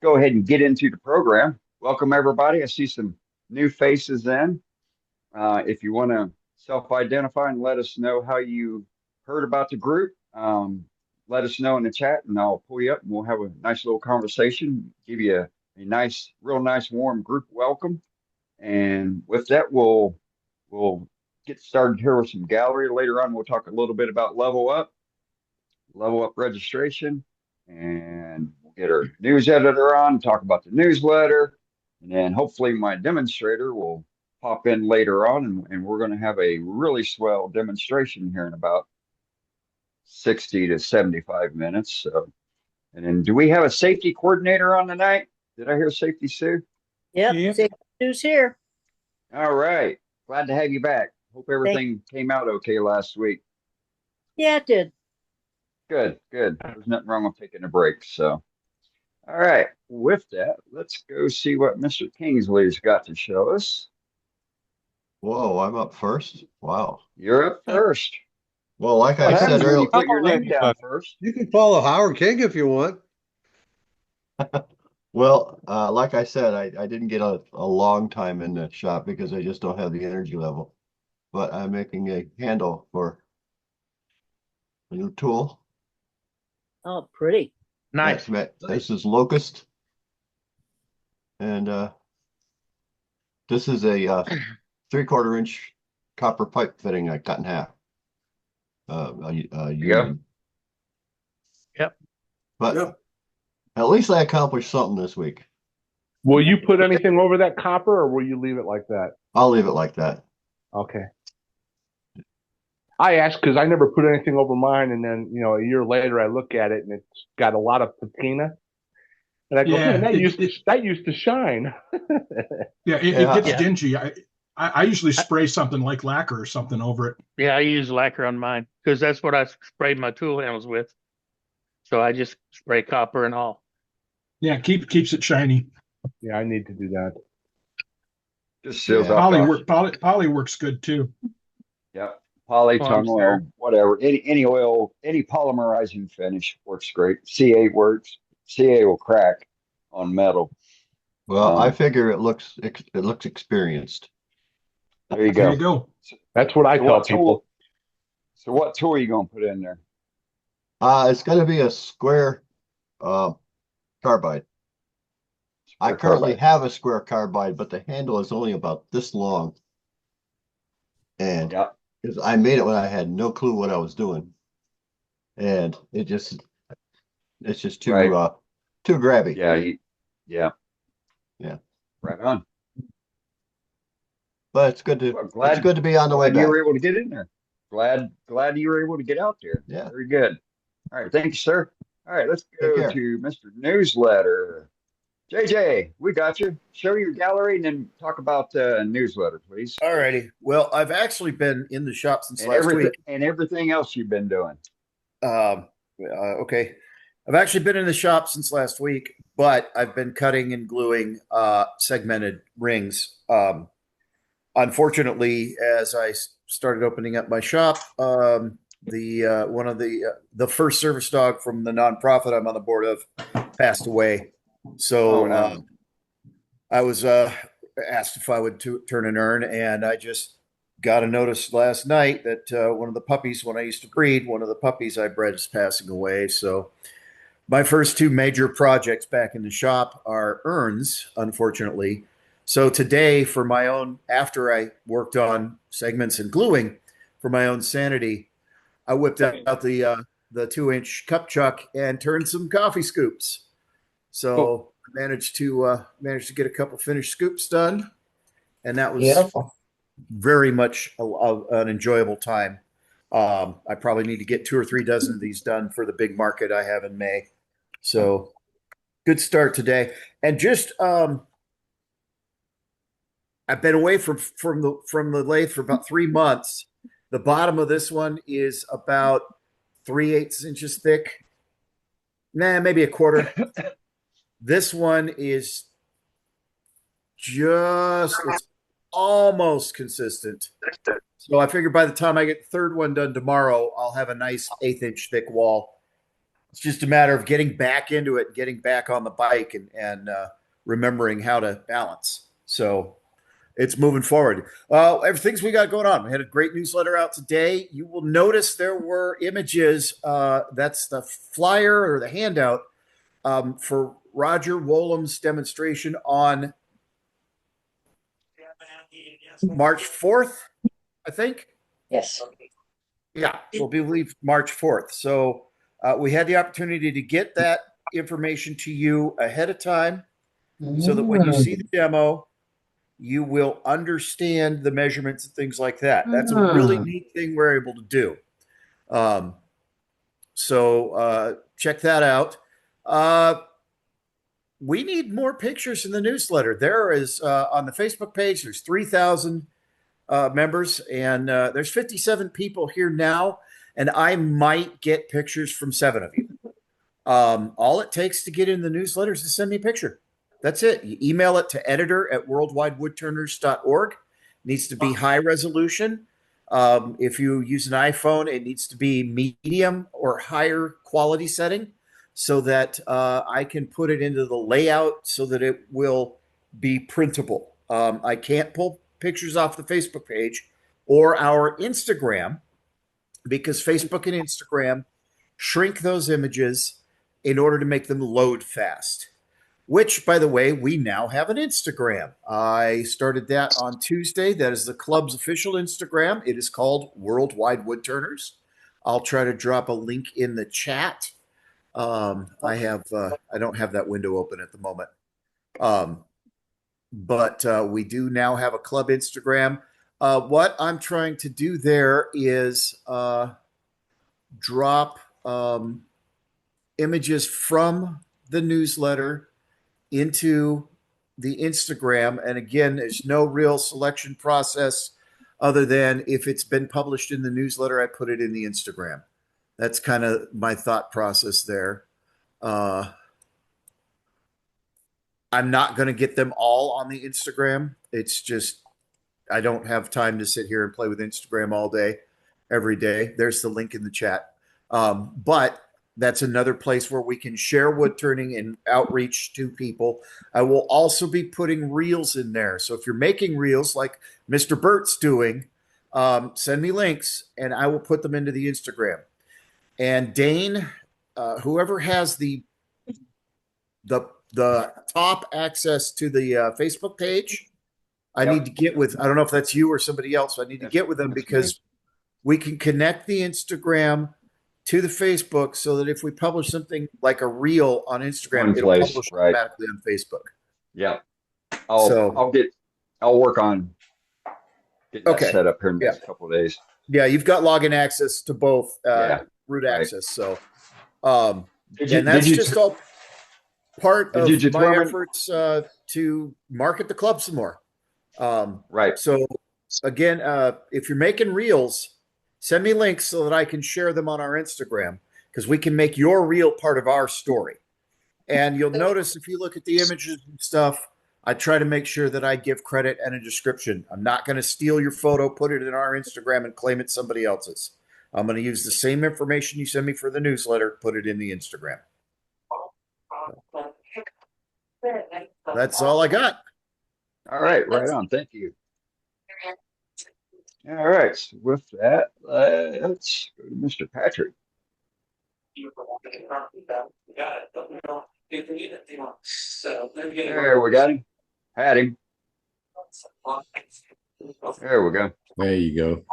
go ahead and get into the program. Welcome, everybody. I see some new faces in. If you want to self-identify and let us know how you heard about the group, let us know in the chat, and I'll pull you up, and we'll have a nice little conversation, give you a nice, real nice, warm group welcome. And with that, we'll get started here with some gallery. Later on, we'll talk a little bit about level up registration, and we'll get our news editor on, talk about the newsletter, and then hopefully my demonstrator will pop in later on, and we're going to have a really swell demonstration here in about 60 to 75 minutes. So, and then do we have a safety coordinator on tonight? Did I hear Safety Sue? Yep. Safety Sue's here. All right. Glad to have you back. Hope everything came out okay last week. Yeah, it did. Good. There's nothing wrong with taking a break. So, all right. With that, let's go see what Mr. Kingsley's got to show us. Whoa, I'm up first. Wow. You're up first. Well, like I said earlier, put your name down first. You can follow Howard King if you want. well, like I said, I didn't get a long time in the shop because I just don't have the energy level. But I'm making a handle for a new tool. Oh, pretty. Nice. This is Locust. And this is a 3/4 inch copper pipe fitting I cut in half. Yep. But at least I accomplished something this week. Will you put anything over that copper, or will you leave it like that? I'll leave it like that. Okay. I asked because I never put anything over mine, and then a year later I look at it and it's got a lot of patina, and I go, "Man, that used to shine." Yeah, it gets dingy. I usually spray something like lacquer or something over it. Yeah, I use lacquer on mine because that's what I sprayed my tool handles with. So I just spray copper and all. Yeah, keeps it shiny. Yeah, I need to do that. Just seals up. Poly works good too. Yep. Poly, tung oil, whatever. Any oil, any polymerizing finish works great. CA works. CA will crack on metal. Well, I figure it looks experienced. There you go. There you go. That's what I tell people. So what tool are you going to put in there? It's going to be a square carbide. I currently have a square carbide, but the handle is only about this long. And I made it when I had no clue what I was doing. And it's just too too grabby. Yeah. Right on. But it's good to be on the way back. You were able to get in there. Glad you were able to get out there. Yeah. Very good. All right. Thank you, sir. All right. Let's go to Mr. Newsletter. JJ, we got you. Show your gallery and then talk about the newsletter, please. All righty. Well, I've actually been in the shop since last week. And everything else you've been doing. Okay. I've actually been in the shop since last week, but I've been cutting and gluing segmented rings. Unfortunately, as I started opening up my shop, the one of the first service dog from the nonprofit I'm on the board of passed away. So I was asked if I would turn an urn, and I just got a notice last night that one of the puppies, when I used to breed, one of the puppies I bred is passing away. So my first two major projects back in the shop are urns, unfortunately. So today, for my own, after I worked on segments and gluing for my own sanity, I whipped out the 2-inch cup chuck and turned some coffee scoops. So I managed to get a couple finished scoops done, and that was very much an enjoyable time. I probably need to get 2 or 3 dozen of these done for the big market I have in May. So good start today. And just I've been away from the lathe for about 3 months. The bottom of this one is about 3/8 inches thick. Maybe a quarter. This one is it's almost consistent. So I figure by the time I get the third one done tomorrow, I'll have a nice 1/8 inch thick wall. It's just a matter of getting back into it, getting back on the bike, and remembering how to balance. So it's moving forward. Everything's we got going on. We had a great newsletter out today. You will notice there were images. That's the flyer or the handout for Roger Wolam's demonstration on March 4th, I think. Yes. Yeah, we'll believe March 4th. So we had the opportunity to get that information to you ahead of time so that when you see the demo, you will understand the measurements and things like that. That's a really neat thing we're able to do. So check that out. We need more pictures in the newsletter. There is on the Facebook page, there's 3,000 members, and there's 57 people here now, and I might get pictures from 7 of you. All it takes to get in the newsletter is to send me a picture. That's it. You email it to editor@worldwidewoodturners.org. It needs to be high resolution. If you use an iPhone, it needs to be medium or higher quality setting so that I can put it into the layout so that it will be printable. I can't pull pictures off the Facebook page or our Instagram because Facebook and Instagram shrink those images in order to make them load fast. Which, by the way, we now have an Instagram. I started that on Tuesday. That is the club's official Instagram. It is called Worldwide Woodturners. I'll try to drop a link in the chat. I don't have that window open at the moment. But we do now have a club Instagram. What I'm trying to do there is drop images from the newsletter into the Instagram. And again, there's no real selection process other than if it's been published in the newsletter, I put it in the Instagram. That's kind of my thought process there. I'm not going to get them all on the Instagram. It's just, I don't have time to sit here and play with Instagram all day, every day. There's the link in the chat. But that's another place where we can share wood turning and outreach to people. I will also be putting reels in there. So if you're making reels like Mr. Bert's doing, send me links and I will put them into the Instagram. And Dane, whoever has the top access to the Facebook page, I need to get with, I don't know if that's you or somebody else. I need to get with them because we can connect the Instagram to the Facebook so that if we publish something like a reel on Instagram, it'll publish automatically on Facebook. Yeah. I'll work on getting that set up here in the next couple of days. Yeah, you've got login access to both root access. So and that's just all part of my efforts to market the club some more. Right. So again, if you're making reels, send me links so that I can share them on our Instagram because we can make your reel part of our story. And you'll notice if you look at the images and stuff, I try to make sure that I give credit and a description. I'm not going to steal your photo, put it in our Instagram and claim it's somebody else's. I'm going to use the same information you send me for the newsletter, put it in the Instagram. That's all I got. All right. Right on. Thank you. All right. So with that, let's go to Mr. Patrick. There we got him. Had him. There we go. There you go.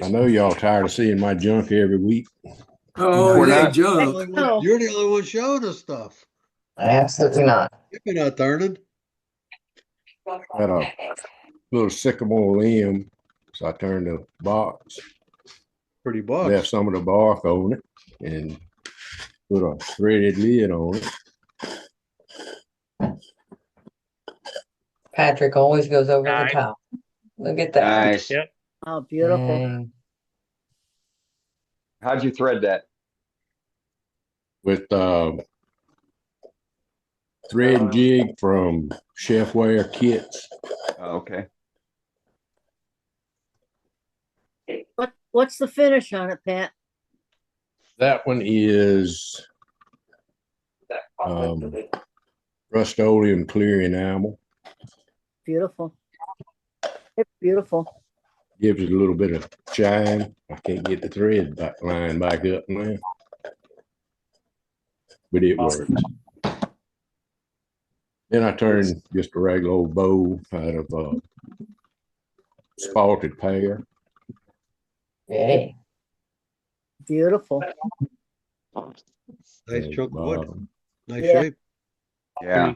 I know y'all tired of seeing my junk every week. Oh, we're yeah, not. junk. You're the only one showing us stuff. Absolutely not. You're not turning. Had a little sycamore limb, so I turned the box. Pretty box. Left some of the bark on it and put a threaded lid on it. Patrick always goes over the top. Look at that. Nice. Yep. Oh, beautiful. How'd you thread that? With thread and jig from Chefware Kits. Oh, okay. What's the finish on it, Pat? That one is Rust-Oleum clear enamel. Beautiful. It's beautiful. Gives it a little bit of shine. I can't get the thread line back up now, but it works. Then I turned just a regular old bowl out of spalted pear. Yay. Beautiful. Nice chunk of wood. Nice Yeah. shape. Yeah.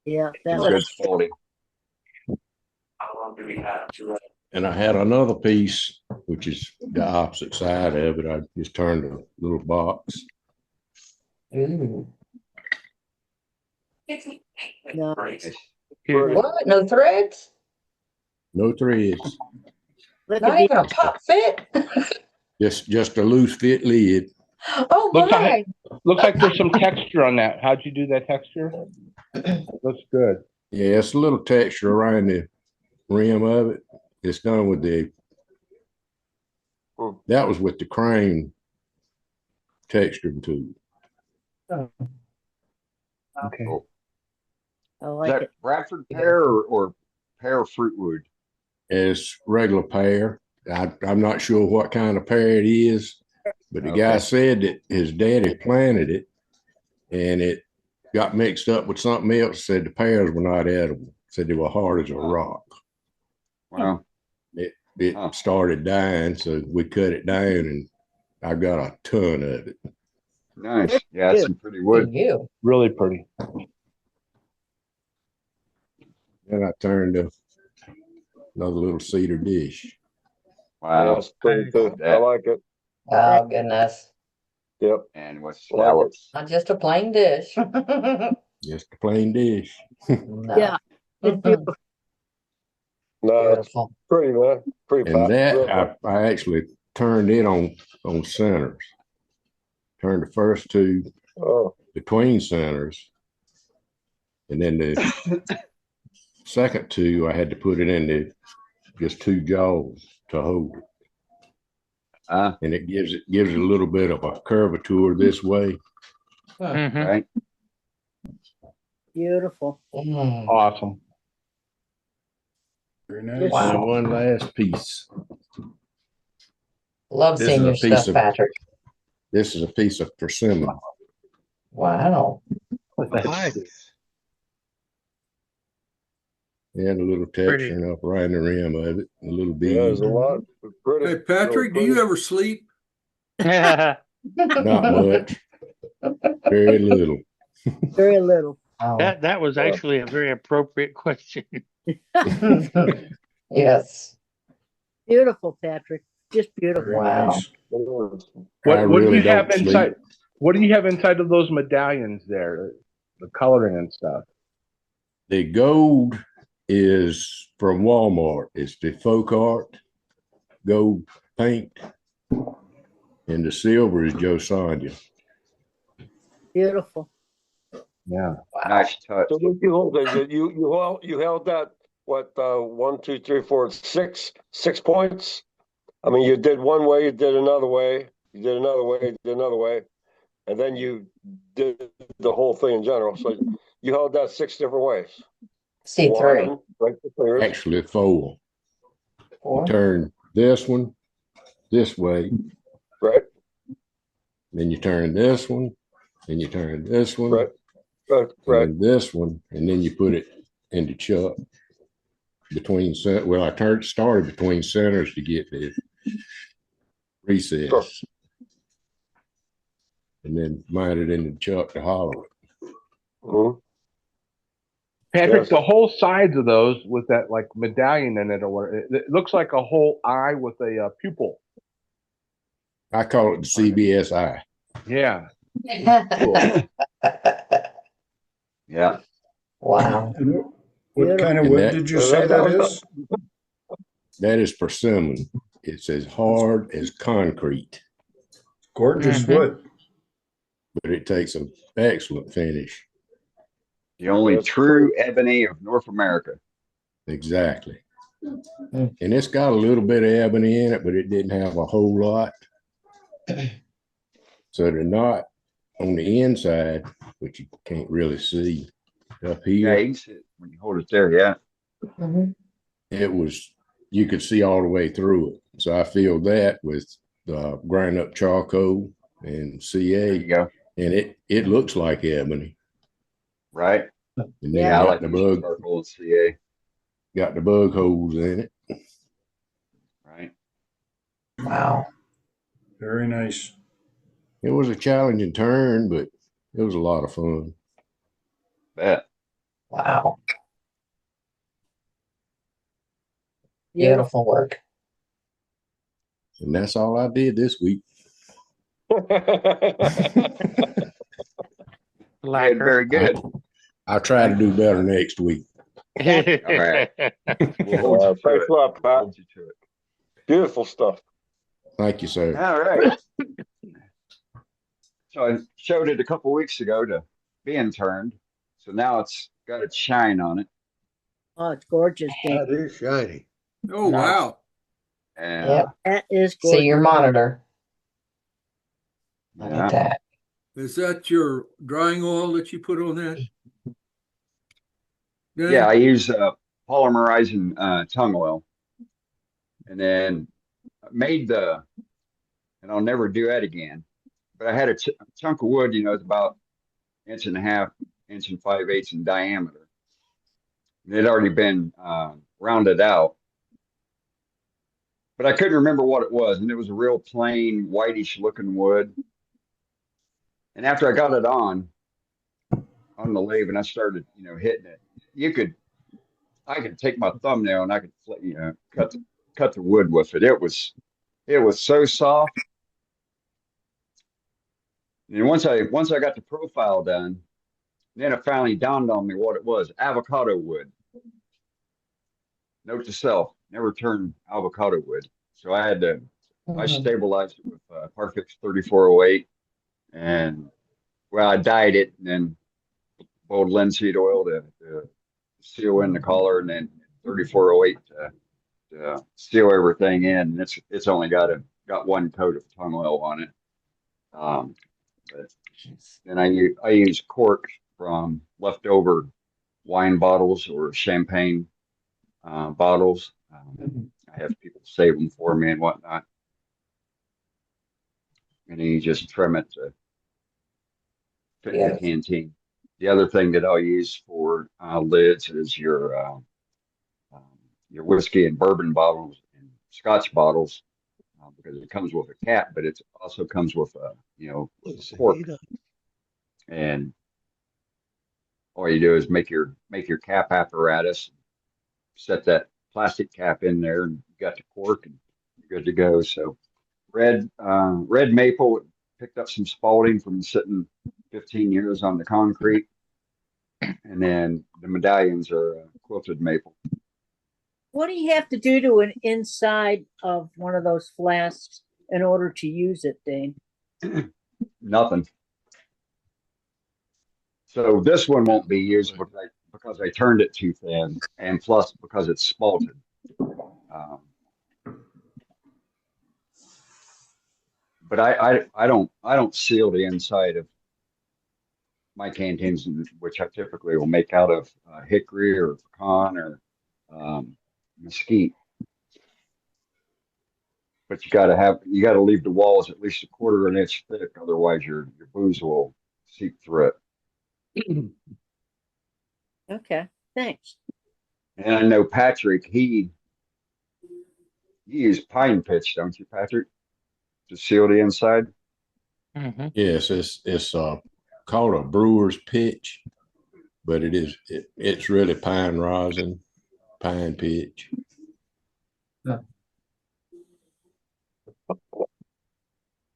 Yeah, that Good was spalting. And I had another piece, which is the opposite side of it. I just turned a little box. Ooh. nice. What? No threads? No threads. Look Not at even a pop fit? Just a loose fit lid. Oh my! Looks like there's some texture on that. How'd you do that texture? Looks good. Yeah, it's a little texture around the rim of it. It's done with that was with the crane texturing tool. Oh. Okay. Cool. I Is like that it. Bradford pear or pear fruitwood? It's regular pear. I'm not sure what kind of pear it is, but the guy said that his daddy planted it and it got mixed up with something else. Said the pears were not edible. Said they were hard as a rock. Wow. It started dying, so we cut it down, and I've got a ton of it. Nice. Yeah, that's some pretty wood. You. Really pretty. Then I turned to another little cedar dish. Wow. That's pretty too. I like it. Oh goodness. Yep. And what's Like now it. it's Not just a plain dish. Just a plain dish. No. Yeah. It's beautiful. No, it's Beautiful. pretty, man. Pretty And fat. Real that I actually turned it on centers. Turned the first two Oh, between centers, and then the second two I had to put it into just two jaws to hold it. And it gives it a little bit of a curvature this way. right. Beautiful. Awesome. Very nice. Wow. And one last piece. Love This is seeing a your piece stuff, of- Patrick. This is a piece of persimmon. Wow. Nice. And a little texture up right in the rim of it. A little yeah, there's bead. a lot. It's pretty. Hey, Patrick, do you ever sleep? Not much. Very little. Very little. Oh. That was actually a very appropriate question. Yes. Beautiful, Patrick. Just beautiful. Wow. What do really you have don't inside? What do you have inside of those medallions there? The coloring and stuff. The gold is from Walmart. It's the folk art gold paint. And the silver is Joe Sonia. Beautiful. Yeah. Nice touch. So what you hold it? You held that what 1, 2, 3, 4, 6 points. I mean, you did one way, you did another way, you did another way, you did another way, and then you did the whole thing in general. So you held that 6 different ways. C3. One, right there. Actually, four. Four. Turn this one this way. Right. Then you turn this one. Then you turn this one. Right. Right. Right. And then this one. And then you put it into chuck between center. Well, I started between centers to get the recess. Sure. And then mount it into the chuck to hollow it. Mhm. Patrick, Yes. the whole sides of those with that like medallion in it, or what? It looks like a whole eye with a pupil. I call it the CBS eye. Yeah. Yeah. Wow. What kind of And wood that- did you say that is? That is persimmon. It's as hard as concrete, Gorgeous Mhm. wood. but it takes an excellent finish. The only That's true ebony of North America. Exactly. Mm. And it's got a little bit of ebony in it, but it didn't have a whole lot. So they're not on the inside, but you can't really see up Yeah, here. you can see it when you hold it there. Yeah. Mhm. It was, you could see all the way through it. So I filled that with grind up charcoal and There CA, you go. and it looks like ebony. Right. And then Yeah, I got like the using bug, charcoal and CA. got the bug holes in it. Right. Wow. Very nice. It was a challenging turn, but it was a lot of fun. Bet. Wow. Beautiful. Beautiful work. And that's all I did this week. Good, very good. I'll try to do better next week. All right. We'll hold you to Thanks it. a lot, Pat. Hold you to it. Beautiful stuff. Thank you, sir. All right. So I showed it a couple weeks ago to being turned. So now it's got its shine on it. Oh, it's gorgeous, Dan. That is shiny. Oh, Nice. wow. And Yep. That is See gorgeous. your monitor. Look yeah. at that. Is that your drying oil that you put on that? Dan? Yeah, I use polymerizing tongue oil. And then I made and I'll never do that again. But I had a chunk of wood, it's about 1.5 inches, 1 5/8 in diameter. And it had already been rounded out. But I couldn't remember what it was. And it was a real plain, whitish looking wood. And after I got it on the lathe and I started, hitting it, I could take my thumbnail and I could, cut the wood with it. It was so soft. And once I got the profile done, then it finally dawned on me what it was: avocado wood. Note to self: never turn avocado wood. So I had to, I stabilized it with Parfix 3408, and I dyed it, and then boiled linseed oil to seal in the collar, and then 3408 to seal everything in. And it's only got one coat of tongue oil on it. But then I use cork from leftover wine bottles or champagne bottles. I have people save them for me and whatnot. And then you just trim it to fit in the canteen. The other thing that I'll use for lids is your whiskey and bourbon bottles and scotch bottles, because it comes with a cap, but it also comes with a cork. And all you do is make your cap apparatus, set that plastic cap in there, and you got the cork, and you're good to go. So red maple, picked up some spalding from sitting 15 years on the concrete, and then the medallions are quilted maple. What do you have to do to an inside of one of those flasks in order to use it, Dane? Nothing. So this one won't be used because I turned it too thin, and plus because it's spalted. But I don't seal the inside of my canteens, which I typically will make out of hickory or pecan or mesquite. But you got to leave the walls at least 1/4 inch thick, otherwise your booze will seep through it. Okay, thanks. And I know Patrick, you use pine pitch, don't you, Patrick, to seal the inside? Mm-hmm. Yes, it's called a brewer's pitch, but it's really pine rosin, pine pitch.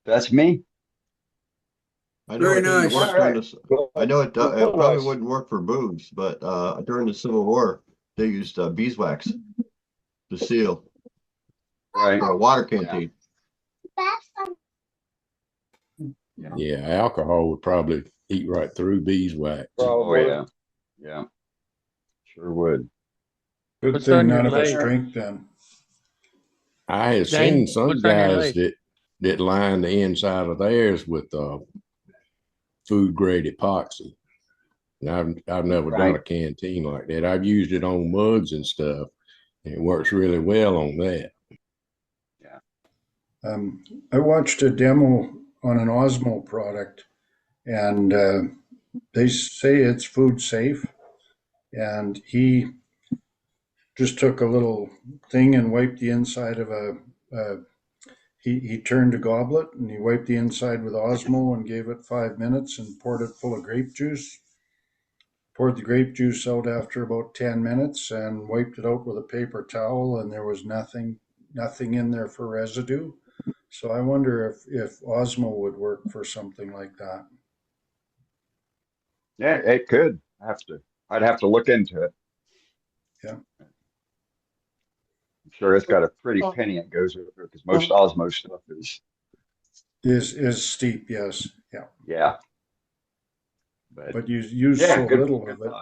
That's me. I know Very it didn't nice. work during this. I know it probably Nice. wouldn't work for booze, but during the Civil War, they used beeswax to seal Right. for a water canteen. Yeah, alcohol would probably eat right through beeswax. Oh Probably. yeah. Yeah. Sure would. Good What's thing on your none of us leg? drink then. I have Dane, seen some what's on your guys leg? that line the inside of theirs with food grade epoxy. And I've never done a canteen like that. I've used it on mugs and stuff, and it works really well on that. I watched a demo on an Osmo product, and they say it's food safe. And he just took a little thing and wiped the inside of he turned a goblet and he wiped the inside with Osmo and gave it 5 minutes and poured it full of grape juice. Poured the grape juice out after about 10 minutes and wiped it out with a paper towel, and there was nothing in there for residue. So I wonder if Osmo would work for something like that. Yeah, it could. I'd have to look into it. Yeah. I'm sure it's got a pretty penny it goes over because most Osmo stuff is steep, yes. Yeah. Yeah. But you use so little of it.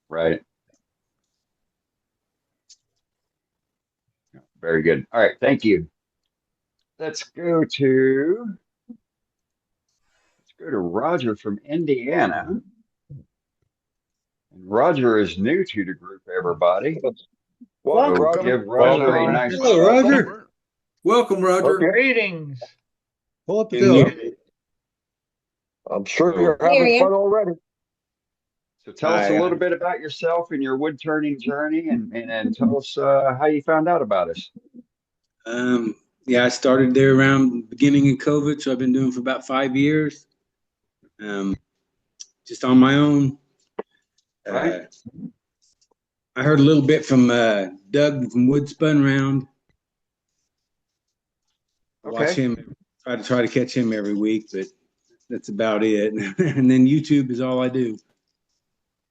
Right. Very good. All right, thank you. Let's go to Roger from Indiana. And Roger is new to the group, everybody. Welcome, We'll Roger. give Roger a nice Hello, Roger. Welcome, Roger. Greetings. Pull up the bill. I'm sure you're having fun already. So tell us a little bit about yourself and your wood turning journey, and tell us how you found out about us. Yeah, I started there around the beginning of COVID, so I've been doing it for about 5 years. Just on my own. I heard a little bit from Doug from Wood Spun Round. Watch him, try to catch him every week, but that's about it. And then YouTube is all I do.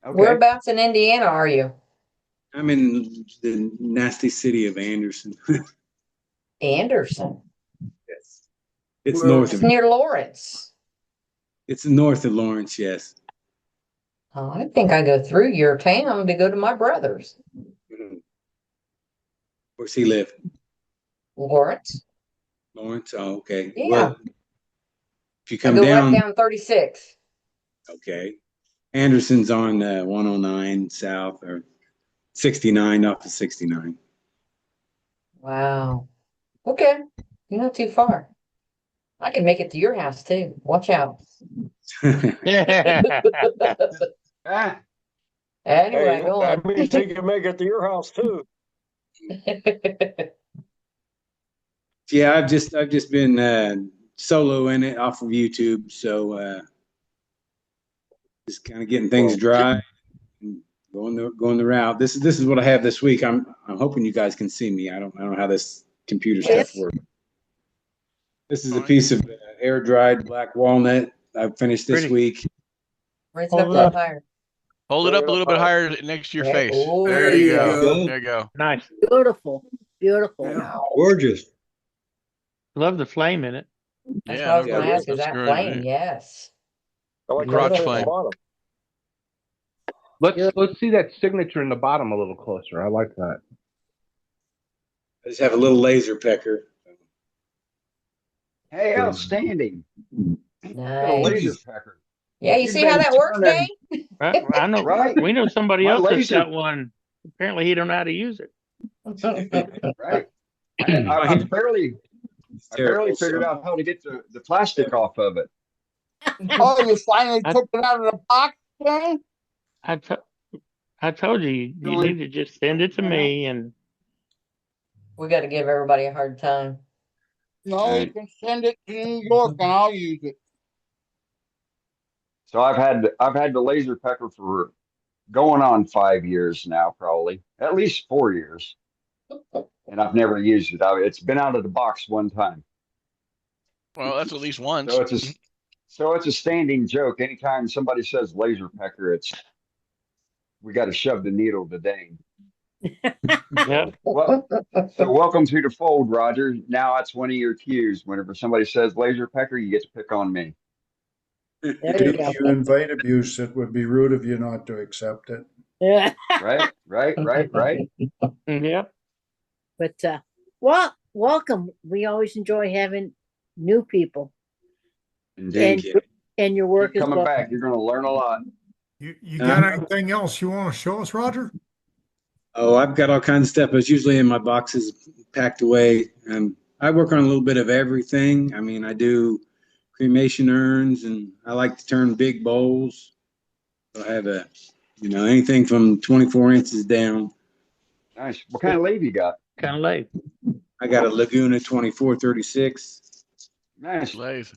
Okay. Whereabouts in Indiana are you? I'm in the nasty city of Anderson. Anderson? Yes. It's north of near Lawrence. It's north of Lawrence, yes. Oh, I think I go through your town to go to my brother's. Where's he live? Lawrence. Lawrence, oh, okay. Yeah. Well, if you come I go down, right down 36. okay. Anderson's on 109 south or 69 off of 69. Wow. Okay. You're not too far. I can make it to your house too. Watch out. Anyway, Hey, go on. that means he can make it to your house too. Yeah, I've just been solo in it off of YouTube, so just kind of getting things dry, and going the route. This is what I have this week. I'm hoping you guys can see me. I don't know how this computer stuff works. This is a piece of air dried black walnut I finished this week. Raise it up a little higher. Hold it up a little bit higher next to your face. Oh, there you go. There you go. Nice. Beautiful. Beautiful. Yeah. Gorgeous. Love the flame in it. That's what I was going to ask. Is that flame? Yes. I like Garage that flame. bottom. Let's see that signature in the bottom a little closer. I like that. I just have a little laser pecker. Hey, outstanding. Nice. Laser pecker. Yeah, you see how that works, Dave? I know. Right. We know somebody My else that's laser- got one. Apparently, he don't know how to use it. Right. I barely figured out how to get the plastic off of it. Oh, you finally took it out of the box, then? I told you need to just send it to me, and We got to give everybody a hard time. No, you can send it to New York and I'll use it. So I've had the laser pecker for going on 5 years now, probably at least 4 years, and I've never used it. It's been out of the box one time. Well, that's at least once. So it's a standing joke. Anytime somebody says laser pecker, we got to shove the needle to Dane. yeah. Well, so welcome to the fold, Roger. Now that's one of your cues. Whenever somebody says laser pecker, you get to pick on me. There you go. If you invite abuse, it would be rude of you not to accept it. Yeah. Right. Yep. But well, welcome. We always enjoy having new people. Indeed. And your work Keep is coming back. You're going to learn a lot. You got anything else you want to show us, Roger? Oh, I've got all kinds of stuff. It's usually in my boxes packed away. I work on a little bit of everything. I mean, I do cremation urns, and I like to turn big bowls. So I have anything from 24 inches down. Nice. What kind of lathe you got? Kind of lathe. I got a Laguna 2436. Nice. Lathe.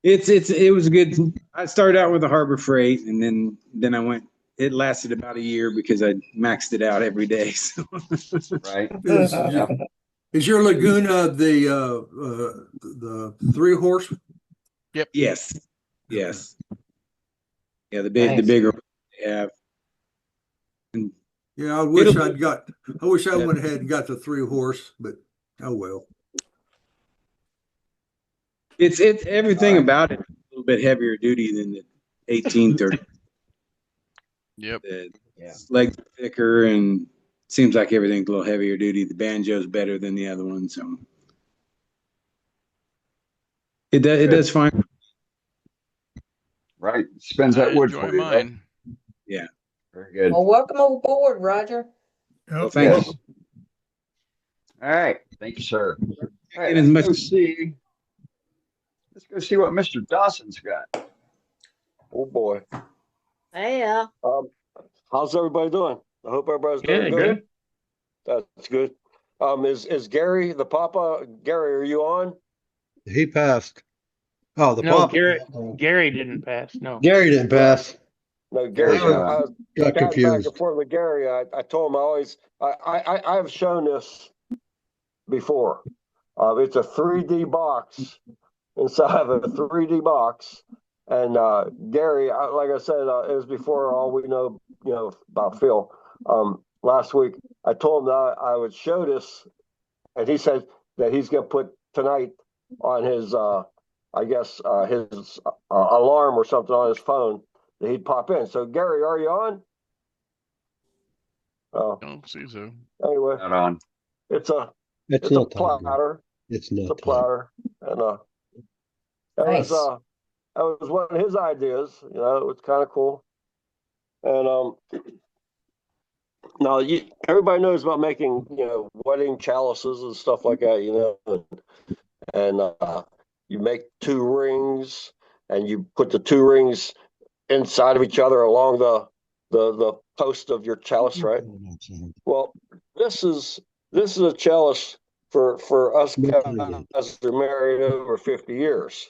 It was good. I started out with a Harbor Freight, and then I went. It lasted about a year because I maxed it out every day. So. Right. Is your Laguna the 3-horse? Yep. Yes. Yes. Yeah, the bigger they have. And yeah, I wish I went ahead and got the 3-horse, but oh well. It's everything about it a little bit heavier duty than the 1830. Yep. Legs are thicker, and seems like everything's a little heavier duty. The banjo's better than the other one, so it does fine. Right. Spends that wood for you. Mine. Right? Yeah. Very good. Well, welcome aboard, Roger. Well, thank you. All right. Thank you, sir. All right, As much- let's go see what Mr. Dawson's got. Oh boy. Yeah. How's everybody doing? I hope everybody's doing good. That's good. Is Gary the Papa? Gary, are you on? He passed. Oh, the No, Papa. Gary didn't pass. No. Gary didn't pass. No, Gary. got Back confused. and forth with Gary. I told him I've shown this before. It's a 3D box inside of a 3D box. And Gary, like I said, it was before all we know, about Phil. Last week, I told him that I would show this, and he said that he's going to put tonight on his, his alarm or something on his phone that he'd pop in. So, Gary, are you on? Oh, I don't see so. Anyway, Not on. it's a not platter. It's not It's a platter, and Nice. that was one of his ideas. It was kind of cool. And now everybody knows about making wedding chalices and stuff like that. And you make 2 rings, and you put the 2 rings inside of each other along the post of your chalice, right? Well, this is a chalice for us guys that are married over 50 years.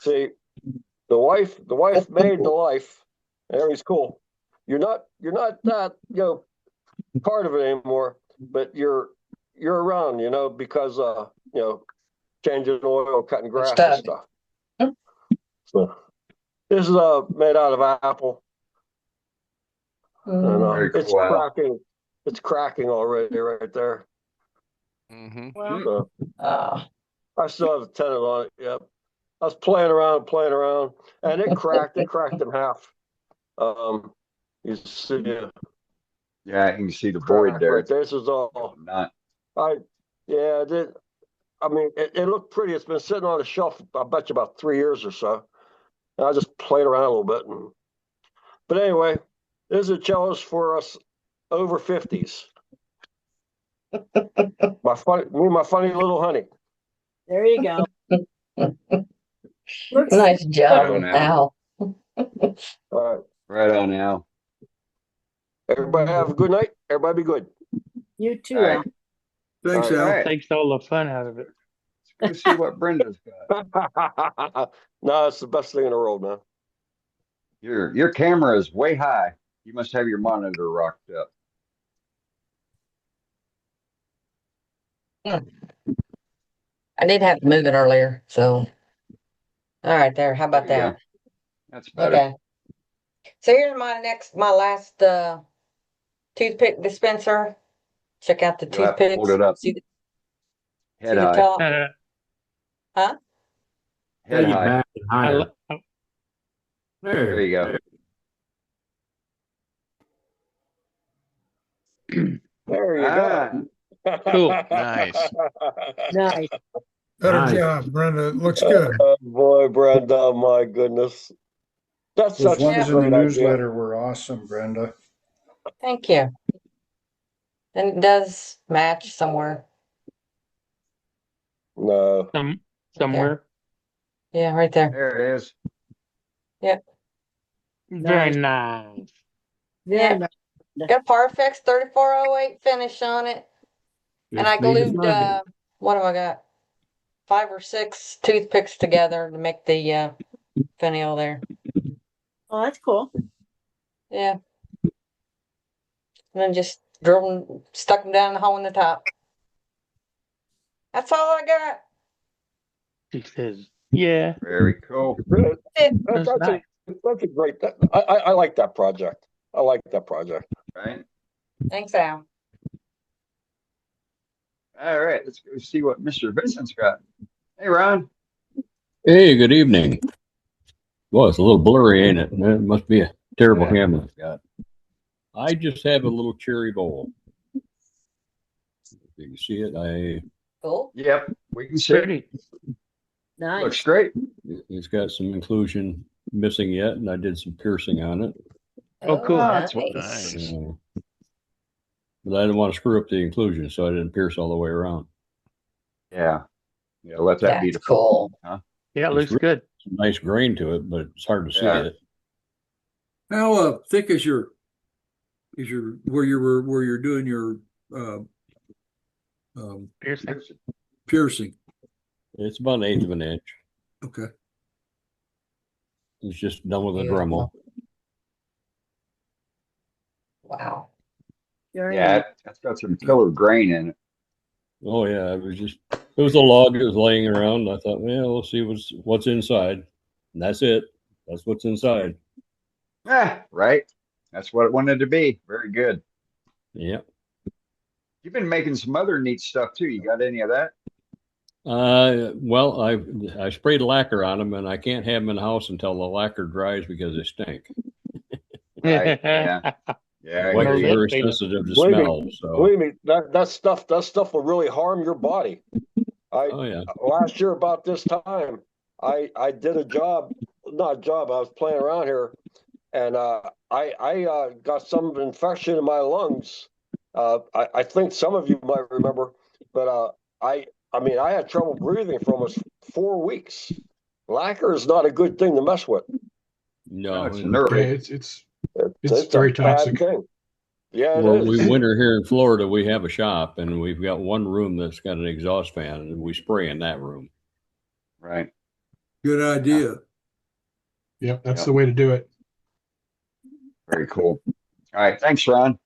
See, the wife made the life, and everything's cool. You're not that part of it anymore, but you're around, because changing oil, cutting grass and stuff. So this is made out of apple. And it's cracking. It's cracking already right there. Mm-hmm. So, I still have a tenant on it. Yep. I was playing around, and it cracked. It cracked in half. You see, Yeah, you can see the void there. right there. This is all. Not. It did. I mean, it looked pretty. It's been sitting on a shelf, I bet you, about 3 years or so. And I just played around a little bit. But anyway, this is a challenge for us over 50s. my funny little honey. There you go. Nice job, Right on, Al. All right. Right on now. Everybody have a good night. Everybody be good. You too, All Al. right. Thanks, All Al. right. Takes all the fun out of it. Let's go see what Brenda's got. No, it's the best thing in the world, man. Your camera is way high. You must have your monitor rocked up. I did have to move it earlier, so. All right, there. How about There you that? go. That's better. Okay. So here's my last toothpick dispenser. Check out the You'll have to toothpicks. hold it up. See Head the high. top? Huh? Head high. Back and higher. There you go. There you go. Cool. Nice. Nice. Better Nice. job, Brenda. It looks good. Oh boy, Brenda, my goodness. That's Those such a ones in the great idea. newsletter were awesome, Brenda. Thank you. And it does match somewhere. No. Somewhere. Yeah, right there. There it is. Yep. Very nice. Yeah. Got Parfex 3408 finish on it. And I Just need to glued, find it. what have I got? 5 or 6 toothpicks together to make the finial there. Oh, that's cool. Yeah. And then just stuck them down the hole in the top. That's all I got. She says, yeah. Very cool. That's a great. I like that project. I like that project. Right. Thanks, Al. All right. Let's go see what Mr. Vincent's got. Hey, Ron. Hey, good evening. Well, it's a little blurry, ain't it? It must be a terrible camera I've got. I just have a little cherry bowl. If you can see it, Cool. Yep, we can see it. Nice. Looks great. It's got some inclusion missing yet, and I did some piercing on it. Oh, cool. Nice. But I didn't want to screw up the inclusion, so I didn't pierce all the way around. Yeah. Yeah, let that be the That's cool. huh? Yeah, it It's looks really good. some nice grain to it, but it's hard to see Yeah. it. How thick is your where you're doing your Piercing. piercing? It's about 1/8 of an inch. Okay. It's just done with a Beautiful. Dremel. Wow. Very Yeah, nice. that's got some killer grain in it. Oh yeah, it was a log that was laying around. I thought, well, we'll see what's inside. And that's it. That's what's inside. Right. That's what it wanted to be. Very good. Yep. You've been making some other neat stuff too. You got any of that? Well, I sprayed lacquer on them, and I can't have them in the house until the lacquer dries because they stink. Right. Yeah. Yeah. White is very Believe me. sensitive to Believe me, smell. So, Believe me, that stuff will really harm your body. oh yeah, Last year about this time, I did a job, not a job. I was playing around here, and I got some infection in my lungs. I think some of you might remember, but I mean I had trouble breathing for almost 4 weeks. Lacquer is not a good thing to mess with. no. It's nerve. Yeah, it's very a bad toxic. thing. Yeah, it Well, is. we winter here in Florida. We have a shop, and we've got one room that's got an exhaust fan, and we spray in that room. Right. Good idea. Yep, that's Yep. the way to do it. Very cool. All right. Thanks, Ron.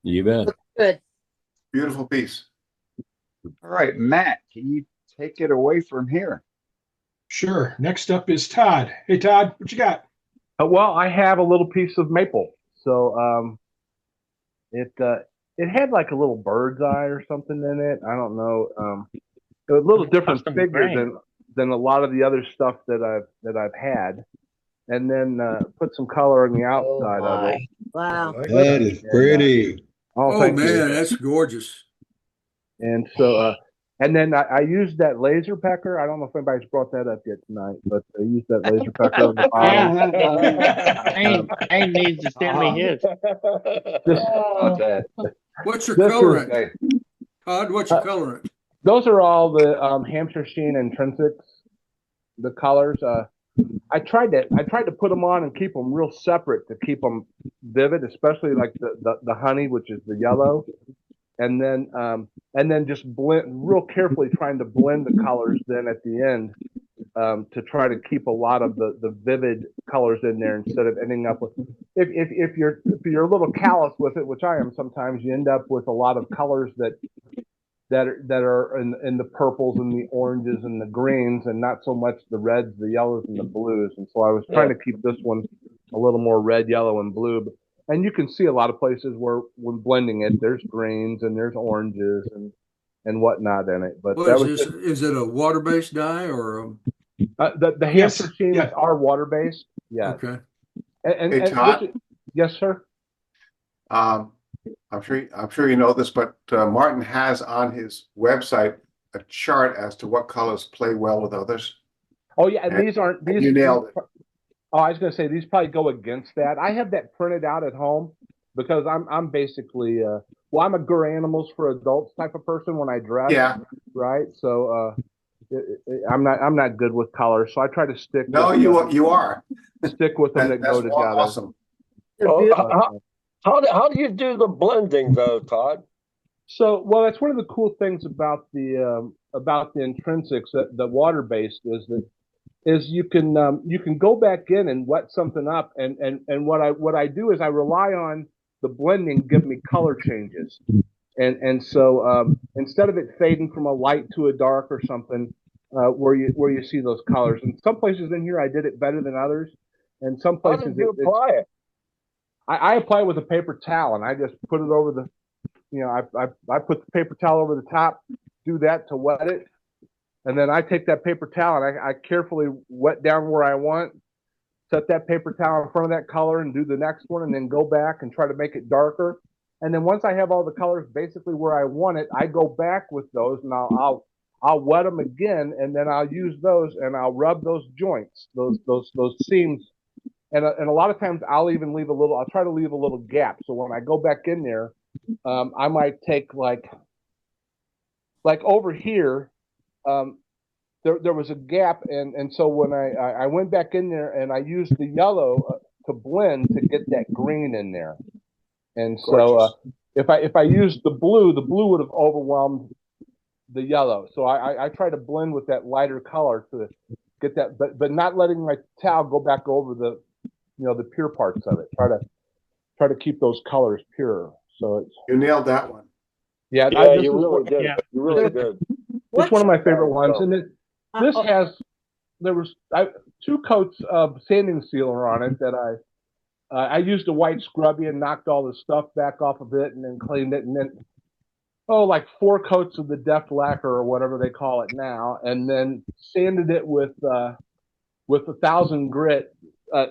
You bet. Good. Beautiful piece. All right, Matt, can you take it away from here? Sure. Next up is Todd. Hey, Todd, what you got? Well, I have a little piece of maple. So it had like a little bird's eye or something in it. I don't know. It was a little different Custom figure grain. than a lot of the other stuff that I've had. And then put some color on the outside of it. Wow. That is pretty. Oh thank man, you. that's gorgeous. And so and then I used that laser pecker. I don't know if anybody's brought that up yet tonight, but I used that laser pecker on the bottom. Ain't needs to send me his. About that. What's your This is- colorant? Okay. Todd, what's your colorant? Those are all the Hampshire Sheen intrinsics, the colors. I tried to put them on and keep them real separate to keep them vivid, especially like the honey, which is the yellow, and then just blend real carefully, trying to blend the colors. Then at the end, to try to keep a lot of the vivid colors in there instead of ending up with if you're a little callous with it, which I am sometimes, you end up with a lot of colors that are in the purples and the oranges and the greens, and not so much the reds, the yellows, and the blues. And so I was trying to keep this one a little more red, yellow, and blue. And you can see a lot of places where when blending it, there's greens and there's oranges and whatnot in it. But that was Is it a water-based dye or? the Hampshire Sheens are water based. Yeah. Okay. Hey, Todd? Yes, sir. I'm sure you know this, but Martin has on his website a chart as to what colors play well with others. Oh yeah, and these aren't these. You nailed it. Oh, I was going to say these probably go against that. I have that printed out at home because I'm basically well, I'm a Gur Animals for Adults type of person when I dress. Yeah. Right. So I'm not good with colors, so I try to stick. No, with, you are. Stick with them that go together. Awesome. How do you do the blending though, Todd? So, well, that's one of the cool things about the intrinsics, the water based, is you can go back in and wet something up, and what I do is I rely on the blending to give me color changes, and so instead of it fading from a light to a dark or something, where you see those colors, and some places in here I did it better than others, and some places how did you apply it? I apply it with a paper towel, and I just put it over the. I put the paper towel over the top, do that to wet it, and then I take that paper towel and I carefully wet down where I want, set that paper towel in front of that color and do the next one, and then go back and try to make it darker. And then once I have all the colors basically where I want it, I go back with those and I'll wet them again, and then I'll use those and I'll rub those joints, those seams, and a lot of times I'll try to leave a little gap, so when I go back in there. I might take like over here, there was a gap, and so when I went back in there and I used the yellow to blend to get that green in there, and so if I used the blue would have overwhelmed the yellow. So I try to blend with that lighter color to get that, but not letting my towel go back over the the pure parts of it. Try to keep those colors pure. So you nailed that one. Yeah, you really did. Yeah. You really did. It's one of my favorite ones, and there was 2 coats of sanding sealer on it that I used a white scrubby and knocked all the stuff back off of it, and then cleaned it, and then like 4 coats of the Deft lacquer or whatever they call it now, and then sanded it with 1,000 grit.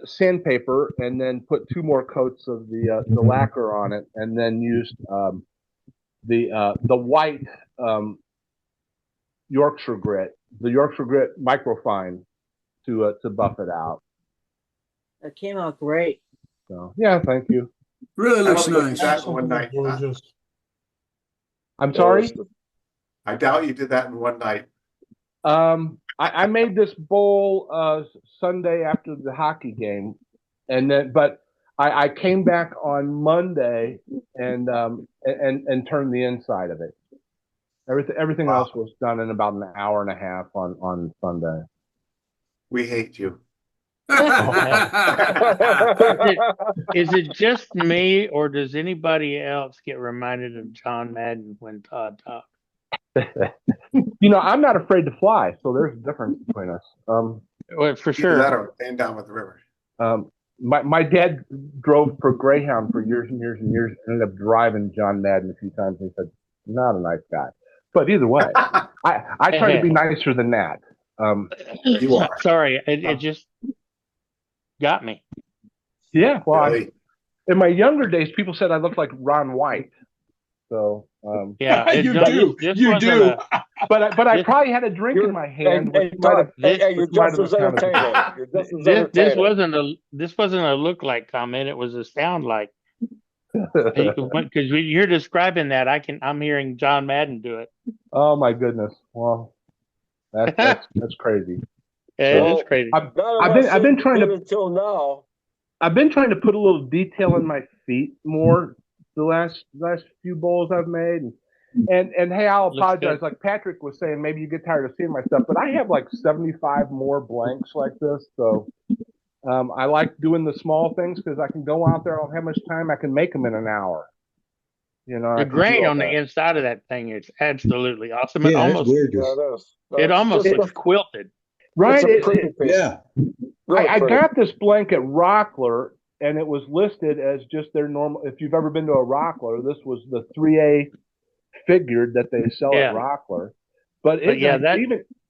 Sandpaper, and then put 2 more coats of the lacquer on it, and then used the white Yorkshire grit microfine to buff it out. It came out great. So yeah, thank you. Really looks nice. That one night. I'm sorry. I doubt you did that in one night. I made this bowl Sunday after the hockey game, but I came back on Monday and turned the inside of it. Everything else was done in about an hour and a half on Sunday. We hate you. Is it just me, or does anybody else get reminded of John Madden when Todd talks? I'm not afraid to fly, so there's a difference between us. Well, for sure. That or stand down with the river. My dad drove for Greyhound for years and years and years, and ended up driving John Madden a few times, and he said, not a nice guy. But either way, I try to be nicer than that. You are. Sorry, it just got me. Yeah, well, really? In my younger days, people said I looked like Ron White. So yeah, you do. You do. But I probably had a drink in my hand. You're just as entertaining. This wasn't a look like comment. It was a sound like. Because when you're describing that, I'm hearing John Madden do it. Oh my goodness! Well, that's crazy. Yeah, it's crazy. I've been trying to until now. I've been trying to put a little detail in my feet more the last few bowls I've made, and hey, I'll apologize. Like Patrick was saying, maybe you get tired of seeing my stuff, but I have like 75 more blanks like this, so. I like doing the small things because I can go out there. I don't have much time. I can make them in an hour. The grain on the inside of that thing is absolutely awesome. Yeah, it almost looks quilted. Right? Yeah. I got this blank at Rockler, and it was listed as just their normal. If you've ever been to a Rockler, this was the 3A figured that they sell at Rockler. But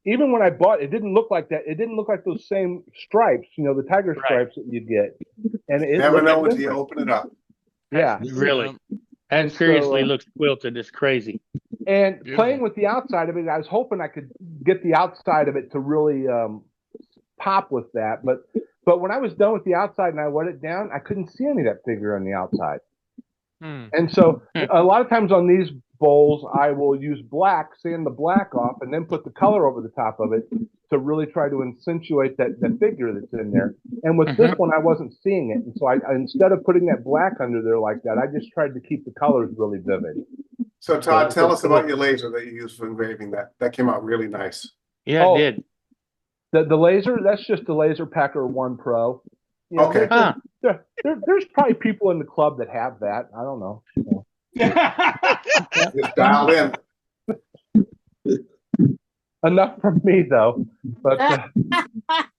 even when I bought it, it didn't look like that. It didn't look like those same stripes, the tiger stripes that you get. And it never know until you open it up. Yeah, really. And seriously, looks quilted. It's crazy. And Beautiful. playing with the outside of it, I was hoping I could get the outside of it to really pop with that. But when I was done with the outside and I wet it down, I couldn't see any of that figure on the outside. And so a lot of times on these bowls, I will use black, sand the black off, and then put the color over the top of it to really try to accentuate that figure that's in there. And with this one, I wasn't seeing it. And so I instead of putting that black under there like that, I just tried to keep the colors really vivid. So Todd, tell us about your laser that you used for engraving that came out really nice. Yeah, it did. The laser, that's just the Laser Packer 1 Pro. You know, Okay. there's probably people in the club that have that. I don't know. Just dial in. Enough from me, though. But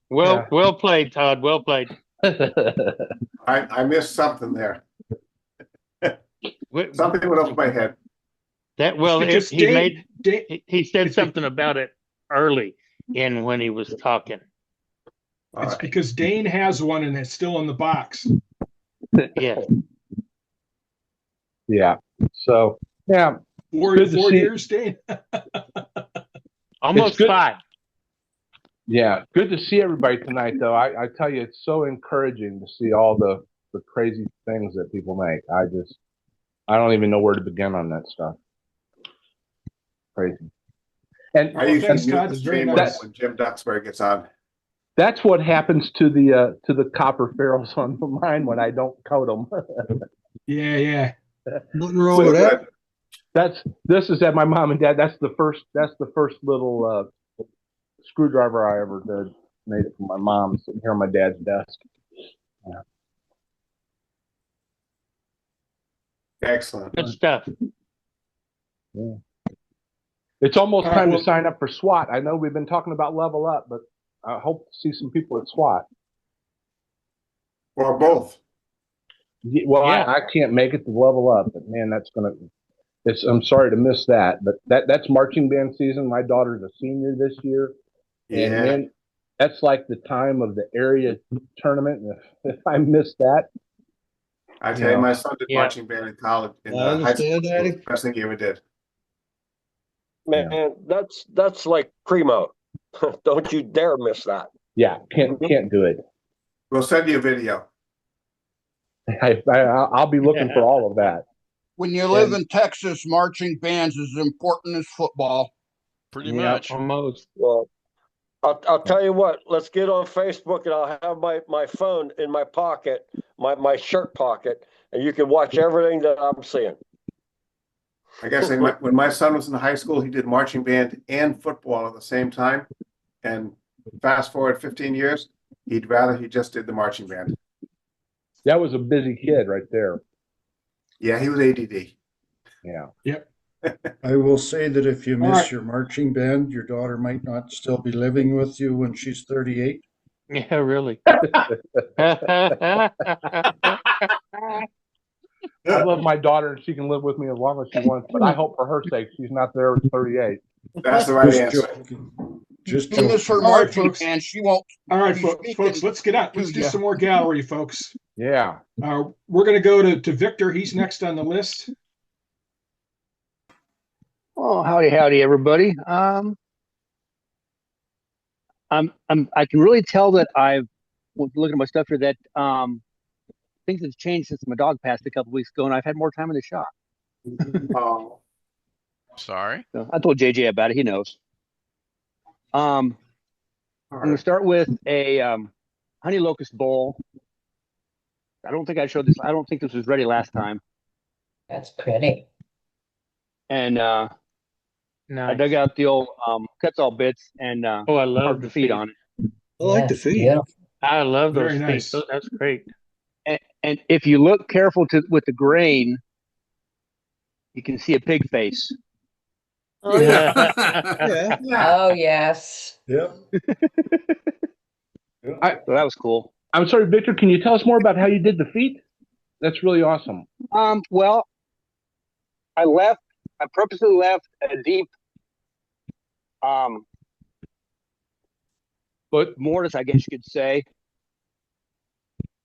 well played, Todd. Well played. I missed something there. Something went over my head. That well, Because he said something about it early in when he was talking. It's because Dane has one and it's still in the box. Yeah. Yeah. So yeah. 4 years, Dane. Almost 5. Yeah. Good to see everybody tonight, though. I tell you, it's so encouraging to see all the crazy things that people make. I don't even know where to begin on that stuff. Crazy. And I usually thanks, mute Todd. the It's very stream nice. when Jim Duxbury gets on. that's what happens to the copper ferrules on mine when I don't coat them. Yeah. Nothing wrong with that. This is at my mom and dad. That's the first little screwdriver I ever did. Made it for my mom, sitting here on my dad's desk. Yeah. Excellent. Good stuff. Yeah. It's almost time to sign up for SWAT. I know we've been talking about Level Up, but I hope to see some people at SWAT. Or both. Well, yeah. I can't make it to Level Up, but man, I'm sorry to miss that, but that's marching band season. My daughter's a senior this year. Yeah. And man, that's like the time of the area tournament. And if I miss that, I tell you, my son did marching band in college. In high school. Daddy. Best thing he ever did. Man, that's like primo. Don't you dare miss that. Yeah, can't do it. We'll send you a video. I'll be looking for all of that. When you live in Texas, marching bands is as important as football. Pretty much. Almost. Well, I'll tell you what. Let's get on Facebook, and I'll have my phone in my pocket, my shirt pocket, and you can watch everything that I'm seeing. I guess when my son was in high school, he did marching band and football at the same time. And fast forward 15 years, he'd rather he just did the marching band. That was a busy kid right there. Yeah, he was ADD. Yeah. Yep. I will say that if you miss your marching band, your daughter might not still be living with you when she's 38. Yeah, really. I love my daughter and she can live with me as long as she wants, but I hope for her sake she's not there at 38. That's the right answer. Just In this her marching band, she won't. All right, be folks, speaking let's get out. Let's do some more gallery, folks. Yeah. We're going to go to Victor. He's next on the list. Oh, howdy, everybody. I can really tell that I've looking at my stuff here that things have changed since my dog passed a couple weeks ago, and I've had more time in the shop. Oh, sorry. So I told JJ about it. He knows. I'm going to start with a honey locust bowl. I don't think I showed this. I don't think this was ready last time. That's pretty. And I dug out the old cuts all bits and I love carved the the feet feet. on it. I like the feet. Yeah. I love those Very feet. nice. That's great. And if you look careful with the grain, you can see a pig face. Oh yeah. Oh, yes. Yep. So that was cool. I'm sorry, Victor, can you tell us more about how you did the feet? That's really awesome. Well, I purposely left a deep but mortise, I guess you could say.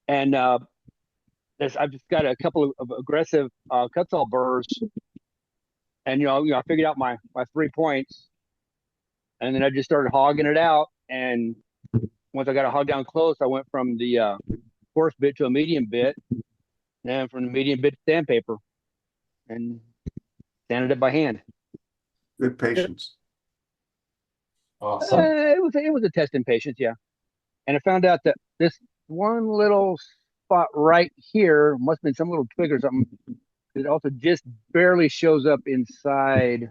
And I've just got a couple of aggressive cuts all burrs And I figured out my 3 points, and then I just started hogging it out. And once I got it hogged down close, I went from the coarse bit to a medium bit, and from the medium bit to sandpaper, and sanded it by hand. Good patience. Awesome. It was a test in patience, yeah. And I found out that this one little spot right here must have been some little twig or something. It also just barely shows up inside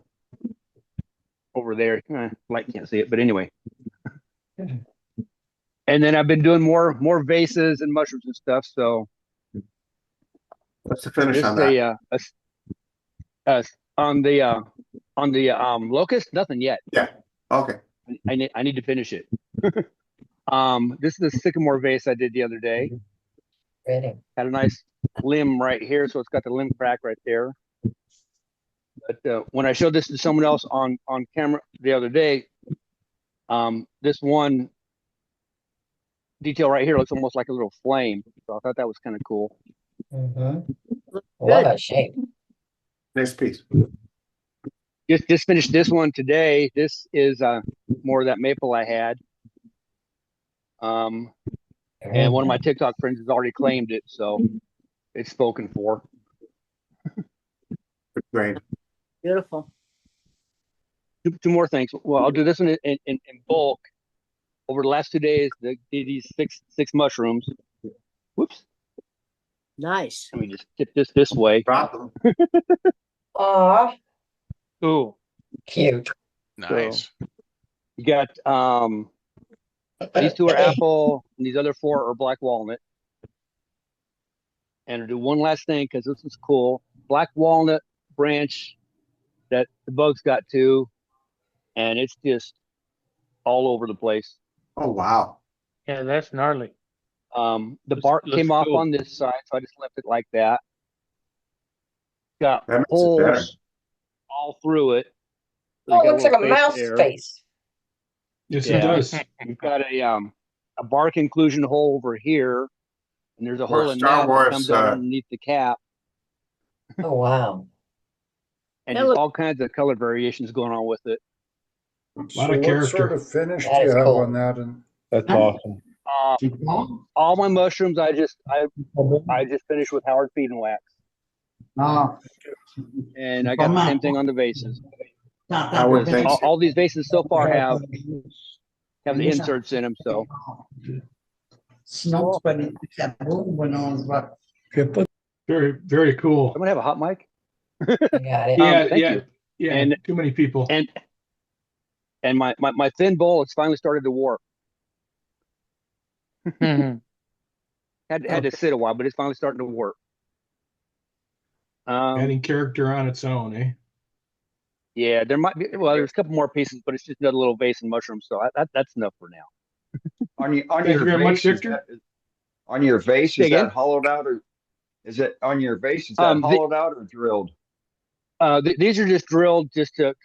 over there. Light can't see it, but anyway. And then I've been doing more vases and mushrooms and stuff. So what's the finish on that? On the locust, nothing yet. Yeah. Okay. I need to finish it. This is the sycamore vase I did the other day. Ready. Had a nice limb right here, so it's got the limb crack right there. But when I showed this to someone else on camera the other day, this one detail right here looks almost like a little flame. So I thought that was kind of cool. What a shape. Nice piece. Just finished this one today. This is more of that maple I had. And one of my TikTok friends has already claimed it, so it's spoken for. Great. Beautiful. Two more things. Well, I'll do this one in bulk. Over the last 2 days, these six mushrooms. Whoops. Nice. Let me just get this way. Problem. Aw, Cool. cute. Nice. So, you got these 2 are apple, and these other 4 are black walnut. And I'll do one last thing because this is cool. Black walnut branch that the bugs got to, and it's just all over the place. Oh wow. Yeah, that's gnarly. The bark looks came off cool. on this side, so I just left it like that. Got That makes it better. holes all through it. So Oh, you it got looks like a little mouse there. face. Yes, Yeah. it does. You've got a bark inclusion hole over here, and there's a Or hole in Star that Wars, that comes down underneath the cap. Oh, wow. And That there's looks- all kinds of color variations going on with it. A lot So of what character. sort of finish do That you is have cool. on that? And That's awesome. All my mushrooms, I just finished with Howard Feed and Wax, and I got the same thing on the vases. I would think All these vases so far have the inserts in them, so Very, very cool. someone have a hot mic. I got it. Yeah, thank yeah, you. yeah. And- Too many people. And my thin bowl has finally started to warp. Mhm. Had to sit a while, but it's finally starting to work. Adding character on its own, eh? Yeah, there might be. Well, there's a couple more pieces, but it's just another little vase and mushroom. So that's enough for now. On your Thank you very much, vase, is Victor. on your vase, Say is again? that hollowed out, or is it on your vase? Is that Um, the- hollowed out or drilled? These are just drilled just for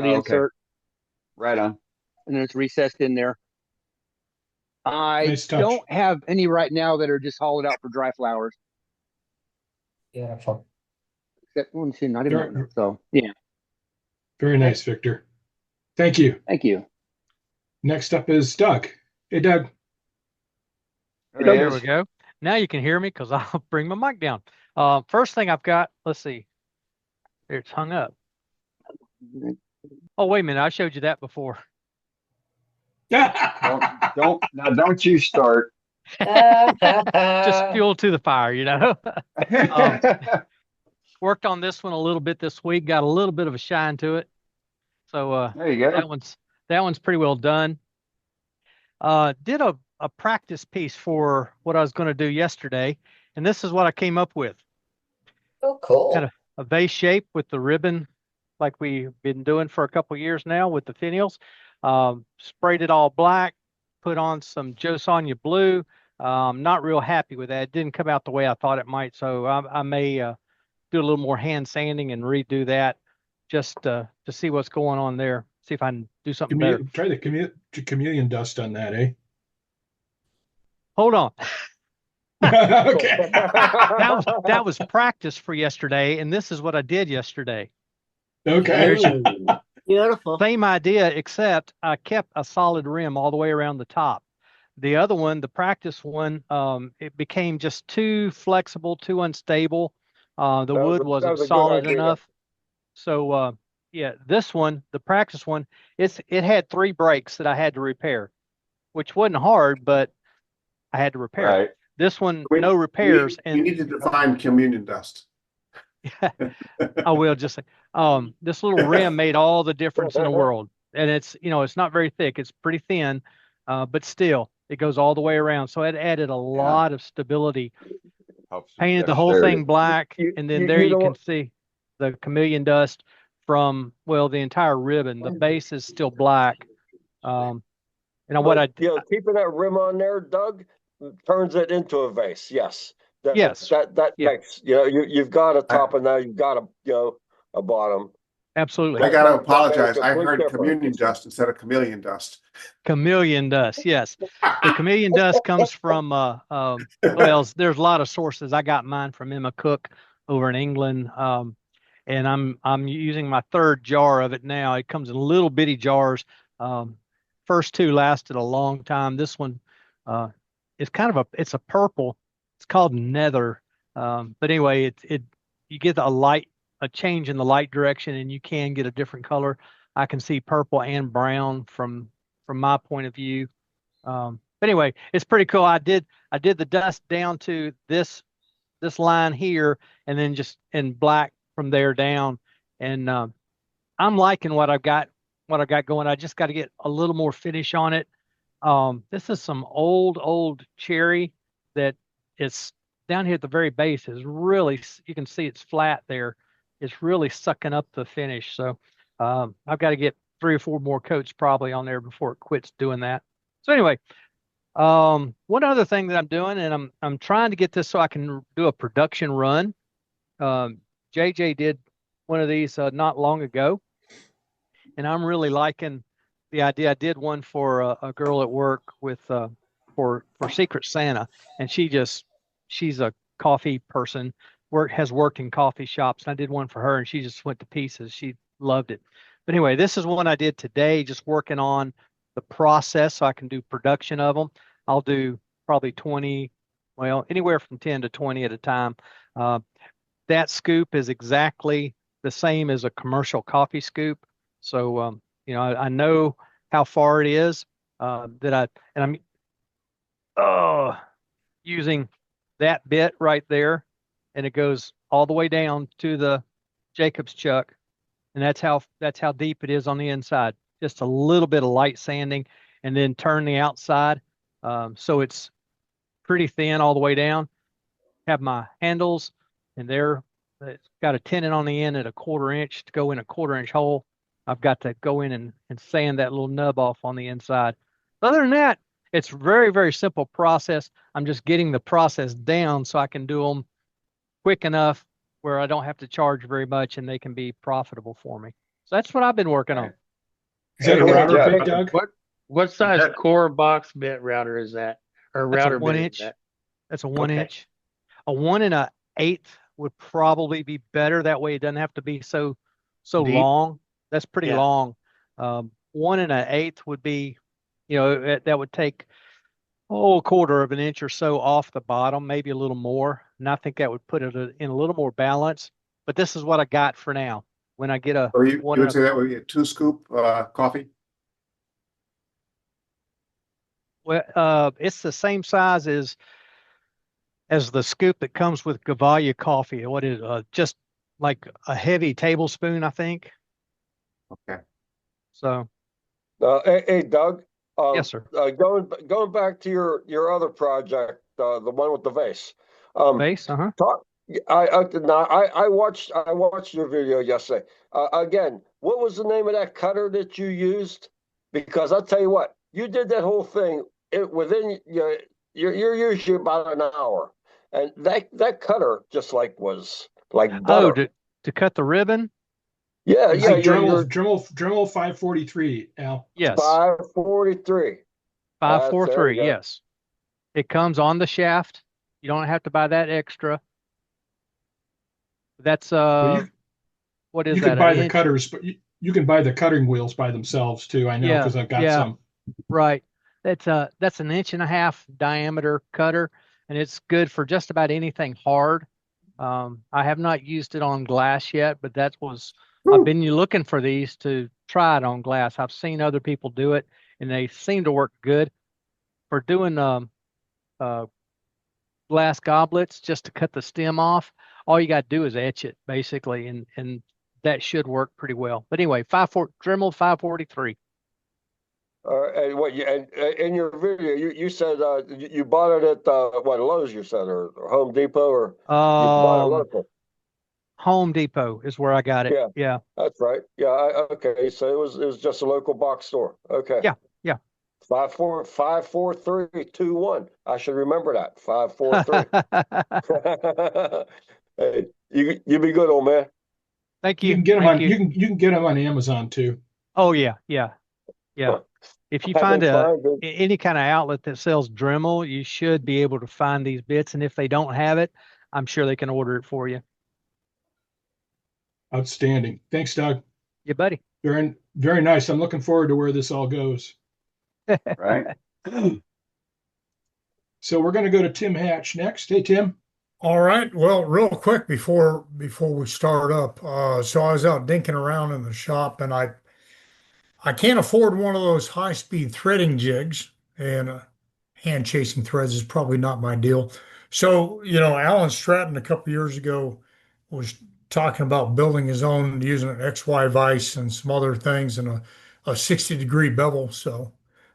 the Oh, okay. insert, Right on. and then it's recessed in there. I Nice touch. don't have any right now that are just hollowed out for dry flowers. Beautiful. Except one, two, not even Very- one. So yeah, Very nice, Victor. Thank you. thank you. Next up is Doug. Hey, Doug. There he There is. we go. Now you can hear me because I'll bring my mic down. First thing I've got, let's see. There, it's hung up. Oh, wait a minute. I showed you that before. Don't you start. Just fuel to the fire, you know. Worked on this one a little bit this week. Got a little bit of a shine to it. So There you go. that one's pretty well done. Did a practice piece for what I was going to do yesterday, and this is what I came up with. Oh, cool. Kind of a vase shape with the ribbon, like we've been doing for a couple years now with the finials. Sprayed it all black, put on some Joe Sonia blue. Not real happy with that. It didn't come out the way I thought it might, so I may do a little more hand sanding and redo that just to see what's going on there. See if I can do something better. Try the chameleon dust on that, eh? Hold on. Okay. That was practice for yesterday, and this is what I did yesterday. Okay. Beautiful. Same idea, except I kept a solid rim all the way around the top. The other one, the practice one, it became just too flexible, too unstable. The wood that wasn't was a good solid idea. enough. So yeah, this one, the practice one, it had 3 breaks that I had to repair, which wasn't hard, but I had to repair it. Right. This one, no repairs. We need to define communion dust. I will just say, this little rim made all the difference in the world. And it's, it's not very thick. It's pretty thin, but still, it goes all the way around. So it added a lot of stability. Painted the whole thing black, and then there you can see the chameleon dust from, well, the entire ribbon. The base is still black. Keeping that rim on there, Doug, turns it into a vase. Yes. That makes, you've got a top and now you've got a bottom. Absolutely. I got to apologize. I heard communion dust instead of chameleon dust. Chameleon dust, yes. The chameleon dust comes from well, there's a lot of sources. I got mine from Emma Cook over in England, and I'm using my 3rd jar of it now. It comes in little bitty jars. First 2 lasted a long time. This one is it's a purple. It's called nether. But anyway, you get a change in the light direction, and you can get a different color. I can see purple and brown from my point of view. But anyway, it's pretty cool. I did the dust down to this line here, and then just in black from there down. And I'm liking what I've got going. I just got to get a little more finish on it. This is some old cherry that is down here at the very base. Is really, you can see it's flat there. It's really sucking up the finish. So I've got to get 3 or 4 more coats probably on there before it quits doing that. So anyway, one other thing that I'm doing, and I'm trying to get this so I can do a production run. JJ did one of these not long ago, and I'm really liking the idea. I did one for a girl at work with for Secret Santa, and she's a coffee person. Has worked in coffee shops, and I did one for her, and she just went to pieces. She loved it. But anyway, this is one I did today, just working on the process so I can do production of them. I'll do probably 20, well, anywhere from 10 to 20 at a time. That scoop is exactly the same as a commercial coffee scoop. So, I know how far it is and I'm using that bit right there, and it goes all the way down to the Jacobs chuck, and that's how deep it is on the inside. Just a little bit of light sanding, and then turn the outside so it's pretty thin all the way down. Have my handles, and it's got a tenon on the end at 1/4 inch to go in a 1/4 inch hole. I've got to go in and sand that little nub off on the inside. Other than that, it's very, very simple process. I'm just getting the process down so I can do them quick enough where I don't have to charge very much and they can be profitable for me. So that's what I've been working on. Is that a router bit, Doug? What size core box bit router is that? Or router bit? 1 is inch. that? That's a 1 inch. A 1 1/8 would probably be better. That way it doesn't have to be so Deep. long. That's pretty Yeah. long. 1 1/8 would be, that would take a 1/4 of an inch or so off the bottom, maybe a little more. And I think that would put it in a little more balance. But this is what I got for now. When I get you would say that would be a 2 scoop coffee? Well, it's the same size as the scoop that comes with Gavalia coffee. What is just like a heavy tablespoon, I think. Okay. So. Hey, Doug. Yes, sir. Going back to your other project, the one with the vase. Vase, I watched your video yesterday. Again, what was the name of that cutter that you used? Because I'll tell you what, you did that whole thing within you're usually about an hour, and that cutter just was like butter. To cut the ribbon. Yeah, yeah. Dremel 543, Al. Yes. 543. 543. Yes. It comes on the shaft. You don't have to buy that extra. That's what what is You that? can buy an the inch? cutters, but you can buy the cutting wheels by themselves too. I know Yeah, because I've got yeah. some. Right. That's an 1.5 inch diameter cutter, and it's good for just about anything hard. I have not used it on glass yet, but I've been looking for these to try it on glass. I've seen other people do it, and they seem to work good for doing glass goblets. Just to cut the stem off, all you got to do is etch it basically, and that should work pretty well. But anyway, Dremel 543. And what you and in your video, you said you bought it at what, Lowe's, you said, or Home Depot, or you bought it local? Home Depot is where I got it. Yeah, Yeah. that's right. Yeah, okay. So it was just a local box store. Okay. Yeah, yeah. 54321. I should remember that. 543. Hey, you be good, old man. Thank you. You can get them Thank on you. you can get them on Amazon too. Oh yeah, yeah, yeah. If you find any kind of outlet that sells Dremel, you should be able to find these bits. And if they don't have it, I'm sure they can order it for you. Outstanding. Thanks, Doug. Yeah, buddy. Very, very nice. I'm looking forward to where this all goes. Right. So we're going to go to Tim Hatch next. Hey, Tim. All right. Well, real quick before we start up, so I was out dinking around in the shop, and I can't afford one of those high-speed threading jigs, and hand chasing threads is probably not my deal. So, Alan Stratton a couple years ago was talking about building his own using an XY vise and some other things and a 60-degree bevel. So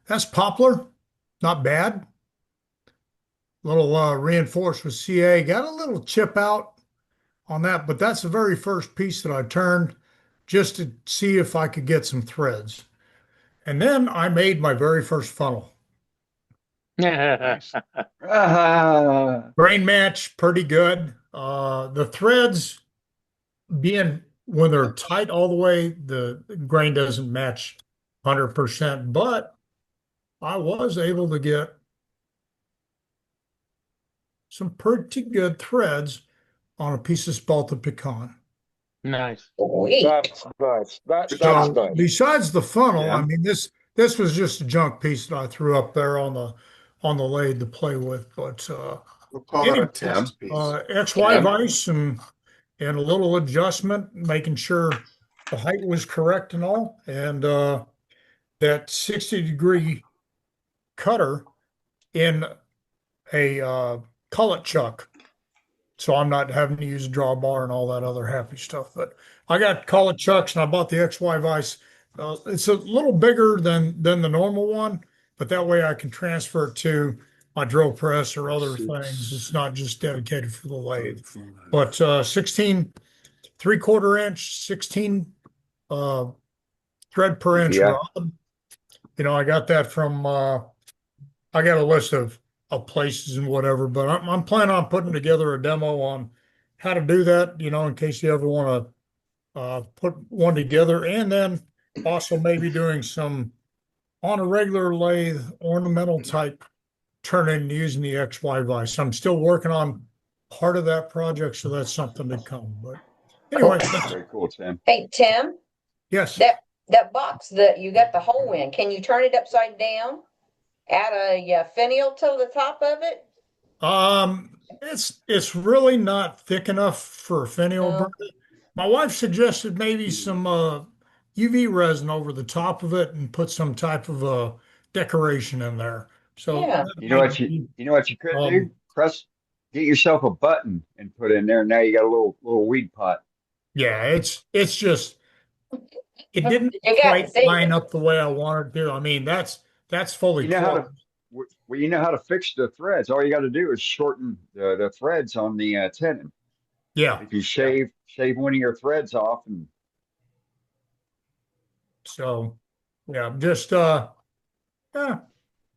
that's Poplar, not bad. Little reinforced with CA, got a little chip out on that, but that's the very first piece that I turned just to see if I could get some threads. And then I made my very first funnel. Grain match, pretty good. The threads being, when they're tight all the way, the grain doesn't match 100%, but I was able to get some pretty good threads on a piece of spalted pecan. Nice. That's nice. That's So nice. besides the funnel, Yeah. I mean, this was just a junk piece that I threw up there on the lathe to play with. But We'll call that a test piece. XY vise and a little adjustment, making sure the height was correct and all. And that 60-degree cutter in a cullet chuck. So I'm not having to use a drawbar and all that other happy stuff. But I got cullet chucks and I bought the XY vise. It's a little bigger than the normal one, but that way I can transfer it to my drill press or other things. It's not just dedicated for the lathe. But 16 3/4 inch, 16 thread per inch Yeah. rod. I got that from I got a list of places and whatever, but I'm planning on putting together a demo on how to do that, in case you ever want to put one together, and then also maybe doing some on a regular lathe ornamental type turning using the XY vise. I'm still working on part of that project, so that's something to come. But anyway, Very cool, Tim. Hey, Tim, yes. that box that you got the hole in, can you turn it upside down? Add a finial to the top of it? It's really not thick enough for a finial burner. My wife suggested maybe some UV resin over the top of it and put some type of a decoration in there. So Yeah. You know what you could do? Get yourself a button and put in there. Now you got a little weed pot. Yeah, it's just it didn't You got quite to see line it. up the way I wanted to. I mean, that's fully You know how to closed. you know how to fix the threads. All you got to do is shorten the threads on the tenon. Yeah. If you shave one of your threads off, and So yeah, just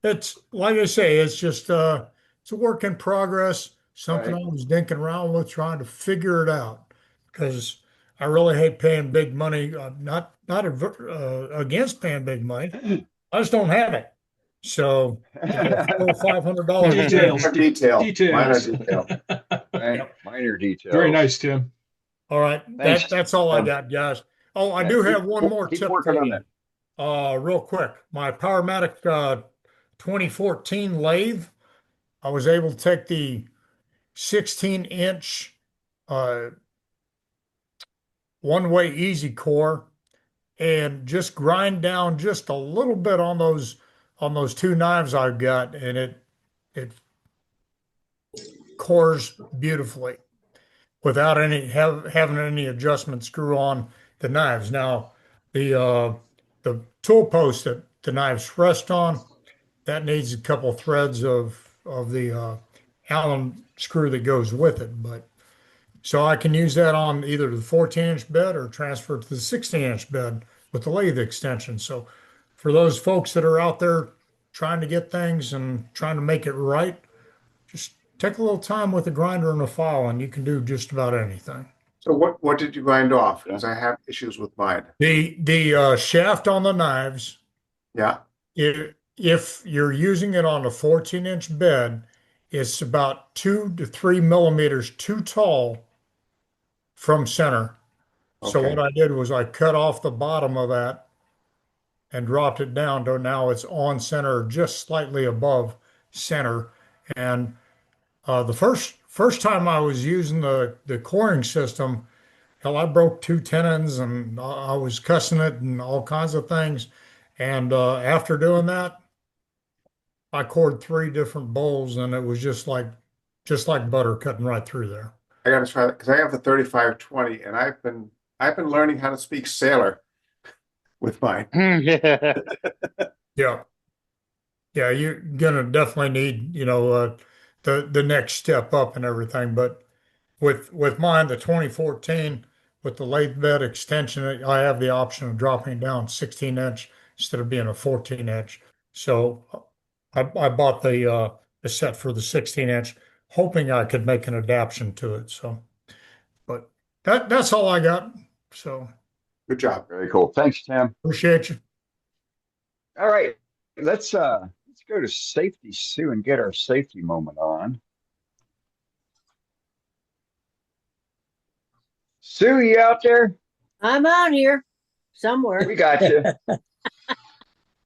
it's like I say, it's just it's a work in progress, something Right. I was dinking around with, trying to figure it out, because I really hate paying big money. Not against paying big money. I just don't have it. So $500. Details. Minor detail. Details. Minor detail. minor details. Very nice, Tim. All right. Thanks. That's all I got, guys. Oh, I do have one more keep tip working for on you. that. Real quick. My Powermatic 2014 lathe, I was able to take the 16-inch one-way easy core and just grind down just a little bit on those two knives I've got, and it cores beautifully without having any adjustment screw on the knives. Now, the tool post that the knives rest on, that needs a couple threads of the Allen screw that goes with it. But so I can use that on either the 14-inch bed or transfer it to the 16-inch bed with the lathe extension. So for those folks that are out there trying to get things and trying to make it right, just take a little time with a grinder and a file, and you can do just about anything. So what did you grind off? Because I have issues with mine. The shaft on the knives. Yeah. If you're using it on a 14-inch bed, it's about 2 to 3 millimeters too tall from center. So Okay. what I did was I cut off the bottom of that and dropped it down to now it's on center, just slightly above center. And the first time I was using the coring system, hell, I broke 2 tenons and I was cussing it and all kinds of things. And after doing that, I cored 3 different bowls, and it was just like butter cutting right through there. I got to try that because I have the 3520, and I've been learning how to speak sailor with mine. Yeah. Yeah, you're gonna definitely need, the next step up and everything. But with mine, the 2014, with the lathe bed extension, I have the option of dropping down 16-inch instead of being a 14-inch. So I bought the set for the 16-inch, hoping I could make an adaptation to it. So, but that's all I got. So good job. Very cool. Thanks, Tim. Appreciate you. All right. Let's go to Safety Sue and get our safety moment on. Sue, you out there? I'm out here somewhere. We got you.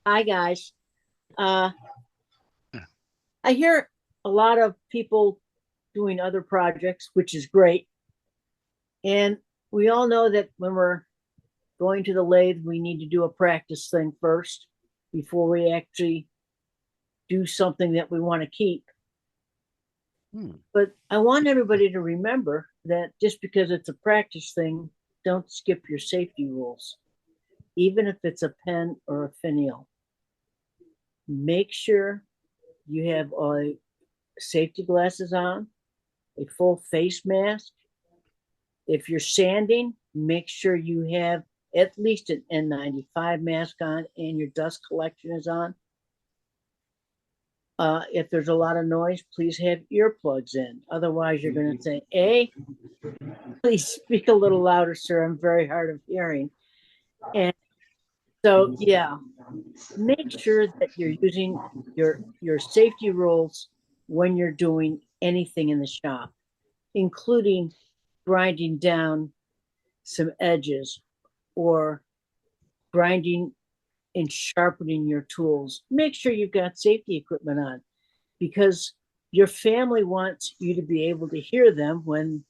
Hi, guys. I hear a lot of people doing other projects, which is great. And we all know that when we're going to the lathe, we need to do a practice thing first before we actually do something that we want to keep. But I want everybody to remember that just because it's a practice thing, don't skip your safety rules, even if it's a pen or a finial. Make sure you have safety glasses on, a full face mask. If you're sanding, make sure you have at least an N95 mask on and your dust collection is on. If there's a lot of noise, please have earplugs in. Otherwise, you're going to say, please speak a little louder, sir. I'm very hard of hearing. And so, yeah, make sure that you're using your safety rules when you're doing anything in the shop, including grinding down some edges or grinding and sharpening your tools. Make sure you've got safety equipment on, because your family wants you to be able to hear them when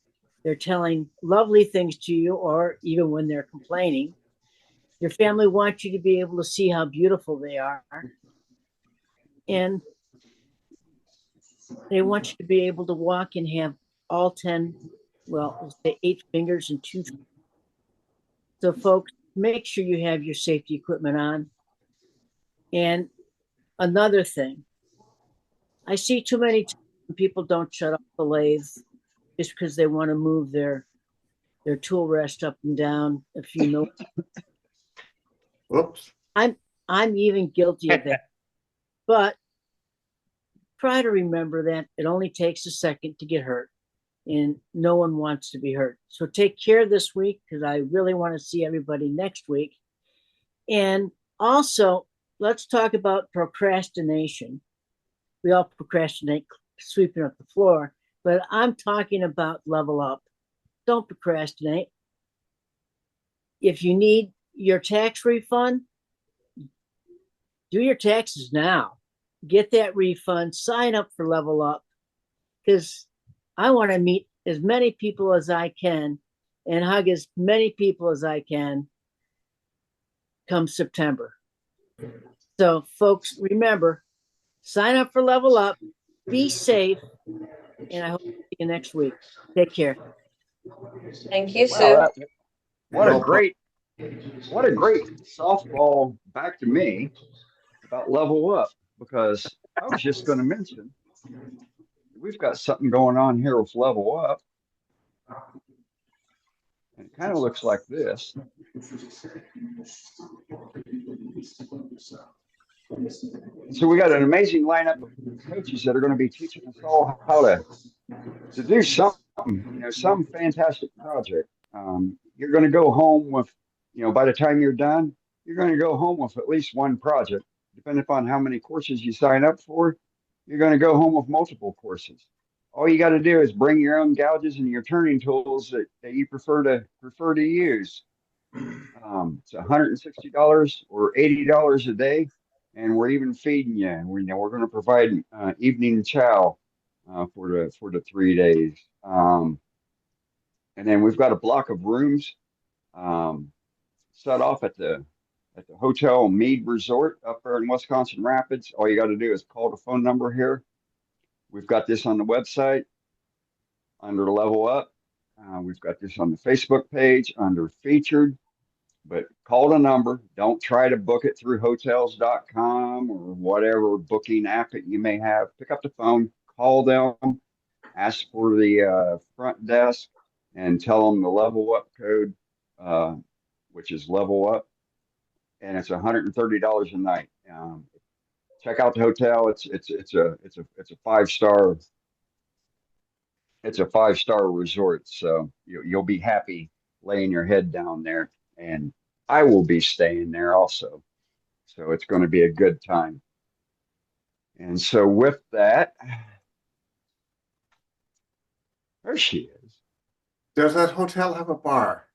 they're telling lovely things to you, or even when they're complaining. Your family wants you to be able to see how beautiful they are. And they want you to be able to walk and have all 10, well, we'll say 8 fingers and 2. So folks, make sure you have your safety equipment on. And another thing, I see too many times people don't shut off the lathe just because they want to move their tool rest up and down a few notes. Whoops. I'm even guilty of that. But try to remember that it only takes a second to get hurt, and no one wants to be hurt. So take care this week, because I really want to see everybody next week. And also, let's talk about procrastination. We all procrastinate sweeping up the floor, but I'm talking about level up. don't procrastinate. If you need your tax refund, do your taxes now. Get that refund, sign up for Level Up, because I want to meet as many people as I can and hug as many people as I can come September. So, folks, remember, sign up for Level Up, be safe, and I hope to see you next week. Take care. Thank you, Wow, Sue. what a great softball back to me about Level Up, because I was just going to mention we've got something going on here with Level Up. And it kind of looks like this. So we got an amazing lineup of coaches that are going to be teaching us all how to do something, some fantastic project. You're going to go home with, by the time you're done, you're going to go home with at least one project. Depending upon how many courses you sign up for, you're going to go home with multiple courses. All you got to do is bring your own gouges and your turning tools that you prefer to use. It's $160 or $80 a day, and we're even feeding you. We're going to provide evening chow for the 3 days, and then we've got a block of rooms set off at the Hotel Mead Resort up there in Wisconsin Rapids. All you got to do is call the phone number here. We've got this on the website under Level Up. We've got this on the Facebook page under Featured. But call the number. Don't try to book it through hotels.com or whatever booking app that you may have. Pick up the phone, call them, ask for the front desk, and tell them the Level Up code, which is Level Up, and it's $130 a night. Check out the hotel. It's a 5-star. It's a 5-star resort, so you'll be happy laying your head down there, and I will be staying there also. So it's going to be a good time. And so with that, there she is. Does that hotel have a bar?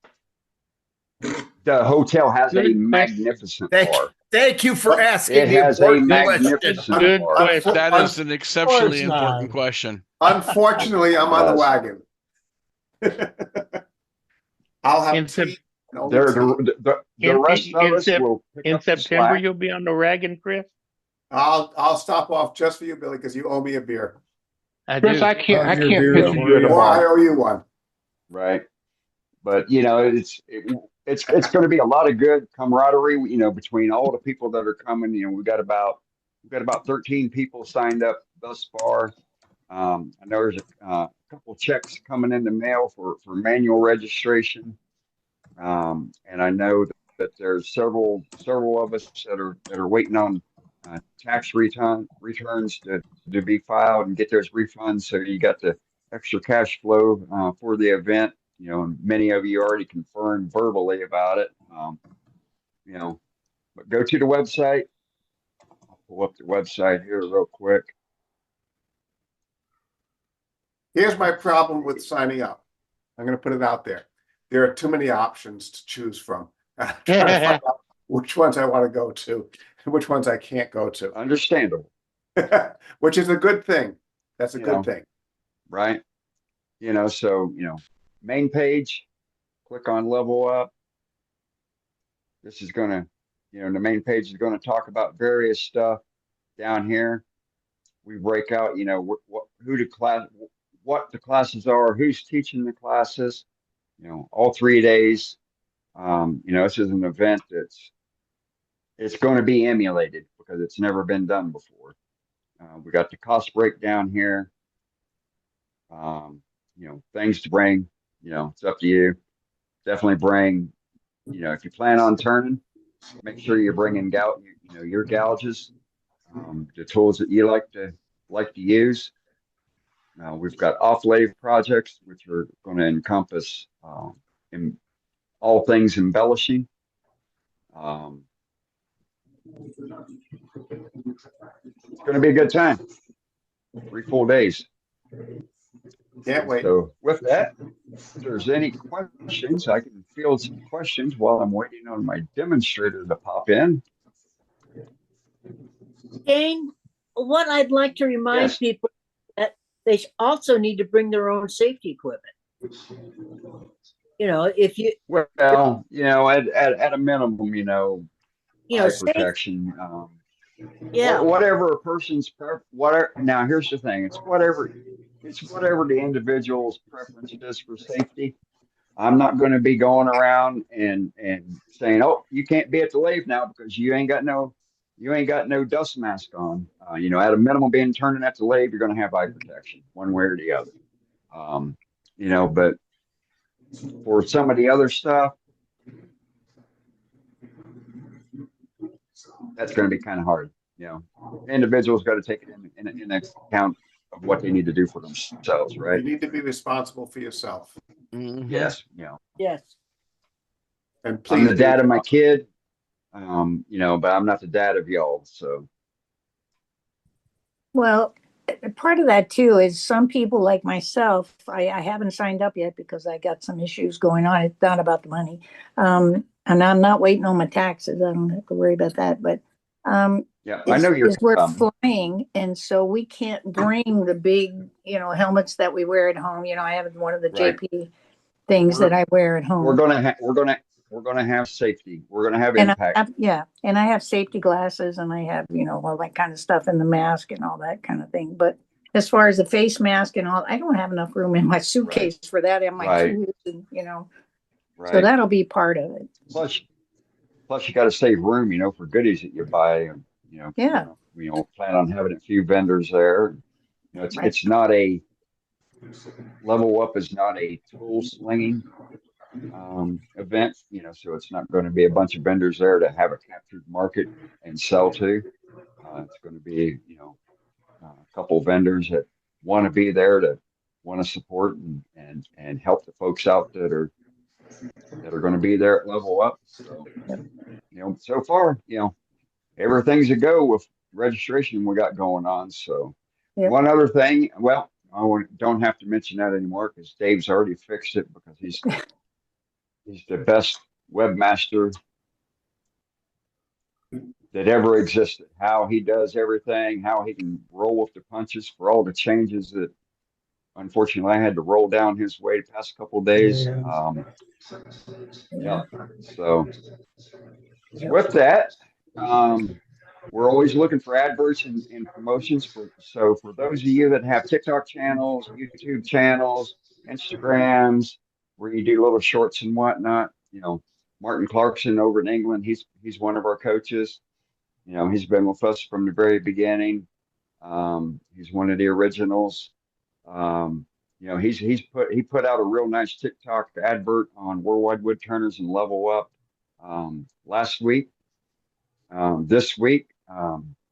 The hotel has a magnificent bar. Thank you for asking. It has a magnificent bar. That is an exceptionally important question. Unfortunately, I'm on the wagon. I'll have tea. The rest of us will pick in up the September. slack. You'll be on the wagon, Chris. I'll stop off just for you, Billy, because you owe me a beer. Chris, I can't picture or I owe you one. Right. But it's going to be a lot of good camaraderie, between all the people that are coming. We've got about 13 people signed up thus far. I know there's a couple checks coming in the mail for manual registration. And I know that there's several of us that are waiting on tax returns to be filed and get those refunds. So you got the extra cash flow for the event. And many of you already confirmed verbally about it. But go to the website. I'll pull up the website here real quick. Here's my problem with signing up. I'm going to put it out there. There are too many options to choose from. I'm trying to find out which ones I want to go to and which ones I can't go to. Understandable. Which is a good thing. That's a good thing. Right. So, main page, click on Level Up. This is going to, the main page is going to talk about various stuff. Down here, we break out, what the classes are, who's teaching the classes, all 3 days. This is an event it's going to be emulated because it's never been done before. We got the cost breakdown here. Things to bring, it's up to you. Definitely bring, if you plan on turning, make sure you're bringing your gouges, the tools that you like to use. We've got off-lathe projects, which are going to encompass in all things embellishing. It's going to be a good time. 3 full days. Can't wait. So with that, if there's any questions, I can field some questions while I'm waiting on my demonstrator to pop in. Dane, what I'd like to remind Yes. people that they also need to bring their own safety equipment. You know, if you Well, you know, at a minimum, you know, eye safe, protection. yeah, Whatever a person's whatever. Now, here's the thing: it's whatever the individual's preference is for safety. I'm not going to be going around and saying, "Oh, you can't be at the lathe now because you ain't got no dust mask on." You know, at a minimum, being turning at the lathe, you're going to have eye protection one way or the other. You know, but for some of the other stuff, that's going to be kind of hard. You know, individuals got to take it in account of what they need to do for themselves, right? You need to be responsible for yourself. Yes, you know. Yes. And please, I'm the dad of my kid, you know, but I'm not the dad of y'all. So, Well, part of that too is some people like myself, I haven't signed up yet because I got some issues going on. It's not about the money. And I'm not waiting on my taxes. I don't have to worry about that. But yeah, I know you're we're flying, and so we can't bring the big, helmets that we wear at home. I have one of the right. JP things that I wear at home. We're gonna have safety. We're gonna have And impact. and I have safety glasses, and I have, all that kind of stuff in the mask and all that kind of thing. But as far as the face mask and all, I don't have enough room in my suitcase for that and my tools, and so that'll be part of it. Plus you got to save room, for goodies that you buy, and plan on having a few vendors there. It's not a Level Up is not a tool slinging event, so it's not going to be a bunch of vendors there to have a captured market and sell to. It's going to be, a couple of vendors that want to be there, to want to support and help the folks out that are going to be there at Level Up. So, so far, everything's a go with registration we got going on. So one other thing, well, I don't have to mention that anymore because Dave's already fixed it, because he's the best webmaster that ever existed. How he does everything, how he can roll with the punches for all the changes that unfortunately I had to roll down his way the past couple of days. So with that, we're always looking for adverts and promotions. So for those of you that have TikTok channels, YouTube channels, Instagrams, where you do little shorts and whatnot, Martin Clarkson over in England, he's one of our coaches. He's been with us from the very beginning. He's one of the originals. He put out a real nice TikTok advert on Worldwide Woodturners and Level Up last week. This week,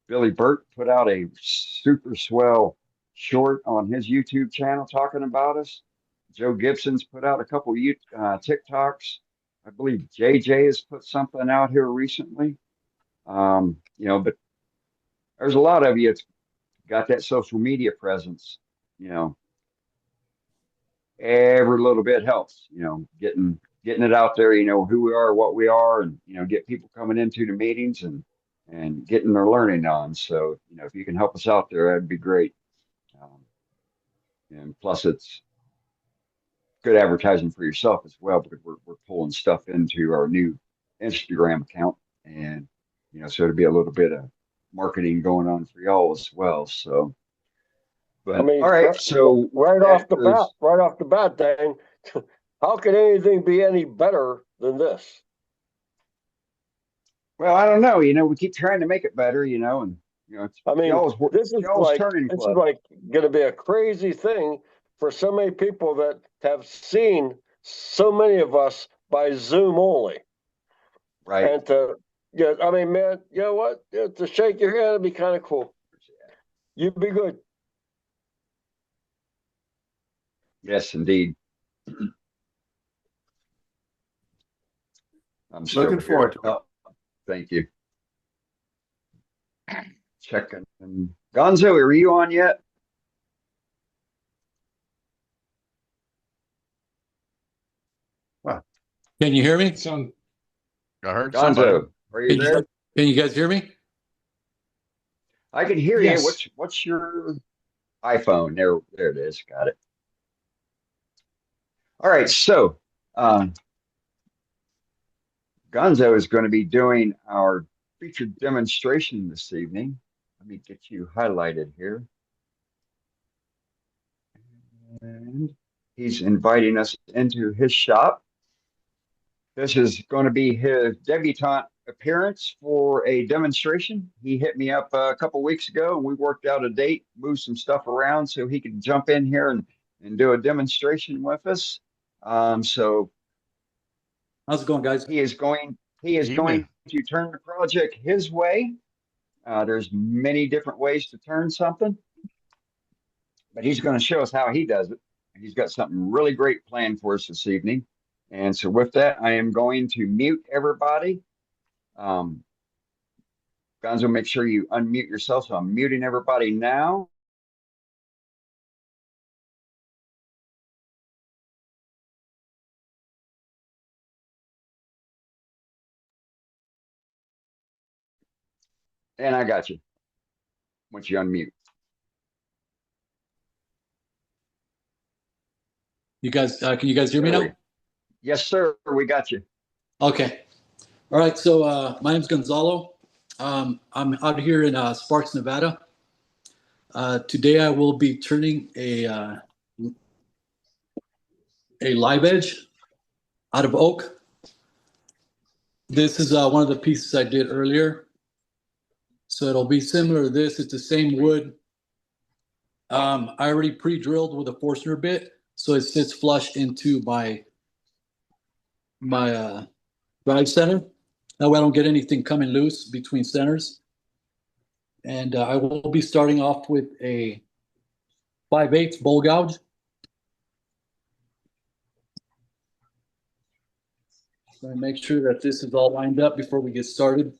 Billy Burt put out a super swell short on his YouTube channel talking about us. Joe Gibson's put out a couple TikToks. I believe JJ has put something out here recently. But there's a lot of you that's got that social media presence. Every little bit helps. Getting it out there. Who we are, what we are, and get people coming into the meetings and getting their learning on. So if you can help us out there, that'd be great. And plus, it's good advertising for yourself as well, because we're pulling stuff into our new Instagram account, and so it'll be a little bit of marketing going on for y'all as well. So, but all right, so right off the bat, Dane, how can anything be any better than this? Well, I don't know. We keep trying to make it better. And this is like going to be a crazy thing for so many people that have seen so many of us by Zoom only. Right. And man, you know what? To shake your hand would be kind of cool. You'd be good. Yes, indeed. I'm looking forward to it. Thank you. Checking. Gonzo, are you on yet? Can you hear me? I heard somebody. Gonzo, are you there? Can you guys hear me? I can hear Yes. you. What's your iPhone? There it is. Got it. All right. So, Gonzo is going to be doing our featured demonstration this evening. Let me get you highlighted here. And he's inviting us into his shop. This is going to be his debutante appearance for a demonstration. He hit me up a couple weeks ago and we worked out a date, moved some stuff around so he could jump in here and do a demonstration with us. So how's it going, guys? He is going to turn the project his way. There's many different ways to turn something, but he's going to show us how he does it. He's got something really great planned for us this evening. And so with that, I am going to mute everybody. Gonzo, make sure you unmute yourself. So I'm muting everybody now. And I got you. Once you unmute. You guys, can you guys hear me now? Yes, sir. We got you. Okay. All right. So my name's Gonzalo. I'm out here in Sparks, Nevada. Today I will be turning a live edge out of oak. This is one of the pieces I did earlier. So it'll be similar to this. It's the same wood. I already pre-drilled with a Forstner bit, so it sits flush into my drive center. That way I don't get anything coming loose between centers. And I will be starting off with a 5/8 bowl gouge. So I make sure that this is all lined up before we get started.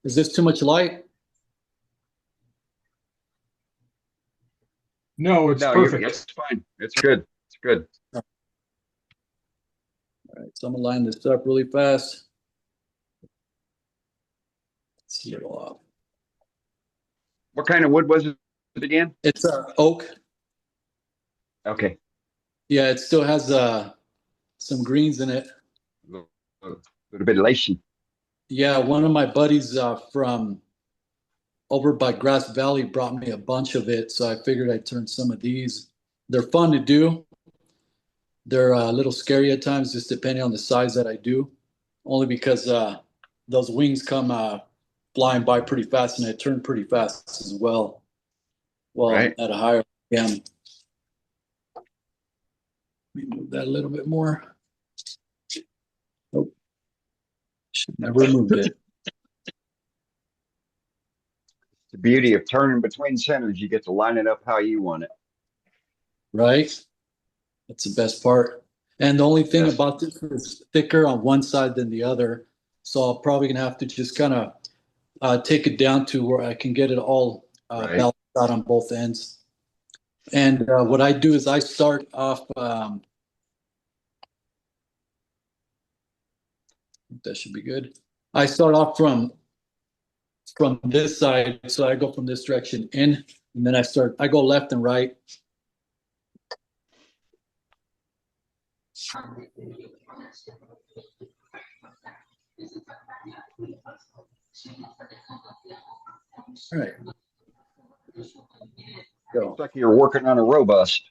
Is this too much light? No, it's perfect. It's fine. It's good. It's good. All right, so I'm gonna line this up really fast. Let's see it all off. What kind of wood was it again? It's oak. Okay. Yeah, it still has some greens in it. A little bit lacy. Yeah, one of my buddies from over by Grass Valley brought me a bunch of it, so I figured I'd turn some of these. They're fun to do. They're a little scary at times, just depending on the size that I do, only because those wings come flying by pretty fast, and I turn pretty fast as well. Well, right. At a higher PM. Let me move that a little bit more. Oh, should never moved it. The beauty of turning between centers, you get to line it up how you want it. Right? That's the best part. And the only thing about this is thicker on one side than the other. So I'm probably going to have to just kind of take it down to where I can get it all balanced out on both ends. And what I do is I start off, that should be good. I start off from this side. So I go from this direction in, and then I go left and right. All right. Looks like you're working on a robust.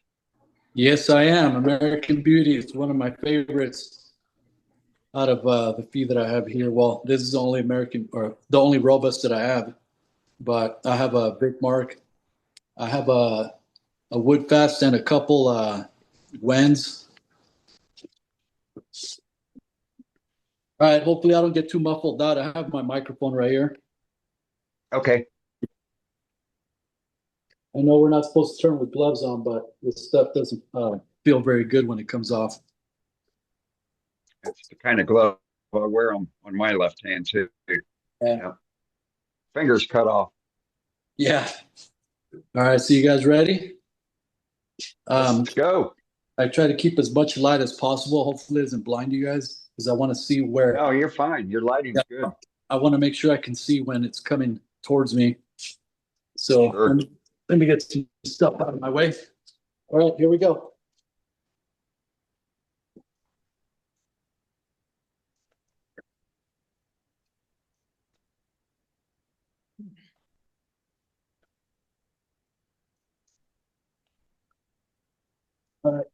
Yes, I am. American Beauty is one of my favorites out of the few that I have here. Well, this is the only the only robust that I have. But I have a Big Mark. I have a Woodfast and a couple Wens. All right, hopefully I don't get too muffled out. I have my microphone right here. Okay. I know we're not supposed to turn with gloves on, but this stuff doesn't feel very good when it comes off. It's the kind of glove I wear on my left hand too. Yeah. Fingers cut off. Yeah. All right, so you guys ready? Let's go. I try to keep as much light as possible. Hopefully it doesn't blind you guys because I want to see where. No, you're fine. Your lighting's good. I want to make sure I can see when it's coming towards me. So Sure. let me get some stuff out of my way. All right, here we go. All right.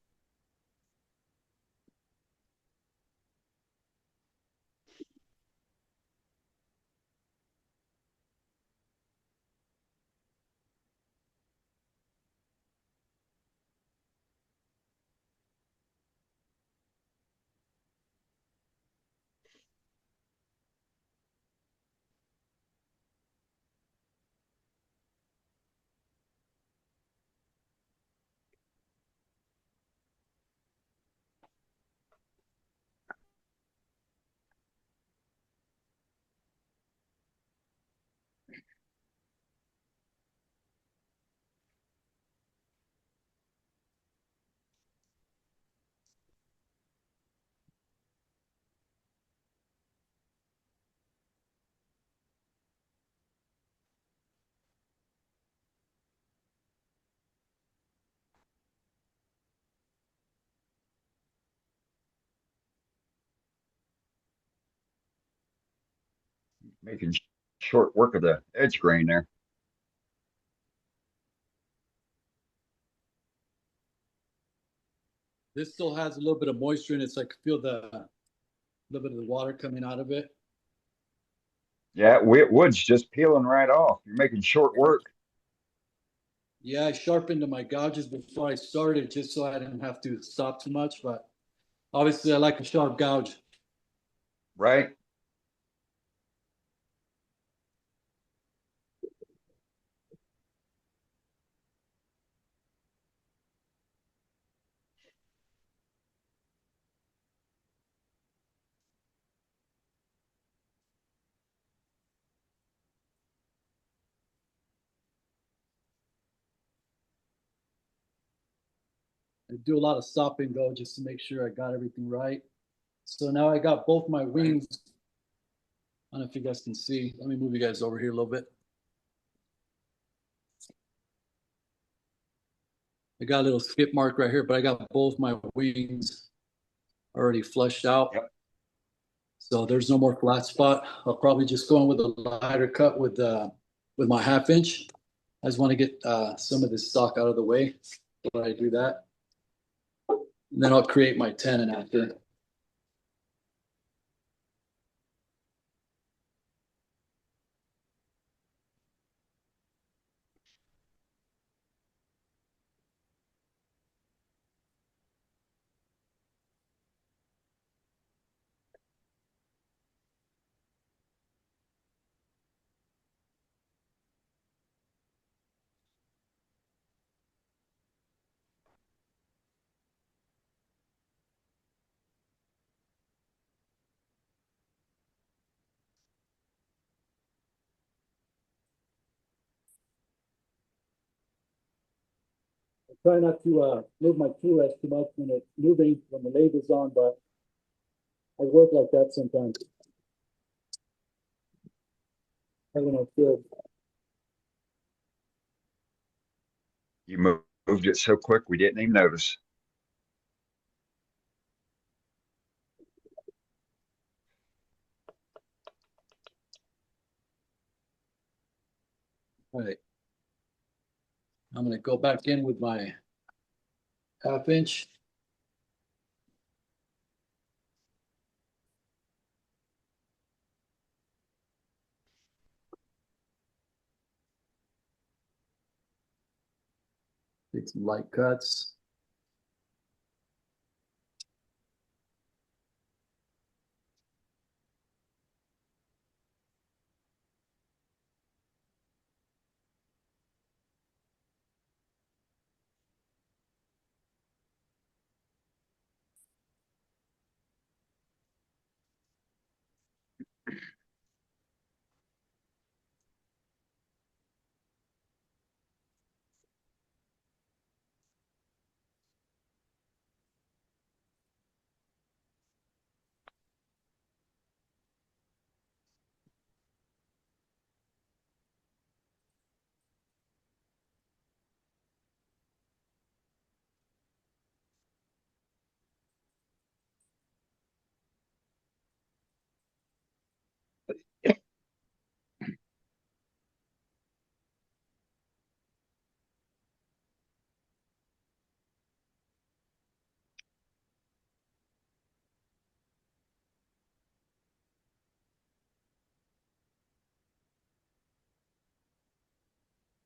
Making short work of the edge grain there. This still has a little bit of moisture in it, so I can feel the little bit of the water coming out of it. Yeah, wood's just peeling right off. You're making short work. Yeah, I sharpened my gouges before I started just so I didn't have to stop too much, but obviously I like a sharp gouge. Right. I do a lot of stopping though, just to make sure I got everything right. So now I got both my wings. I don't know if you guys can see. Let me move you guys over here a little bit. I got a little skip mark right here, but I got both my wings already flushed out. Yep. So there's no more flat spot. I'll probably just go in with a lighter cut with my 1/2 inch. I just want to get some of this stock out of the way when I do that. And then I'll create my tenon after. I try not to move my tool as too much when it's moving, when the lathe is on, but I work like that sometimes. I don't know, feel. You moved it so quick we didn't even notice. All right. I'm going to go back in with my 1/2 inch. Take some light cuts.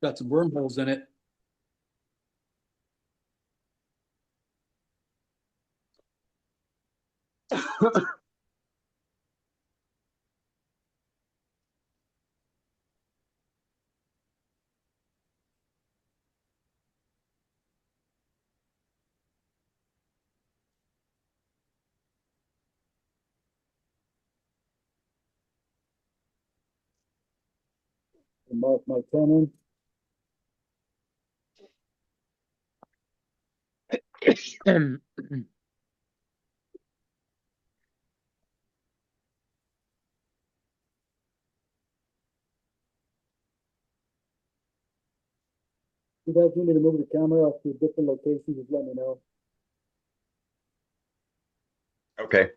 Got some wormholes in it. Mark my tenon. If you guys need me to move the camera to different locations, just let me know. Okay.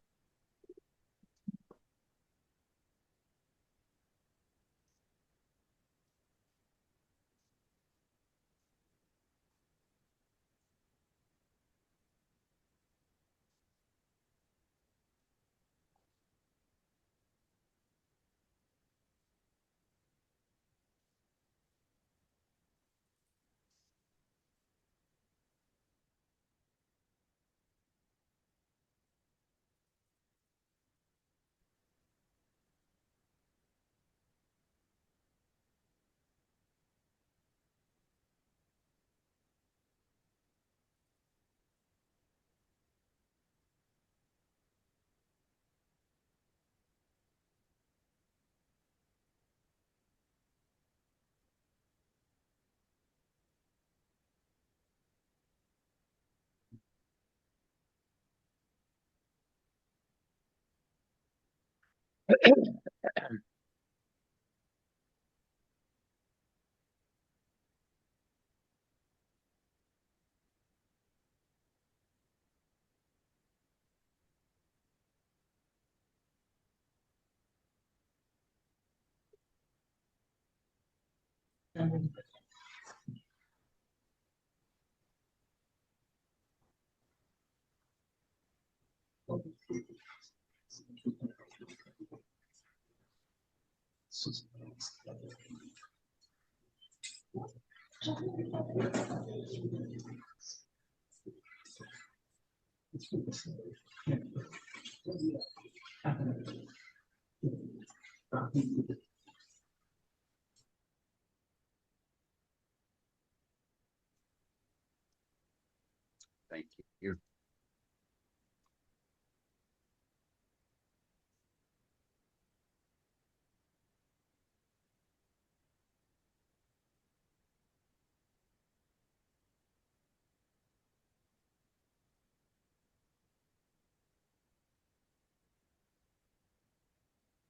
Thank you.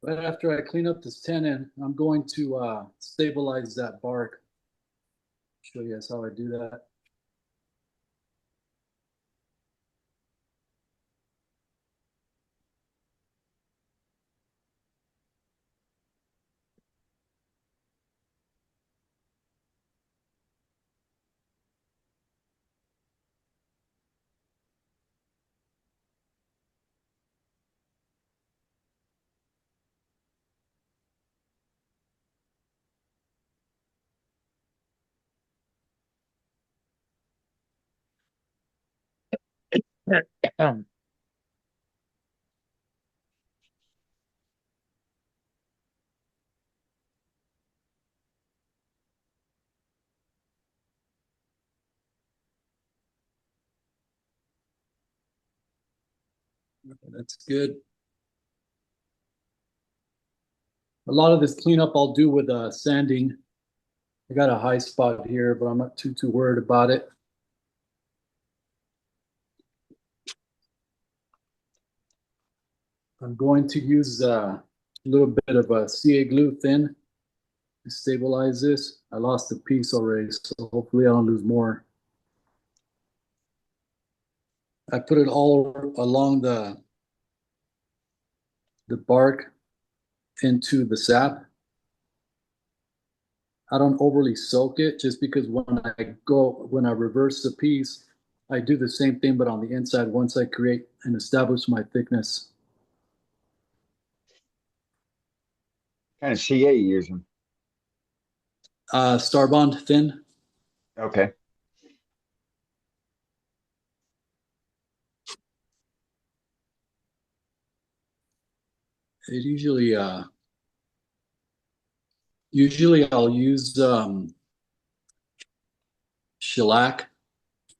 Right after I clean up this tenon, I'm going to stabilize that bark. Show you guys how I do that. That's good. A lot of this cleanup I'll do with sanding. I got a high spot here, but I'm not too worried about it. I'm going to use a little bit of a CA glue thin to stabilize this. I lost a piece already, so hopefully I don't lose more. I put it all along the bark into the sap. I don't overly soak it just because when I reverse the piece, I do the same thing, but on the inside once I create and establish my thickness. Kind of CA you using? Starbond thin. Okay. It usually I'll use shellac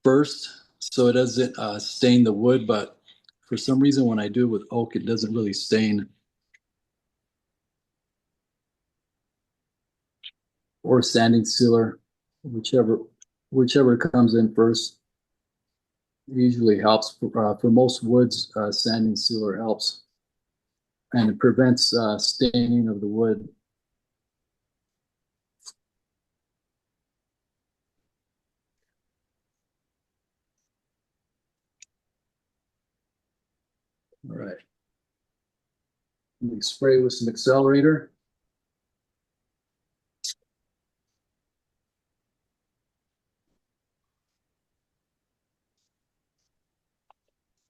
first so it doesn't stain the wood, but for some reason when I do it with oak, it doesn't really stain. Or sanding sealer, whichever comes in first. It usually helps for most woods. Sanding sealer helps, and it prevents staining of the wood. All right. Let me spray with some accelerator.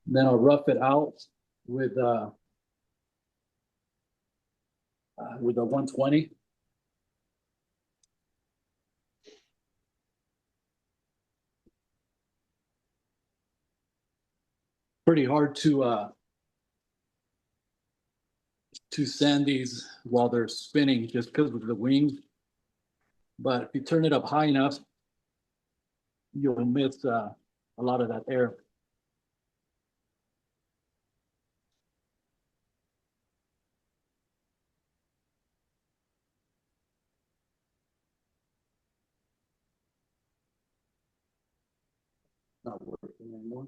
Then I'll rough it out with a 120. Pretty hard to sand these while they're spinning just because of the wings. But if you turn it up high enough, you'll miss a lot of that air. Not working anymore.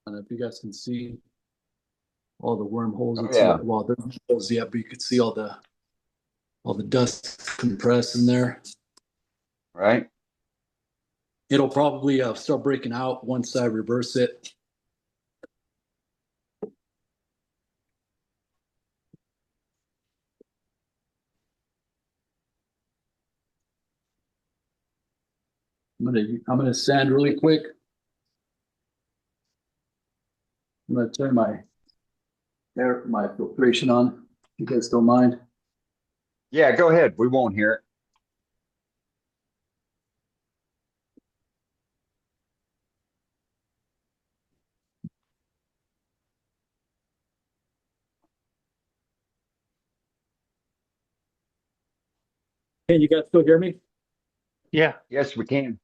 And if you guys can see all the wormholes, well, there's no holes yet, but you can see all the dust compressed in there. Right. It'll probably start breaking out once I reverse it. I'm gonna sand really quick. I'm gonna turn my filtration on. If you guys don't mind. Yeah, go ahead. We won't hear it. Can you guys still hear me? Yeah. Yes, we can.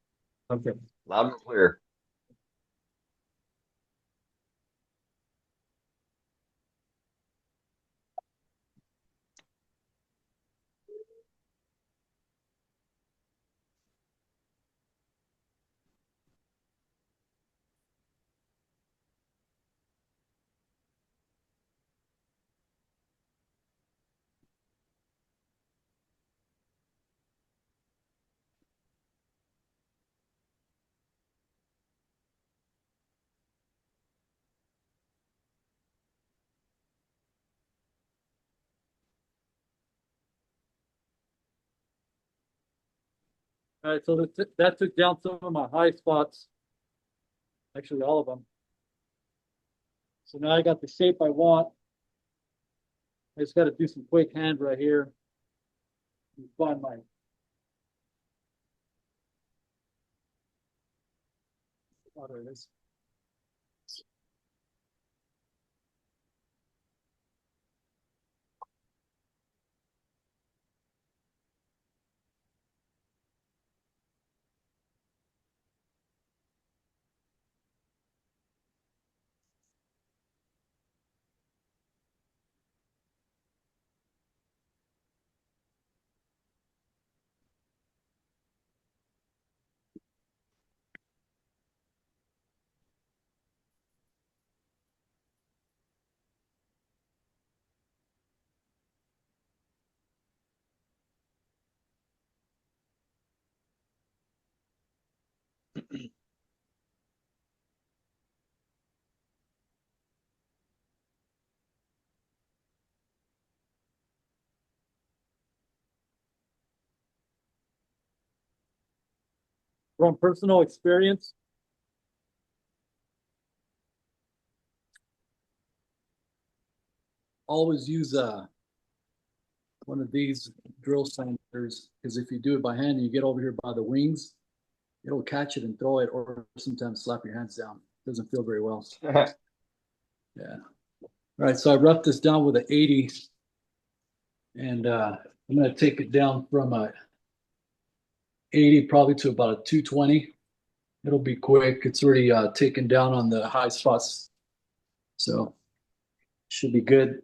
Okay. Loud and clear. All right, so that took down some of my high spots. Actually, all of them. So now I got the shape I want. I just got to do some quick hand right here. Find my there it is. From personal experience, always use one of these drill sanders, because if you do it by hand and you get over here by the wings, it'll catch it and throw it, or sometimes slap your hands down. It doesn't feel very well. Yeah. All right, so I roughed this down with an 80, and I'm going to take it down from a 80 probably to about a 220. It'll be quick. It's already taken down on the high spots, so should be good.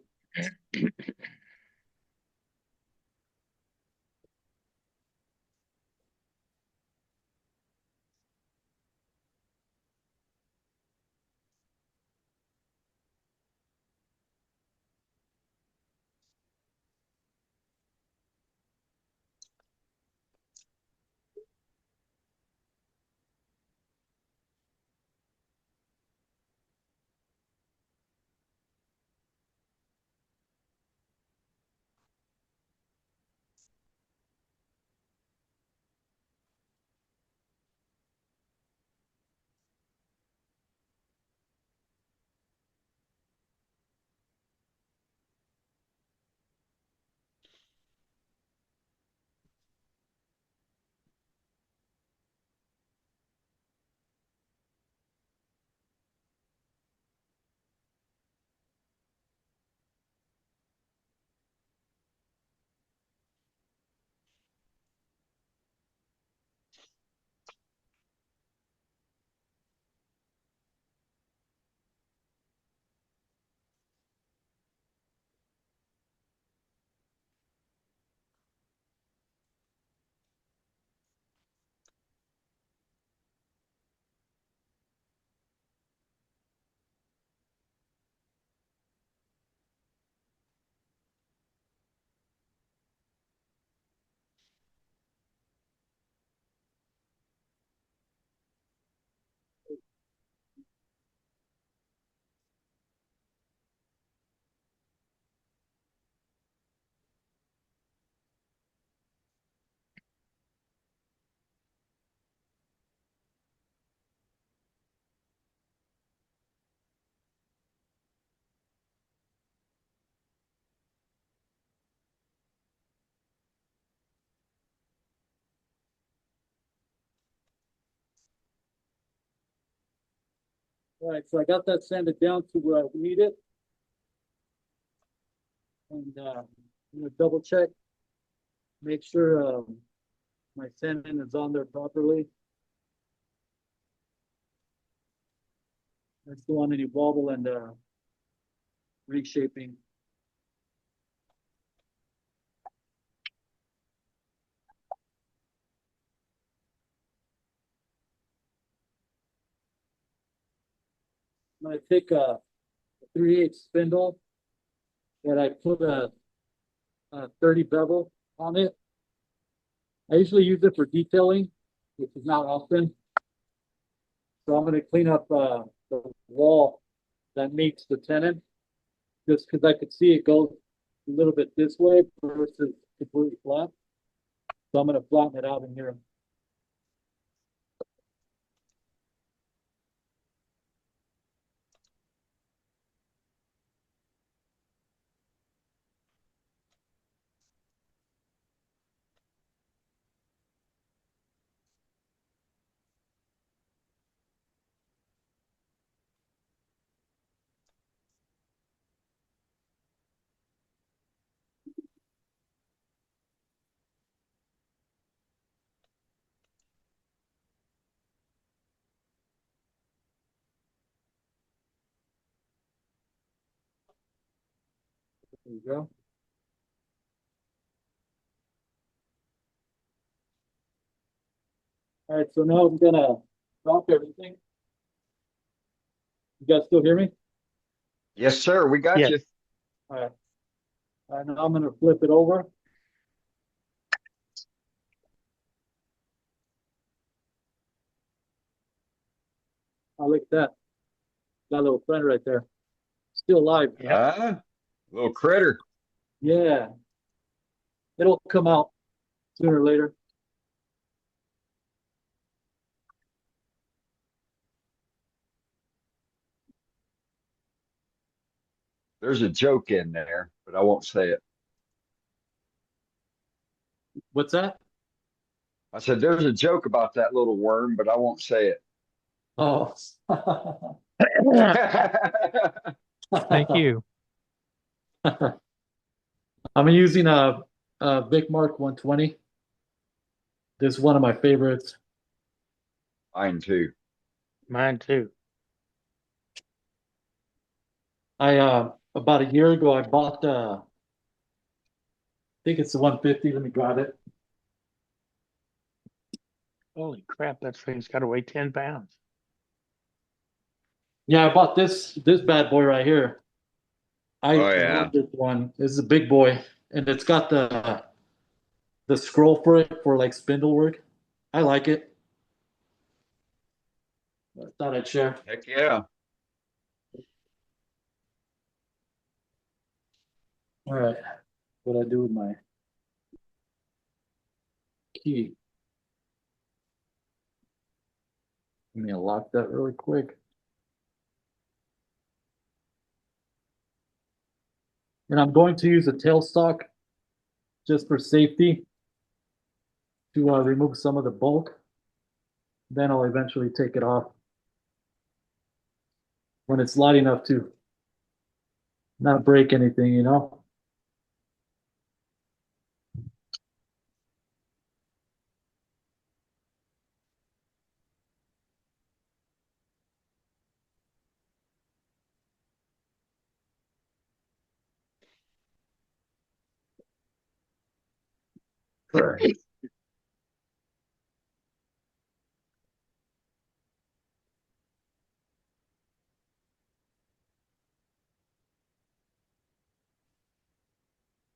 All right, so I got that sanded down to where I need it. And I'm gonna double check, make sure my sanding is on there properly. I don't want any wobble and reshaping. I'm gonna take a 3/8 spindle that I put a 30 bevel on it. I usually use it for detailing, which is not often. So I'm going to clean up the wall that meets the tenon, just because I could see it go a little bit this way versus completely flat. So I'm going to flatten it out in here. There you go. All right, so now I'm gonna drop everything. You guys still hear me? Yes, sir. We got you. All right. All right, now I'm gonna flip it over. Oh, look at that. Got a little friend right there. Still alive. Yeah. Little critter. Yeah. It'll come out sooner or later. There's a joke in there, but I won't say it. What's that? I said there's a joke about that little worm, but I won't say it. Oh. Thank you. I'm using a Vic Mark 120. This is one of my favorites. Mine too. Mine too. I about a year ago I bought I think it's the 150. Let me grab it. Holy crap, that thing's got to weigh 10 pounds. Yeah, I bought this bad boy right here. I love this one. This is a big boy, and it's got the scroll for it for like spindle work. I like it. I thought I'd share. Heck yeah. All right. What do I do with my key? Let me unlock that really quick. And I'm going to use a tailstock just for safety to remove some of the bulk. Then I'll eventually take it off when it's light enough to not break anything, you know? Right.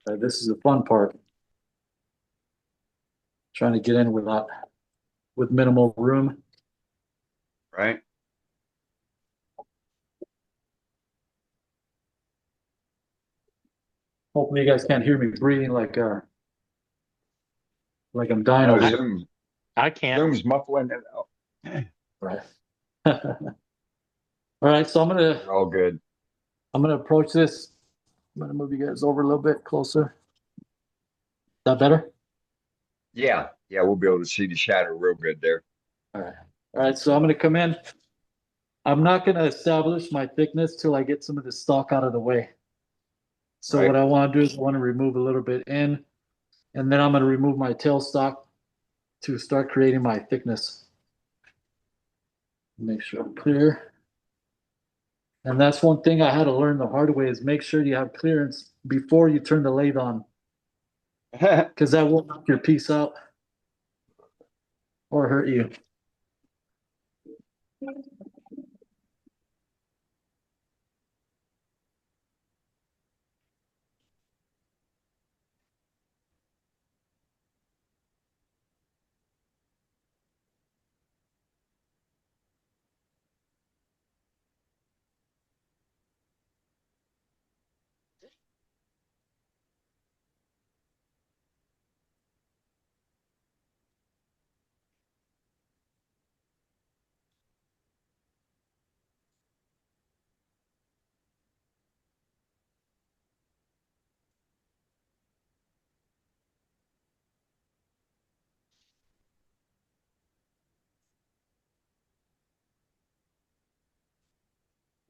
This is the fun part. Trying to get in with minimal room. Right. Hopefully you guys can't hear me breathing like I'm dying over here. I can't. Zoom's muffling it out. Right. All right, so You're all good. I'm gonna approach this. I'm gonna move you guys over a little bit closer. Is that better? Yeah, we'll be able to see the shadow real good there. All right, so I'm gonna come in. I'm not gonna establish my thickness till I get some of the stock out of the way. So what I want to do is I want to remove a little bit in, and then I'm going to remove my tailstock to start creating my thickness. Make sure I'm clear. And that's one thing I had to learn the hard way is make sure you have clearance before you turn the lathe on. Because that will knock your piece out or hurt you.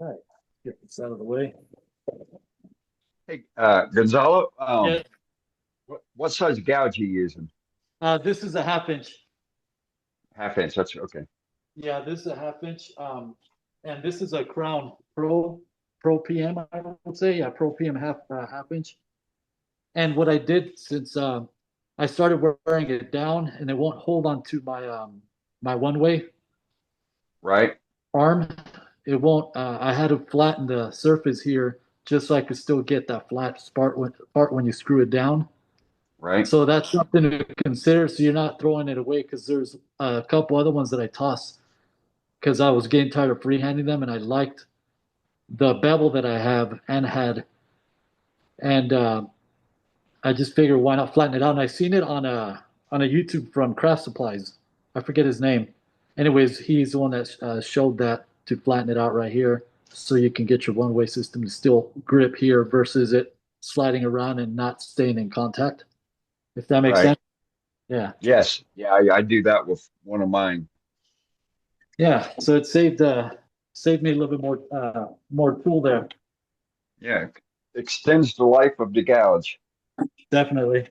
All right, get this out of the way. Hey, Gonzalo, Yeah. what size gouge are you using? This is a 1/2 inch. 1/2 inch. That's okay. Yeah, this is a 1/2 inch. And this is a Crown Pro PM, I would say. Yeah, Pro PM half inch. And what I did since I started wearing it down and it won't hold on to my my one way arm. It won't. I had to flatten the surface here just so I could still get that flat part when you screw it down. Right. So that's something to consider. So you're not throwing it away because there's a couple other ones that I toss because I was getting tired of freehanding them, and I liked the bevel that I have and had, and I just figured why not flatten it out. And I seen it on a YouTube from Craft Supplies. I forget his name. Anyways, he's the one that showed that to flatten it out right here, so you can get your one-way system to still grip here versus it sliding around and not staying in contact. If that makes sense. Yeah. Yes. Yeah, I do that with one of mine. Yeah. So it saved me a little bit more tool there. Yeah. Extends the life of the gouge. Definitely.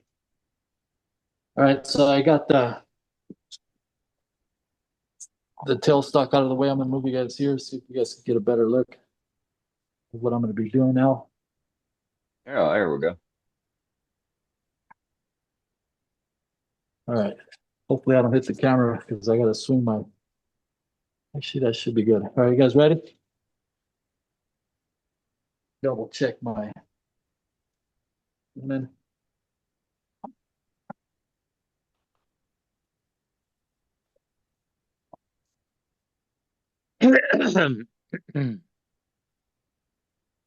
All right. So I got the tailstock out of the way. I'm gonna move you guys here, see if you guys can get a better look of what I'm gonna be doing now. Yeah, there we go. All right. Hopefully I don't hit the camera because I gotta swing my. Actually, that should be good. All right, you guys ready? Double check my. And then.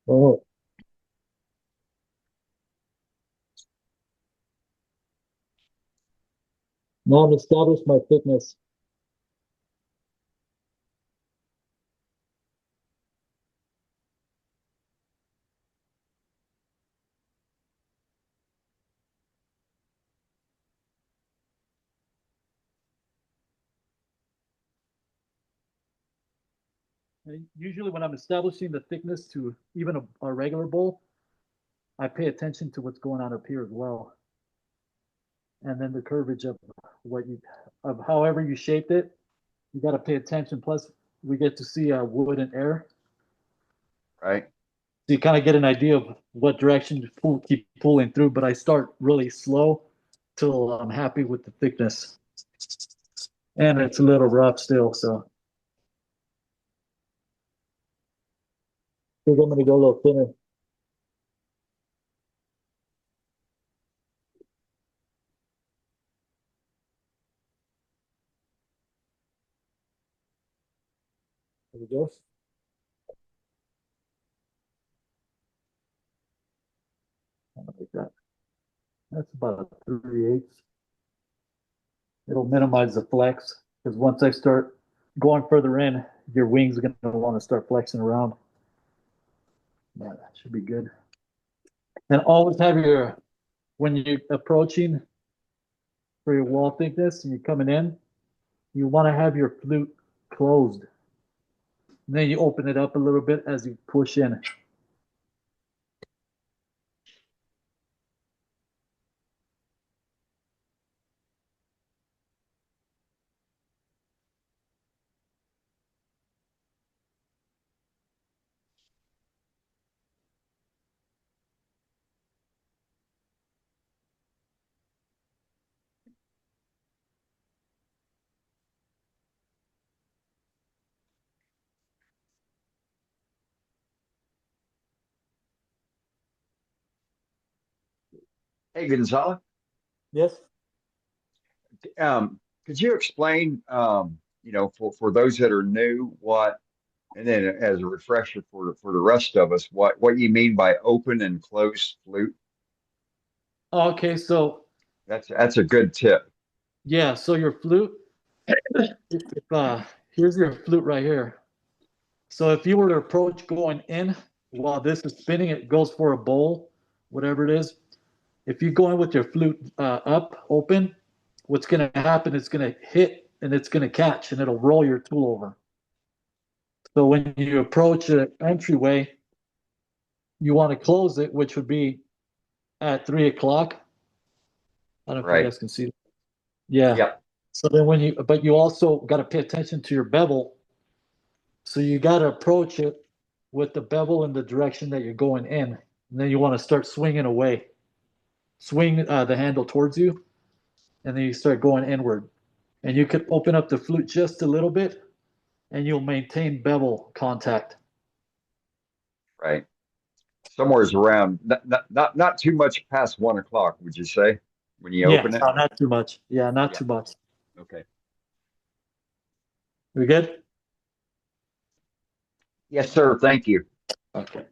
Oh. Now I've established my thickness. Usually when I'm establishing the thickness to even a regular bowl, I pay attention to what's going on up here as well. And then the curvature of however you shaped it, you got to pay attention. Plus, we get to see wood and air. Right. So you kind of get an idea of what direction to keep pulling through. But I start really slow till I'm happy with the thickness. And it's a little rough still, so. I think I'm going to go a little thinner. There we go. Like that. That's about a 3/8. It'll minimize the flex because once I start going further in, your wings are going to want to start flexing around. Yeah, that should be good. And always have when you're approaching for your wall thickness and you're coming in, you want to have your flute closed. And then you open it up a little bit as you push in. Hey, Gonzalo. Yes. Could you explain, for those that are new, and then as a refresher for the rest of us, what you mean by open and closed flute? Okay, so that's a good tip. Yeah, so your flute, here's your flute right here. So if you were to approach going in while this is spinning, it goes for a bowl, whatever it is. If you go in with your flute up, open, what's going to happen is going to hit and it's going to catch and it'll roll your tool over. So when you approach an entryway, you want to close it, which would be at 3 o'clock. I don't know if you guys can see that. Yeah. Yep. So then but you also got to pay attention to your bevel. So you got to approach it with the bevel in the direction that you're going in. And then you want to start swinging away. Swing the handle towards you. And then you start going inward. And you could open up the flute just a little bit and you'll maintain bevel contact. Right. Somewhere's around, not too much past 1 o'clock, would you say, when you open it? No, not too much. Yeah, not too much. Okay. We good? Yes, sir. Thank you. Okay.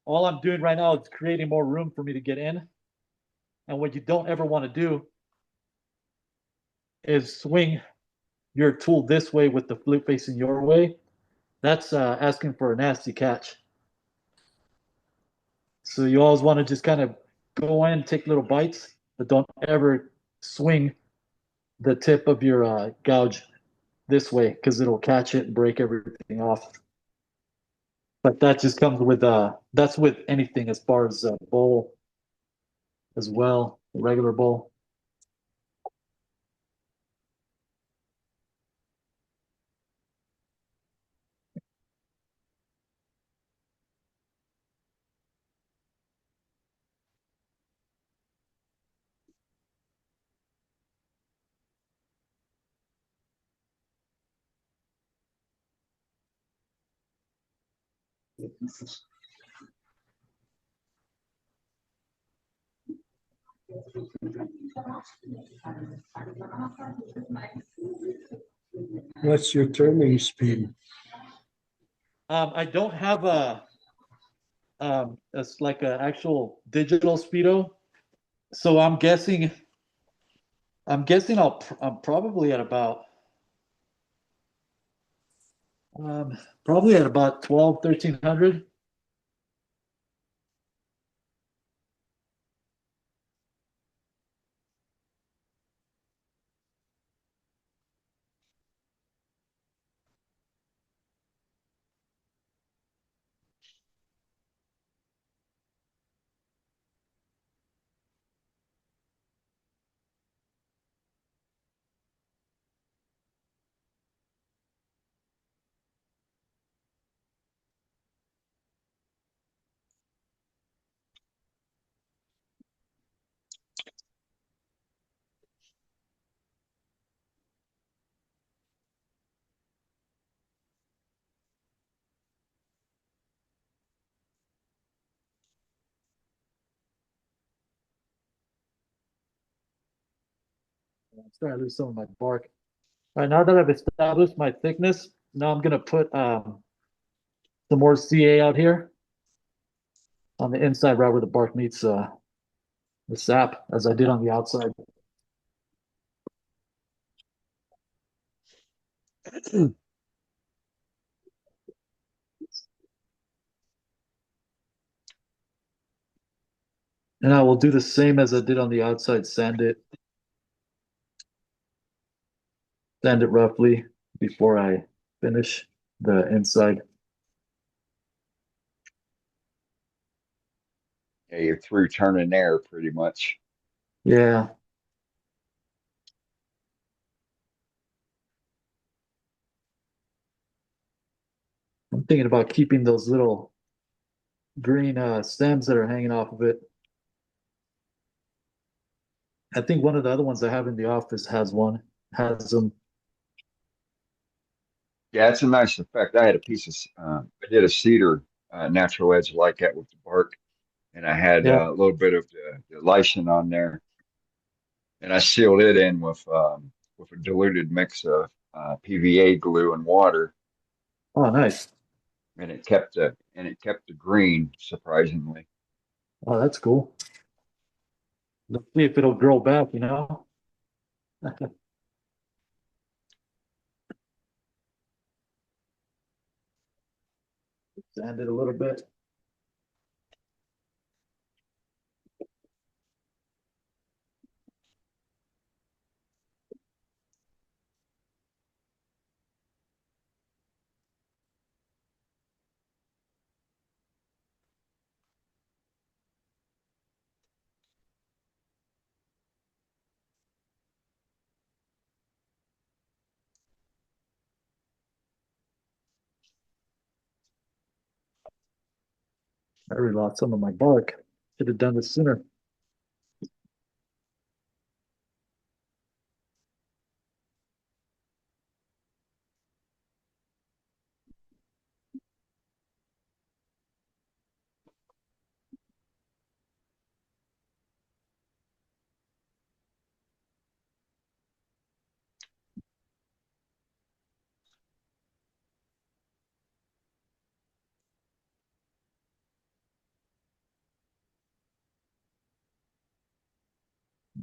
All I'm doing right now is creating more room for me to get in. And what you don't ever want to do is swing your tool this way with the flute facing your way. That's asking for a nasty catch. So you always want to just kind of go in, take little bites, but don't ever swing the tip of your gouge this way because it'll catch it and break everything off. But that just comes with that's with anything as far as bowl as well, the regular bowl. What's your turning speed? I don't have it's like an actual digital speedo, so I'm guessing I'm probably at about probably at about 1300. I'm starting to lose some of my bark. All right, now that I've established my thickness, now I'm gonna put some more CA out here on the inside, right where the bark meets the sap, as I did on the outside. And I will do the same as I did on the outside, sand it roughly before I finish the inside. Yeah, you're through turning air pretty much. Yeah. I'm thinking about keeping those little green stems that are hanging off of it. I think one of the other ones I have in the office has them. Yeah, it's a nice effect. I had a piece of, I did a cedar natural edge like that with the bark, and I had Yeah. a little bit of the lichen on there, and I sealed it in with a diluted mix of PVA glue and water, Oh, nice. and it kept the green surprisingly. Oh, that's cool. Let's see if it'll grow back, you know? Sand it a little bit. I already lost some of my bark. Should have done this sooner.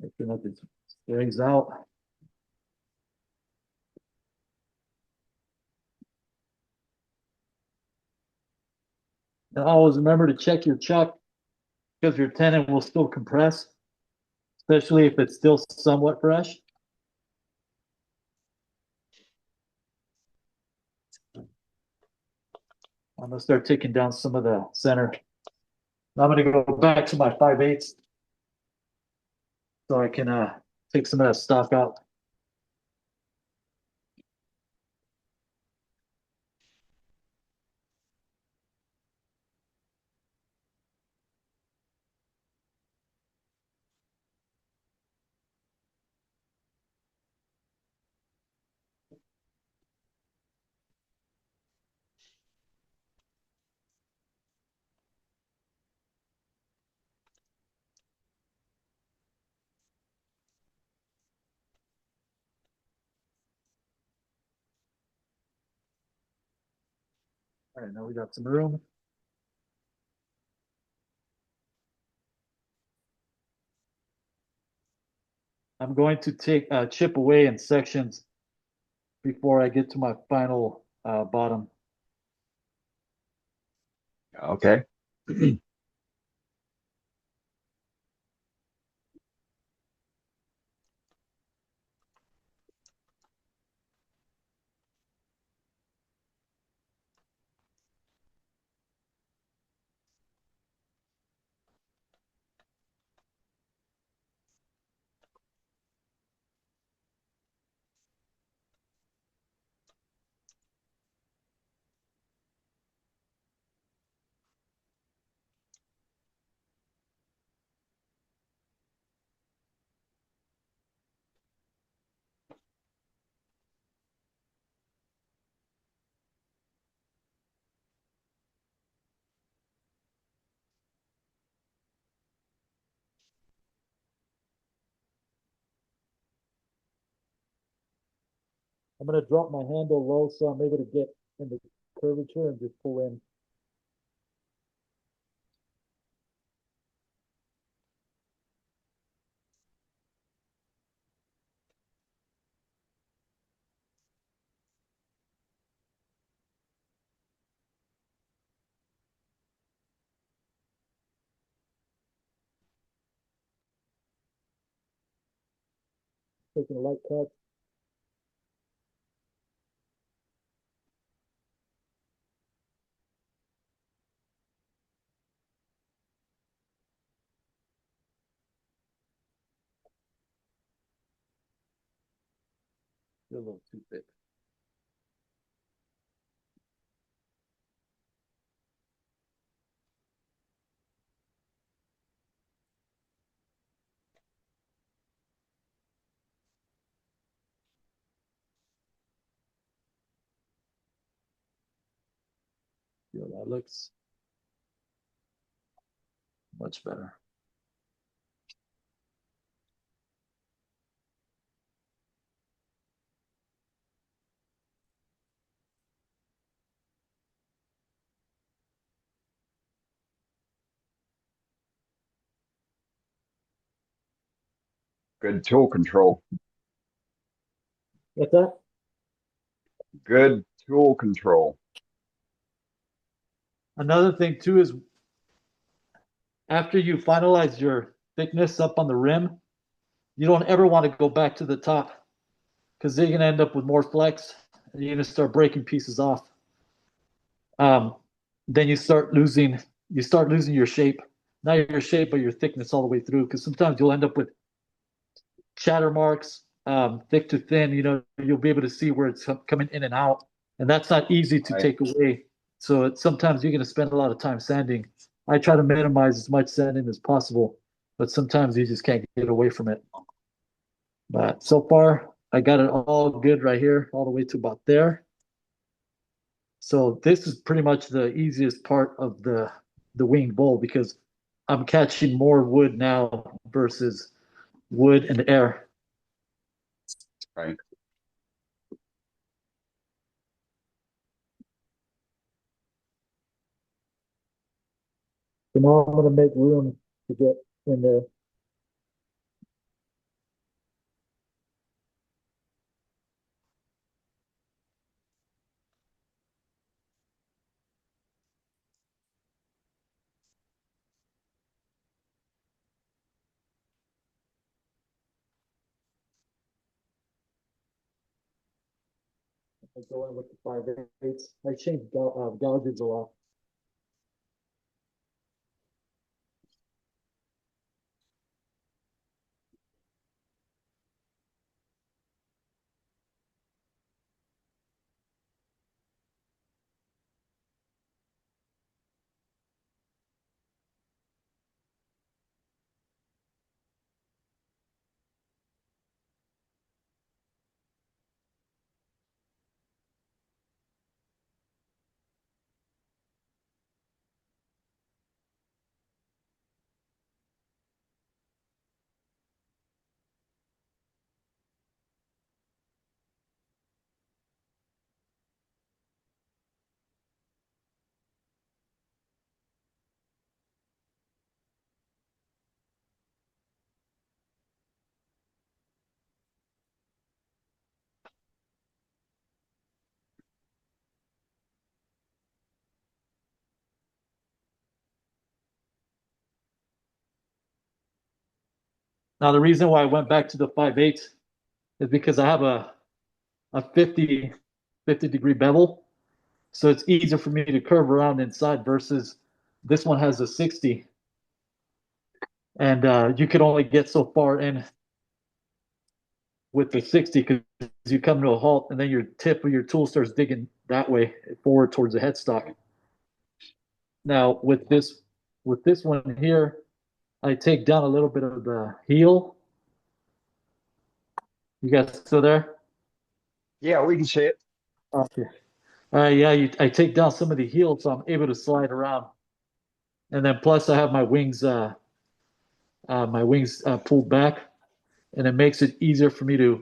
Making up these strays out. And always remember to check your chuck because your tenon will still compress, especially if it's still somewhat fresh. I'm gonna start taking down some of the center. I'm gonna go back to my 5/8 so I can take some of that stock out. All right, now we got some room. I'm going to take chip away in sections before I get to my final bottom. Okay. I'm gonna drop my handle low so I'm able to get in the curvature and just pull in. Taking a light cut. A little too thick. Yeah, that looks much better. Good tool control. What's that? Good tool control. Another thing too is after you finalize your thickness up on the rim, you don't ever want to go back to the top because then you're gonna end up with more flex and you're gonna start breaking pieces off. Then you start losing your shape. Not your shape, but your thickness all the way through. Because sometimes you'll end up with shatter marks, thick to thin. You know, you'll be able to see where it's coming in and out, and that's not easy to take away. So sometimes you're going to spend a lot of time sanding I try to minimize as much sanding as possible, but sometimes you just can't get away from it. But so far, I got it all good right here, all the way to about there. So this is pretty much the easiest part of the winged bowl because I'm catching more wood now versus wood and air. Right. So now I'm going to make room to get in there. I go in with the 5/8. I change gouges a lot. Now the reason why I went back to the 5/8 is because I have a 50 degree bevel. So it's easier for me to curve around inside versus this one has a 60. And you could only get so far in with the 60 because you come to a halt and then your tip of your tool starts digging that way forward towards the headstock. Now with this one here, I take down a little bit of the heel. You guys still there? Yeah, we can see it. Okay. I take down some of the heel so I'm able to slide around. And then plus I have my wings pulled back, and it makes it easier for me to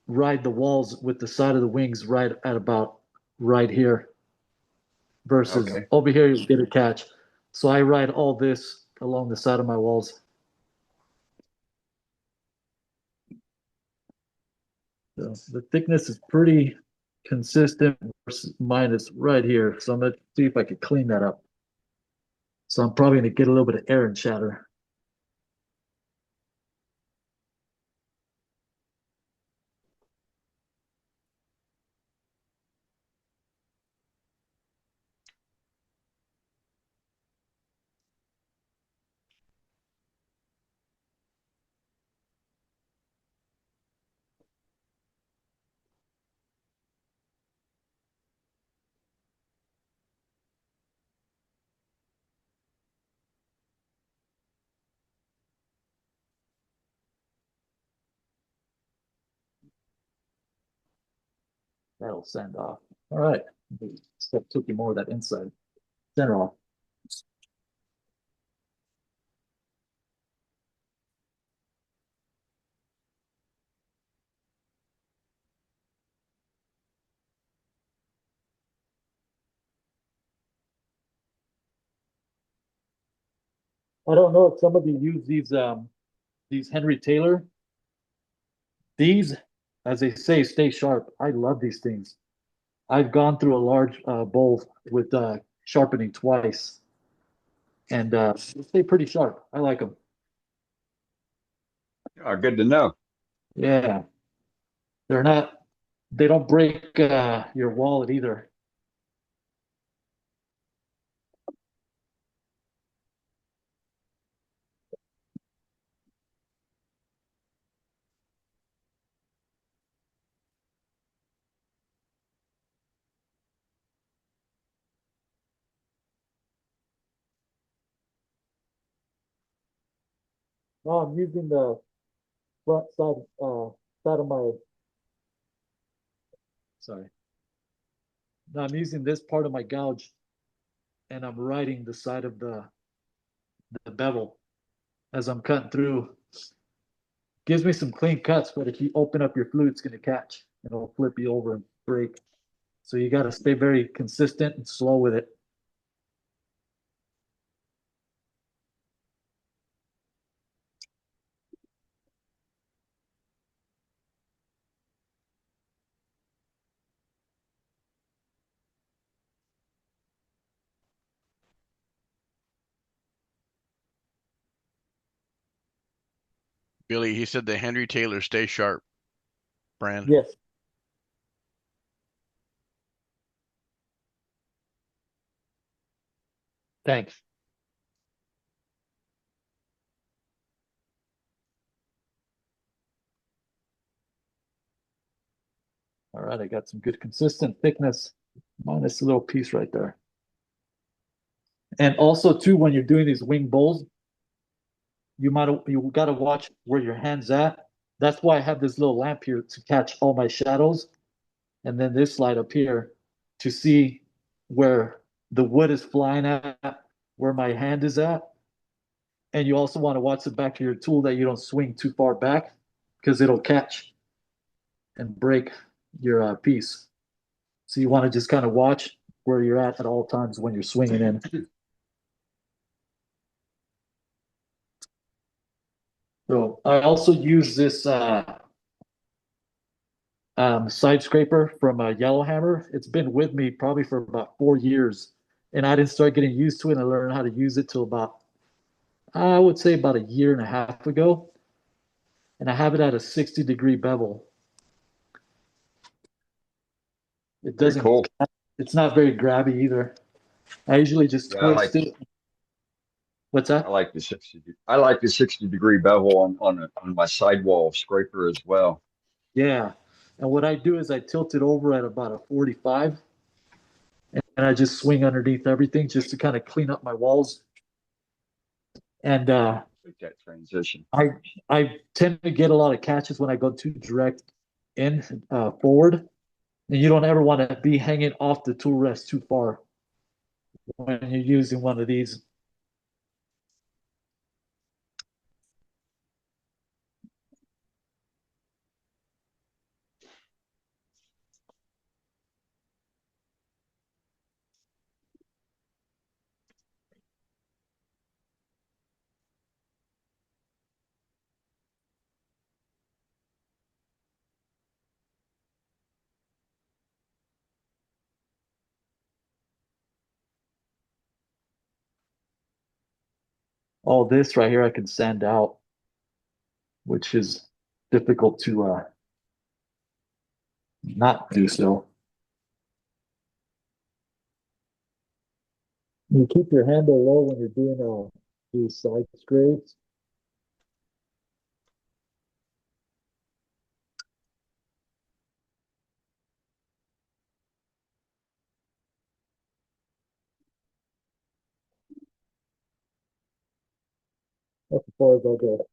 ride the walls with the side of the wings right at about right here versus Okay. over here you get a catch. So I ride all this along the side of my walls. So the thickness is pretty consistent versus mine is right here. So I'm gonna see if I can clean that up. So I'm probably gonna get a little bit of air and shatter. That'll send off. All right. Step took you more of that inside. Center off. I don't know if somebody use these Henry Taylor. These, as they say, stay sharp. I love these things. I've gone through a large bowl with sharpening twice, and they stay pretty sharp. I like them. Good to know. Yeah, they're not. They don't break your wallet either. No, I'm using the front side of my. Sorry. No, I'm using this part of my gouge, and I'm riding the side of the bevel as I'm cutting through. Gives me some clean cuts, but if you open up your flute, it's going to catch and it'll flip you over and break. So you got to stay very consistent and slow with it. Billy, he said the Henry Taylor Stay Sharp brand. Yes. Thanks. All right, I got some good consistent thickness, minus a little piece right there. And also too, when you're doing these wing bowls, you got to watch where your hand's at. That's why I have this little lamp here to catch all my shadows, and then this light up here to see where the wood is flying at, where my hand is at. And you also want to watch the back of your tool that you don't swing too far back, because it'll catch and break your piece. So you want to just kind of watch where you're at all times when you're swinging in. So I also use this side scraper from Yellowhammer. It's been with me probably for about 4 years, and I didn't start getting used to it. And I learned how to use it till about, I would say, about a year and a half ago. And I have it at a 60-degree bevel. It doesn't. Cool. It's not very grabby either. I usually just twist it. What's that? I like the 60-degree bevel on my sidewall scraper as well. Yeah. And what I do is I tilt it over at about a 45, and I just swing underneath everything just to kind of clean up my walls. And make that transition. I tend to get a lot of catches when I go too direct in forward, and you don't ever want to be hanging off the tool rest too far when you're using one of these. All this right here I can sand out, which is difficult to not do so. You keep your handle low when you're doing these side scrapes. That's as far as I'll go.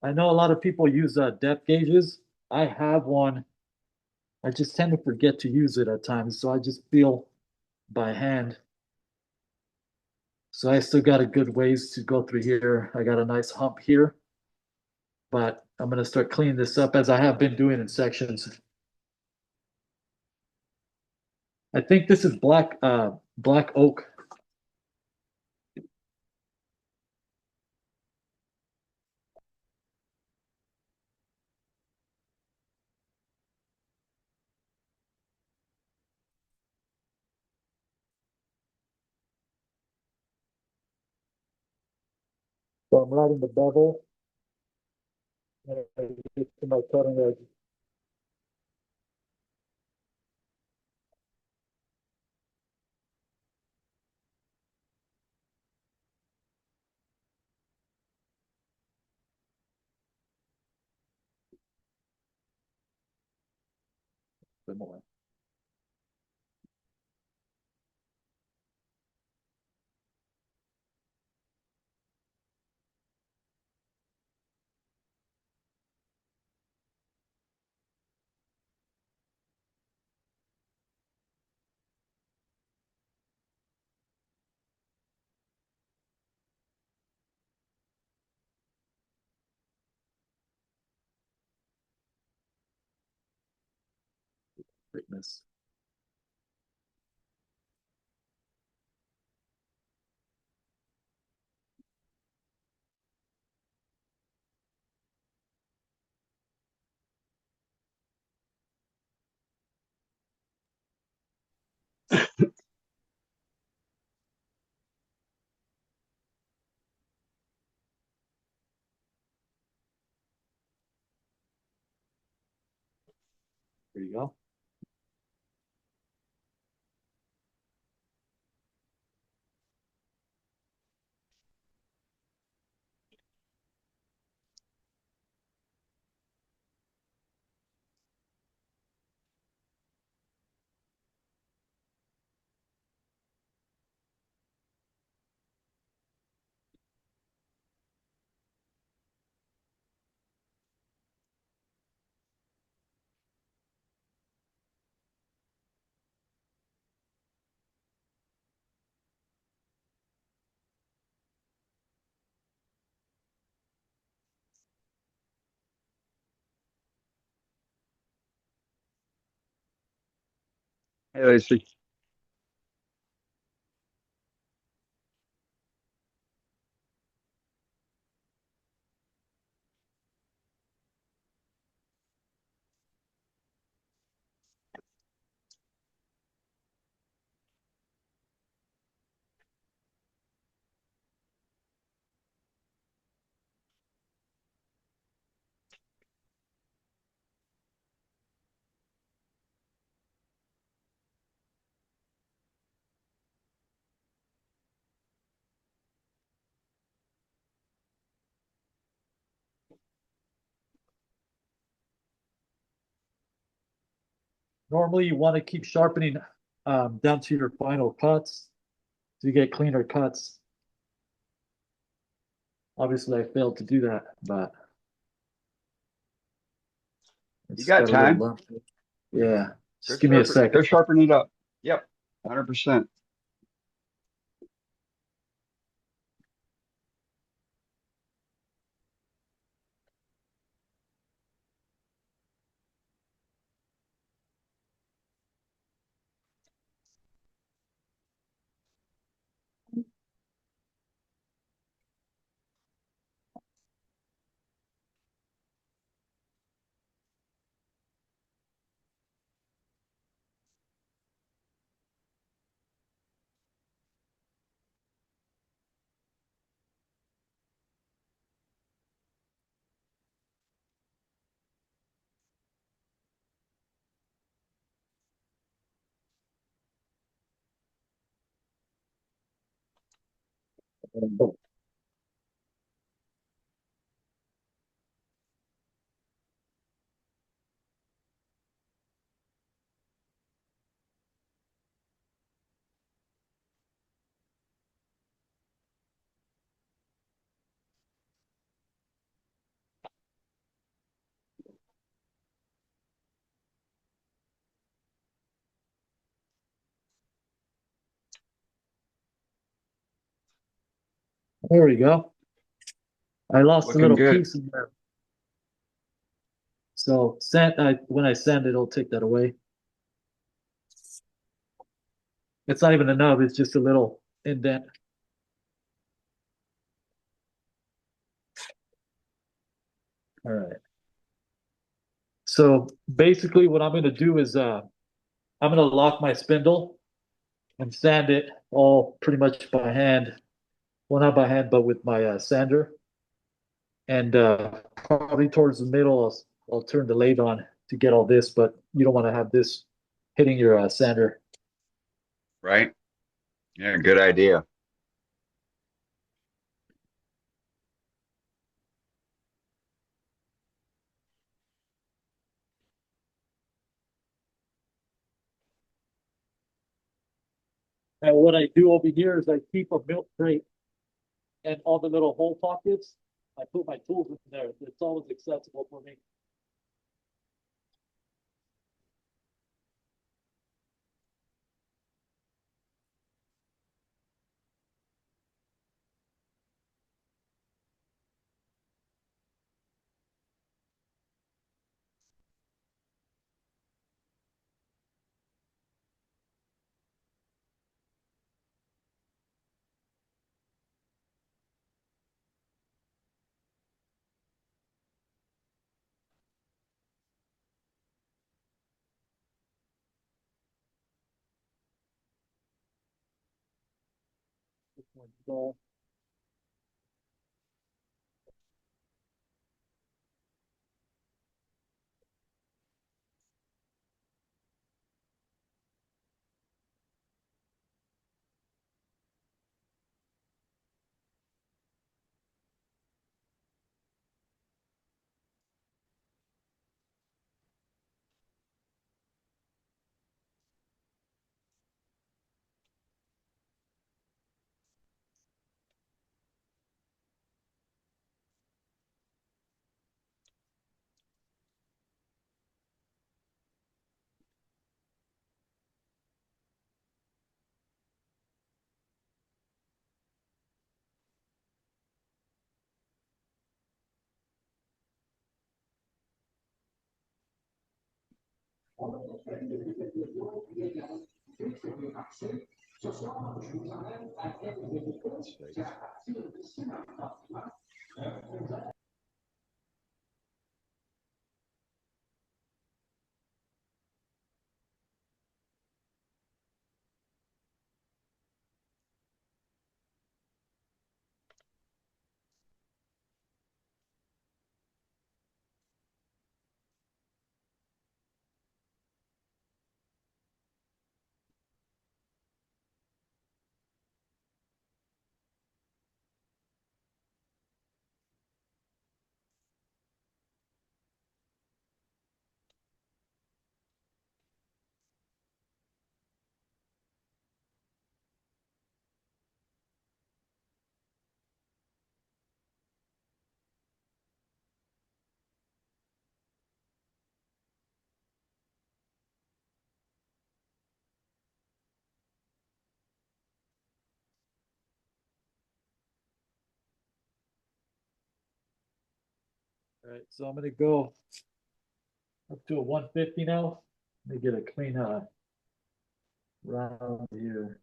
I know a lot of people use depth gauges. I have one. I just tend to forget to use it at times, so I just feel by hand. So I still got a good ways to go through here. I got a nice hump here, but I'm going to start cleaning this up as I have been doing in sections. I think this is black oak. So I'm writing the bevel. And I get to my cutting edge. Similar. Thickness. There you go. Hey, Lacey. Normally, you want to keep sharpening down to your final cuts so you get cleaner cuts. Obviously, I failed to do that, but You got time. Yeah, just give me a second. Go sharpen it up. Yep, 100%. There we go. I lost Looking a little good. piece in there. So when I send it, it'll take that away. It's not even a nub, it's just a little indent. All right. So basically what I'm gonna do is I'm gonna lock my spindle and sand it all pretty much by hand. Well, not by hand, but with my sander. And probably towards the middle, I'll turn the lathe on to get all this, but you don't want to have this hitting your sander. Right? Yeah, good idea. And what I do over here is I keep a milk crate and all the little hole pockets. I put my tools in there. It's always accessible for me. So, all right, so I'm gonna go up to a 150 now. Let me get a clean round here.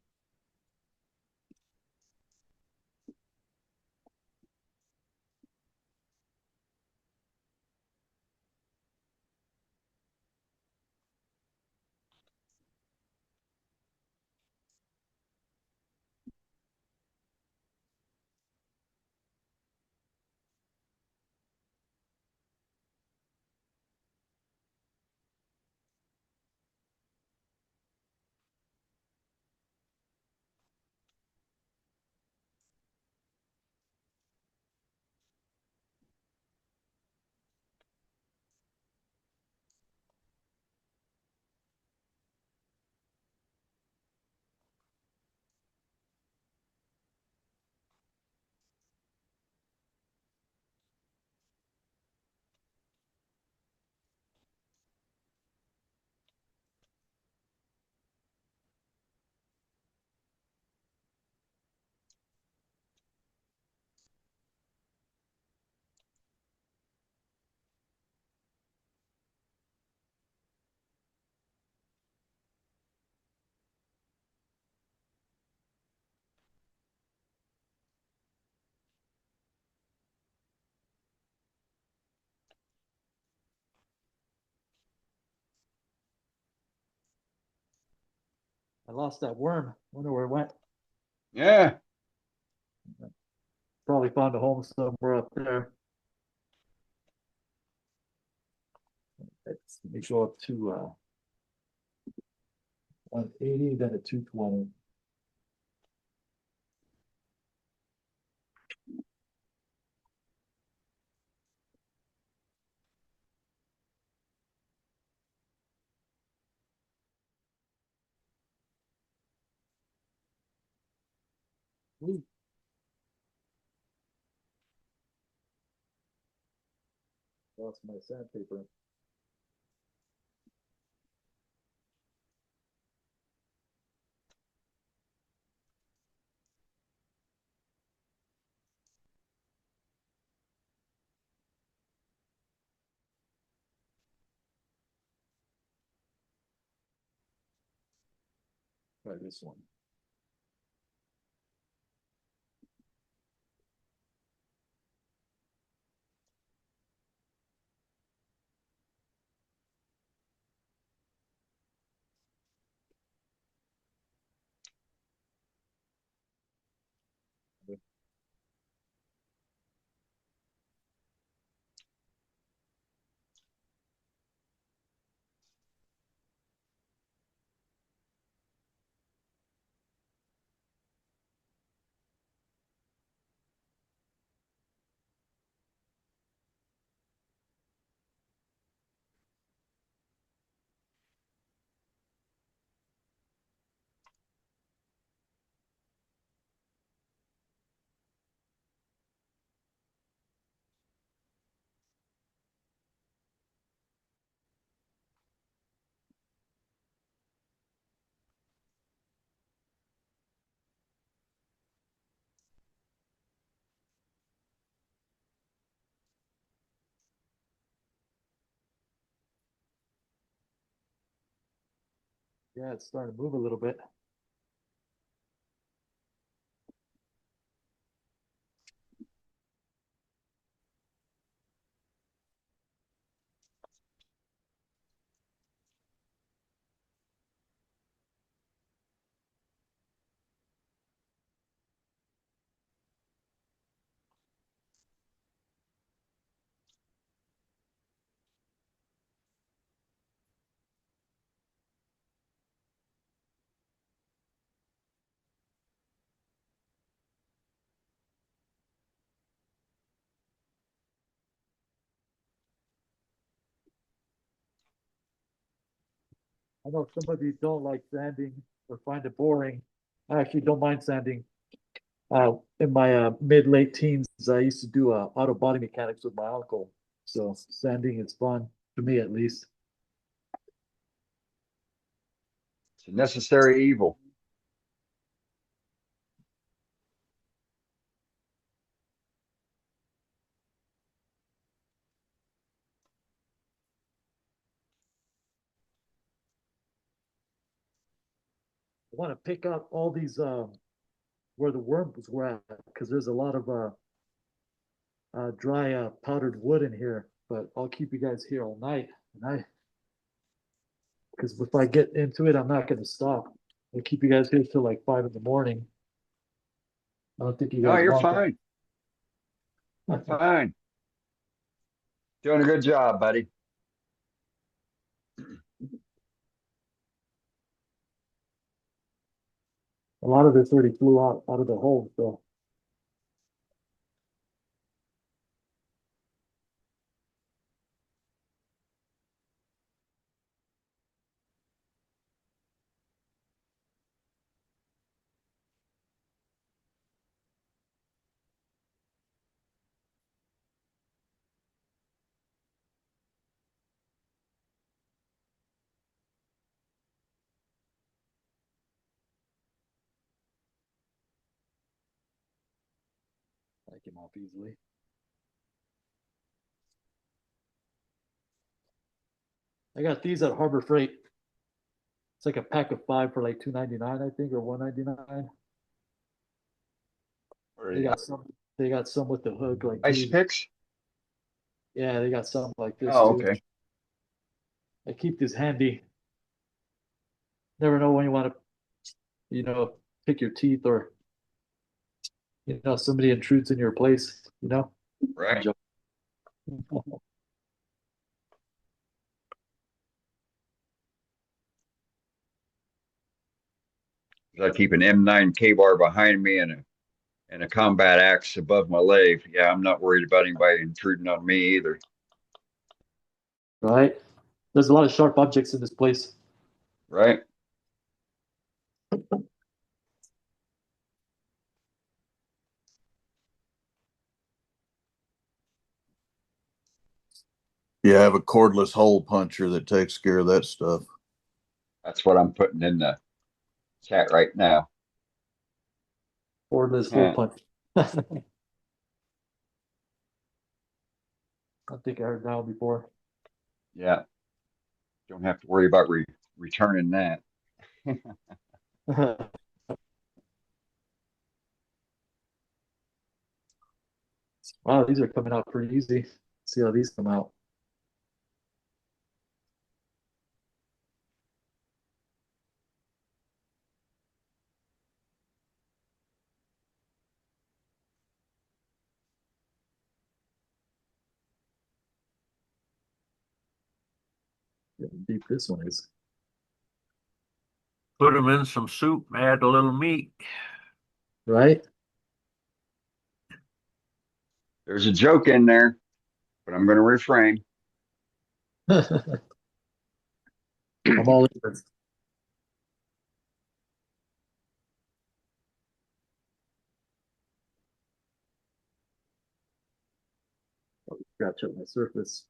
I lost that worm. Wonder where it went. Yeah. Probably found a home somewhere up there. Let me go up to 180, then a 220. Ooh. Lost my sandpaper. Try this one. Yeah, it's starting to move a little bit. I know some of you don't like sanding or find it boring. I actually don't mind sanding. In my mid-late teens, I used to do auto body mechanics with my uncle. So sanding is fun, to me at least. It's a necessary evil. I want to pick out all these where the worms were at, because there's a lot of dry powdered wood in here. But I'll keep you guys here all night, because if I get into it, I'm not going to stop. I'll keep you guys here till like 5 in the morning. I don't think you guys. No, you're want that. fine. You're fine. Doing a good job, buddy. A lot of this already flew out of the hole, so. I came off easily. I got these at Harbor Freight. It's like a pack of 5 for like $2.99, I think, or $1.99. They got some. They got some with the hook, like Ice these. picks. Yeah, they got some like this Oh, too. okay. I keep this handy. Never know when you want to you know, pick your teeth or, you know, somebody intrudes in your place, you know? Right. I keep an M9 K-bar behind me and a combat axe above my leg. Yeah, I'm not worried about anybody intruding on me either. Right? There's a lot of sharp objects in this place. Right. You have a cordless hole puncher that takes care of that stuff. That's what I'm putting in the chat right now. Cordless hole punch. I think I heard that one before. Yeah. Don't have to worry about returning that. Wow, these are coming out pretty easy. Let's see how these come out. How deep this one is. Put them in some soup, add a little meat. Right? There's a joke in there, but I'm going to refrain. I'm all ears. Oh, scratch up my surface.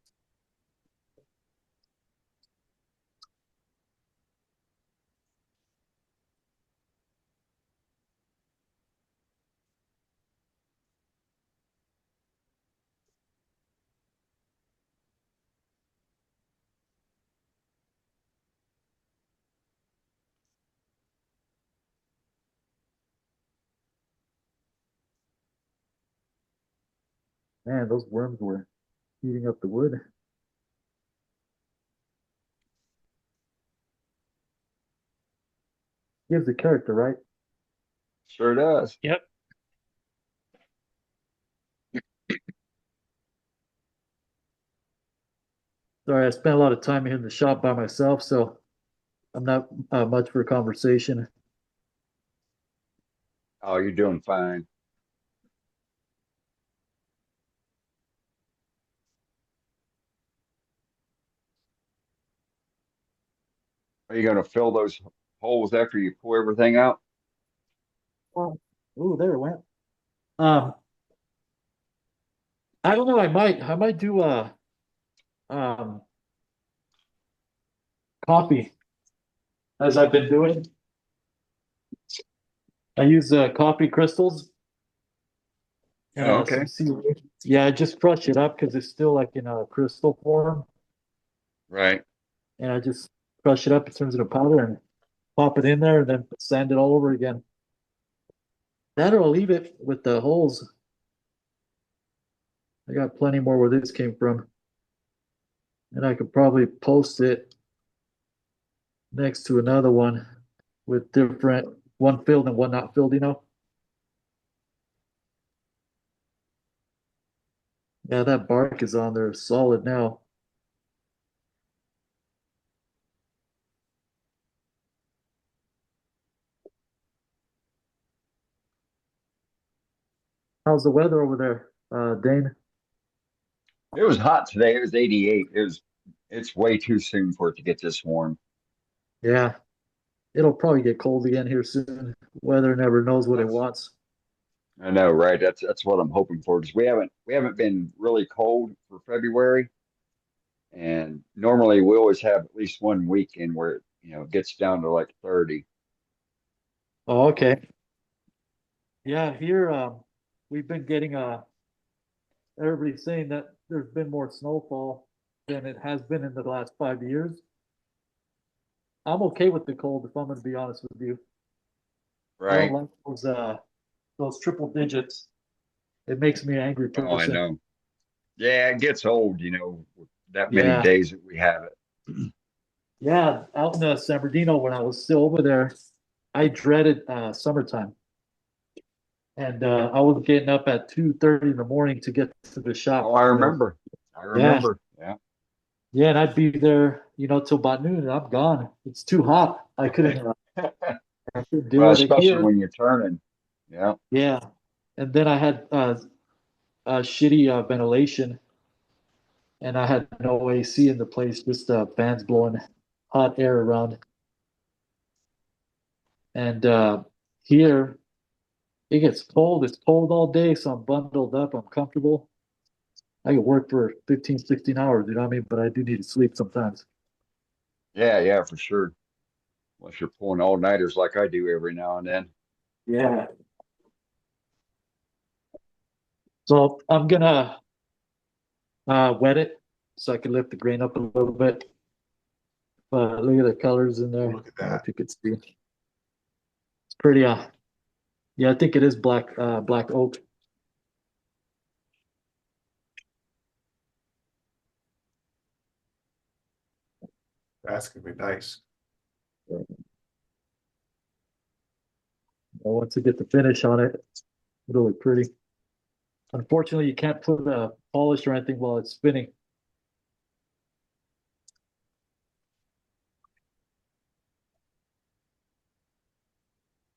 Man, those worms were eating up the wood. Gives the character, right? Sure does. Yep. Sorry, I spent a lot of time here in the shop by myself, so I'm not much for conversation. Oh, you're doing fine. Are you going to fill those holes after you pull everything out? Oh, there it went. I don't know. I might do coffee as I've been doing. I use coffee crystals. Oh, okay. some seaweed. Yeah, I just crush it up because it's still like in a crystal form, Right. and I just crush it up. It turns into powder and pop it in there, and then sand it all over again. That or I'll leave it with the holes. I got plenty more where this came from. And I could probably post it next to another one with different, one filled and one not filled, you know? Yeah, that bark is on there solid now. How's the weather over there, Dane? It was hot today. It was 88. It's way too soon for it to get this warm. Yeah, it'll probably get cold again here soon. Weather never knows what it wants. I know, right? That's what I'm hoping for because we haven't been really cold for February, and normally we always have at least one weekend where it gets down to like 30. Oh, okay. Yeah, here we've been getting everybody's saying that there's been more snowfall than it has been in the last 5 years. I'm okay with the cold, if I'm going to be honest with you. I Right. don't like those triple digits. It makes me an angry person. Oh, I know. Yeah, it gets old, that many Yeah. days that we have it. Yeah, out in San Bernardino when I was still over there, I dreaded summertime. And I was getting up at 2:30 in the morning to get to the shop. Oh, I remember. Yeah. Yeah, and I'd be there, till about noon, and I'm gone. It's too hot. I couldn't, I couldn't do Well, it especially here. when you're turning. Yeah. Yeah, and then I had shitty ventilation, and I had no AC in the place, just fans blowing hot air around. And here, it gets cold. It's cold all day, so I'm bundled up. I'm comfortable. I can work for 15, 16 hours, you know what I mean? But I do need to sleep sometimes. Yeah, for sure. Unless you're pulling all-nighters like I do every now and then. Yeah. So I'm gonna wet it so I can lift the grain up a little bit. Look at the colors in there. Look at I don't know that. if you could see. It's pretty. Yeah, I think it is black oak. That's gonna be nice. Well, once you get the finish on it, it'll look pretty. Unfortunately, you can't put a polish or anything while it's spinning.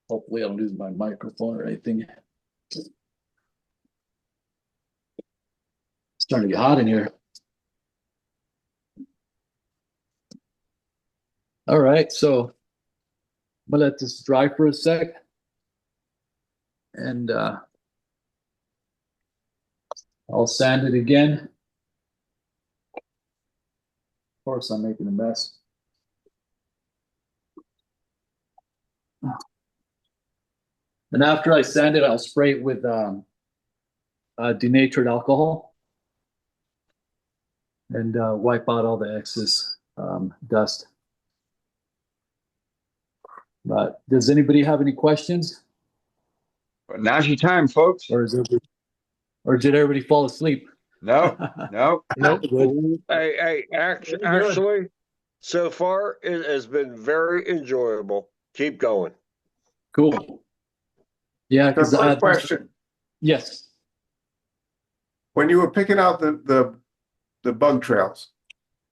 Hopefully, I don't lose my microphone or anything. It's starting to get hot in here. All right, so I'm gonna let this dry for a sec. And I'll sand it again. Of course, I'm making a mess. And after I sand it, I'll spray it with denatured alcohol and wipe out all the excess dust. But does anybody have any questions? But now's your time, folks. Or did everybody fall asleep? No. Nope. Good. Hey, actually, so far it has been very enjoyable. Keep going. Cool. Yeah, Got because one question. yes. When you were picking out the bug trails,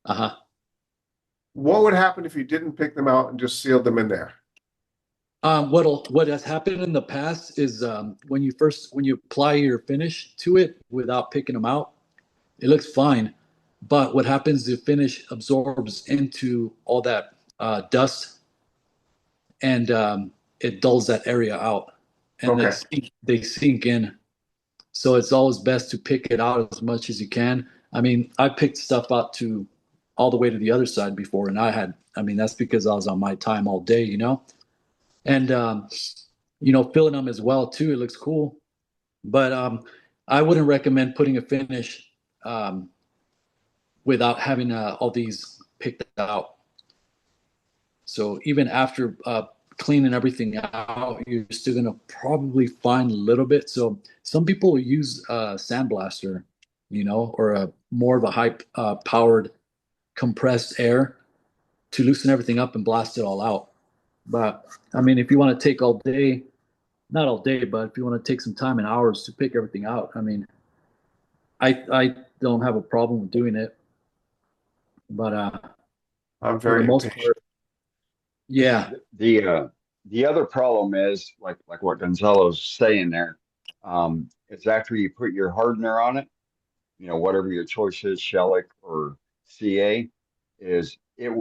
what would happen if you didn't pick them out and just sealed them in there? What has happened in the past is when you apply your finish to it without picking them out, it looks fine. But what happens, the finish absorbs into all that dust, and it dulls that area out, and they sink in. So it's always best to pick it out as much as you can. I mean, I picked stuff out to all the way to the other side before, and that's because I was on my time all day, And, filling them as well, too. It looks cool. But I wouldn't recommend putting a finish without having all these picked out. So even after cleaning everything out, you're still going to probably find a little bit. So some people use a sandblaster, or more of a high-powered compressed air to loosen everything up and blast it all out. But if you want to take all day, not all day, but if you want to take some time and hours to pick everything out, I don't have a problem with doing it. But I'm very impatient. Yeah. The other problem is like what Gonzalo's saying there. It's after you put your hardener on it, whatever your choice is, shellac or CA, is it.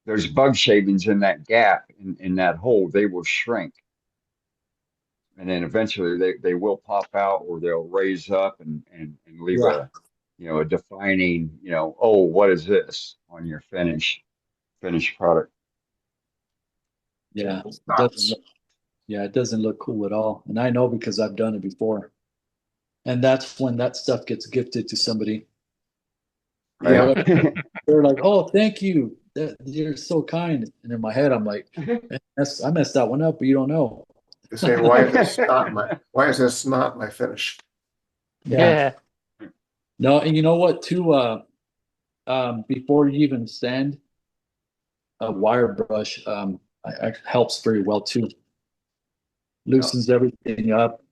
There's bug shavings in that gap, in that hole. They will shrink. And then eventually they will pop out, or they'll raise up and leave a defining, oh, what is this on your finished product. Yeah. It doesn't look cool at all. And I know because I've done it before. And that's when that stuff gets gifted to somebody. Yeah. They're like, oh, thank you. You're so kind. And in my head, I'm like, I messed that one up, but you don't know. They say, why is this not my finish? Yeah. No, and you know what, too? Before you even sand, a wire brush helps very well too. Loosens everything up.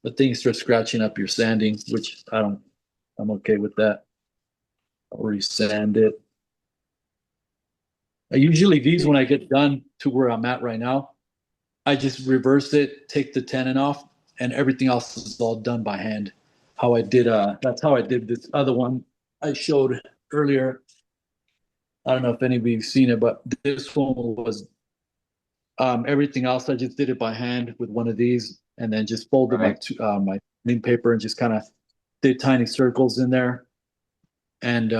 The thing starts scratching up your sanding, which I'm okay with that. I'll resand it. I usually these when I get done to where I'm at right now, I just reverse it, take the tenon off, and everything else is all done by hand. How I did that's how I did this other one I showed earlier. I don't know if any of you've seen it, but this one was everything else I just did it by hand with one of these, and then just folded my clean paper and just kind of did tiny circles in there, and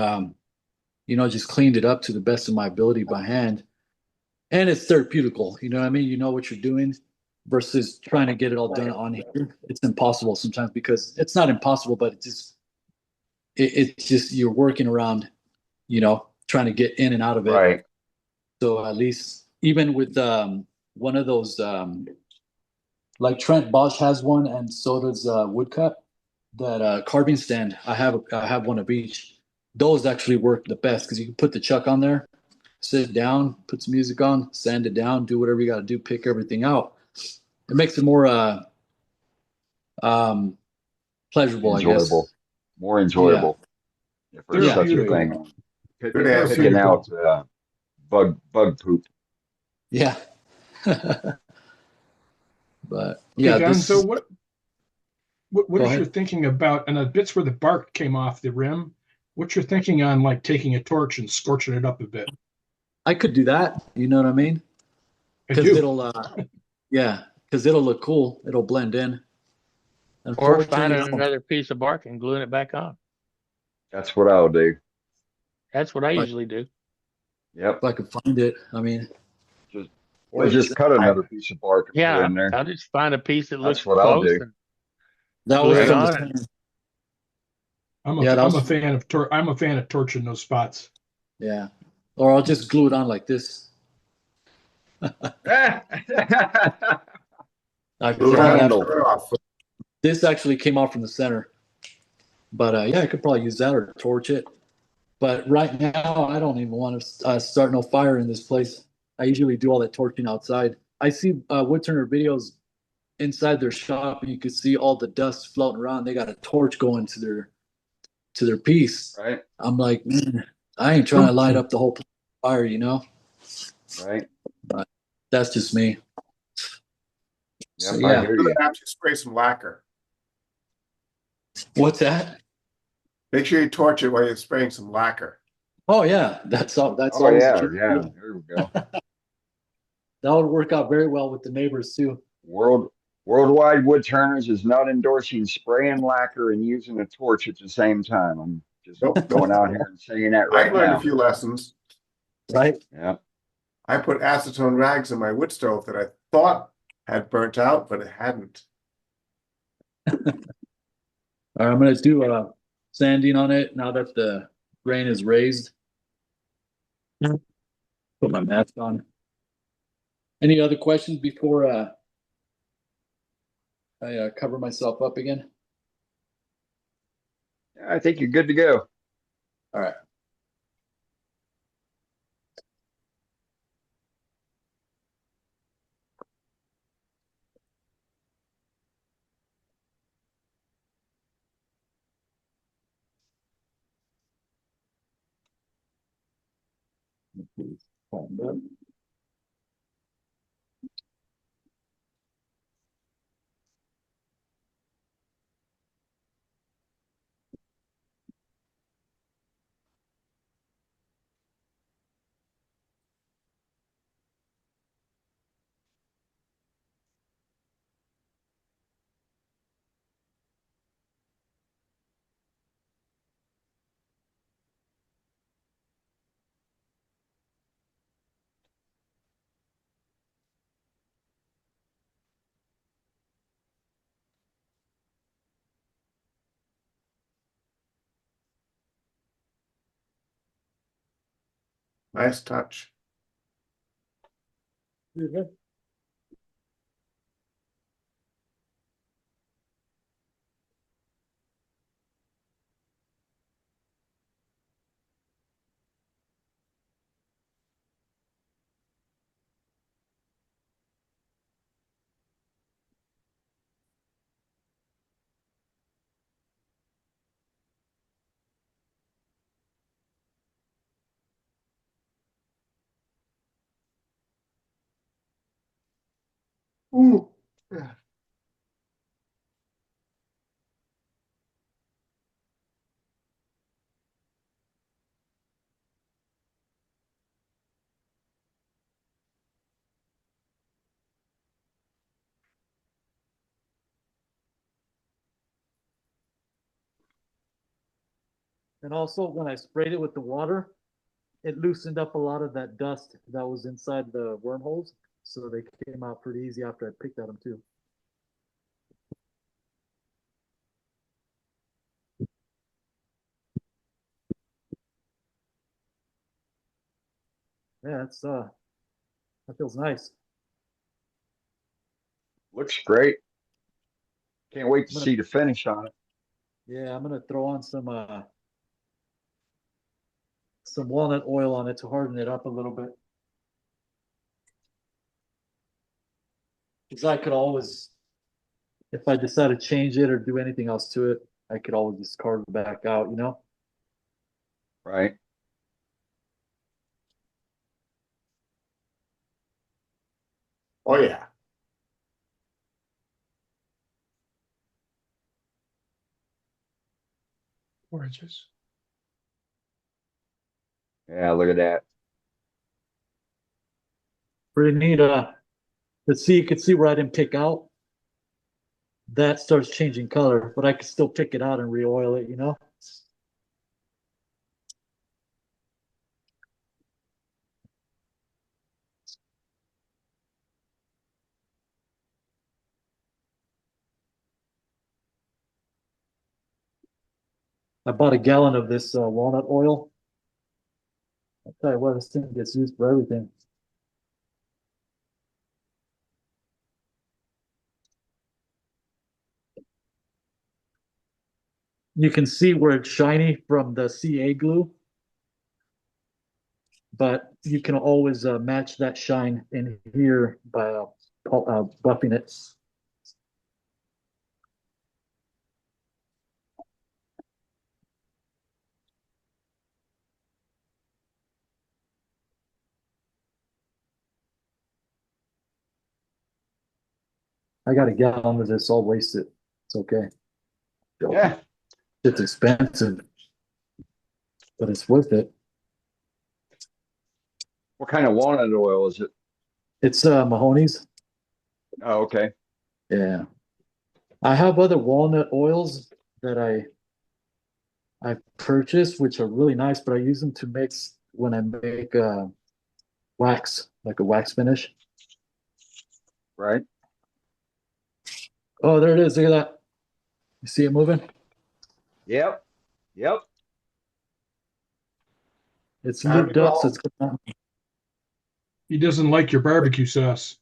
just cleaned it up to the best of my ability by hand. And it's therapeutical, you know what I mean? You know what you're doing versus trying to get it all done on here. It's impossible sometimes, because it's not impossible, but it's just you're working around, trying to get in and out of it. Right. So at least even with one of those, like Trent Bosch has one, and so does Woodcut, that carving stand. I have one of each. Those actually work the best because you can put the chuck on there, sit down, put some music on, sand it down, do whatever you got to do, pick everything out. It makes it more pleasurable, I guess. More enjoyable. Yeah. If there's such a thing. Picking out bug poop. Yeah. But yeah. Okay, Don, so what is ahead. your thinking about, and the bits where the bark came off the rim, what's your thinking on like taking a torch and scorching it up a bit? I could do that. You know what I mean? Because it'll, because it'll look cool. It'll blend in. Or finding another piece of bark and gluing it back on. That's what I'll do. That's what I usually do. Yep. If I could find it, I mean, just cut another piece of bark and put it in there. I'll just find a piece that looks That's what I'll close. do. That was from the I'm a fan of torching those spots. Yeah. Or I'll just glue it on like this. This actually came off from the center. But I could probably use that or torch it. But right now, I don't even want to start no fire in this place. I usually do all that torching outside. I see Woodturner videos inside their shop, and you can see all the dust floating around. They got a torch going to their piece. Right. I'm like, man, I ain't trying to light up the whole fire, Right. But that's just me. Yep, So, I hear you. Have to spray some lacquer. What's that? Make sure you torch it while you're spraying some lacquer. Oh yeah, that's all. That's Oh always yeah, true. yeah. There we go. That would work out very well with the neighbors too. Worldwide Woodturners is not endorsing spraying lacquer and using a torch at the same time. I'm just going out here and saying that right I learned now. a few lessons. Right. Yeah. I put acetone rags in my wood stove that I thought had burnt out, but it hadn't. All right, I'm going to do sanding on it now that the grain is raised. Put my mask on. Any other questions before I cover myself up again? I think you're good to go. All right. Nice touch. Mm-hmm. Ooh. And also, when I sprayed it with the water, it loosened up a lot of that dust that was inside the wormholes. So they came out pretty easy after I picked at them too. Yeah, it's that feels nice. Looks great. Can't wait to I'm gonna- see the finish on it. Yeah, I'm gonna throw on some walnut oil on it to harden it up a little bit. Because I could always, if I decide to change it or do anything else to it, I could always just carve it back out, you know? Right. Oh, yeah. Gorgeous. Yeah, look at that. Pretty neat. Let's see, you can see where I didn't pick out. That starts changing color, but I can still pick it out and re-oil it, you know? I bought a gallon of this walnut oil. I'll tell you what, this thing gets used for everything. You can see where it's shiny from the CA glue, but you can always match that shine in here by buffing it. I got a gallon of this. I'll waste it. It's okay. Yeah. It's expensive, but it's worth it. What kind of walnut oil is it? It's Mahoney's. Oh, okay. Yeah. I have other walnut oils that I purchased, which are really nice, but I use them to mix when I make wax, like a wax finish. Right. Oh, there it is. Look at that. You see it moving? Yep. Yep. It's looped up, so it's coming out. He doesn't like your barbecue sauce.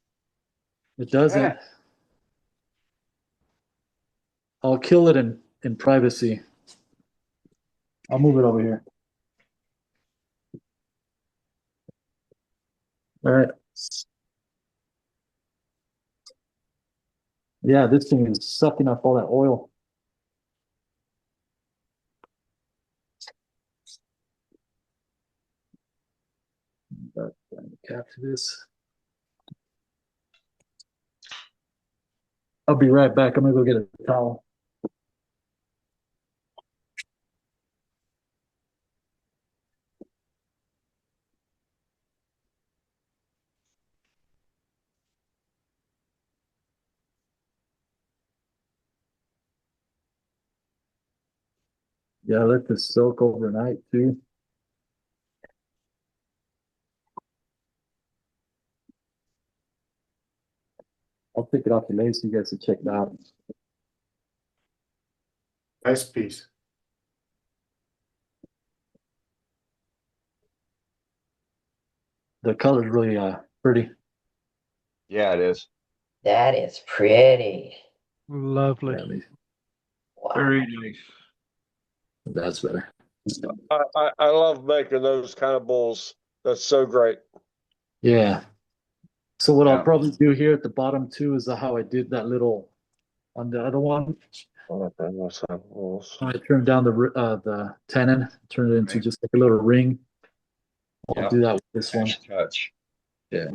It doesn't. I'll kill it in privacy. I'll move it over here. All right. Yeah, this thing is sucking up all that oil. Capture this. I'll be right back. I'm gonna go get a towel. Yeah, let this soak overnight too. I'll take it off the lace so you guys can check it out. Nice piece. The color's really pretty. Yeah, it is. That is pretty. Lovely. Very nice. That's better. I love making those kind of bowls. That's so great. Yeah. So what Yeah. I'll probably do here at the bottom too is how I did that little on the other one. I turned down the tenon, turned it into just like a little ring. I'll Yep. do that with this one. Nice touch. Yeah.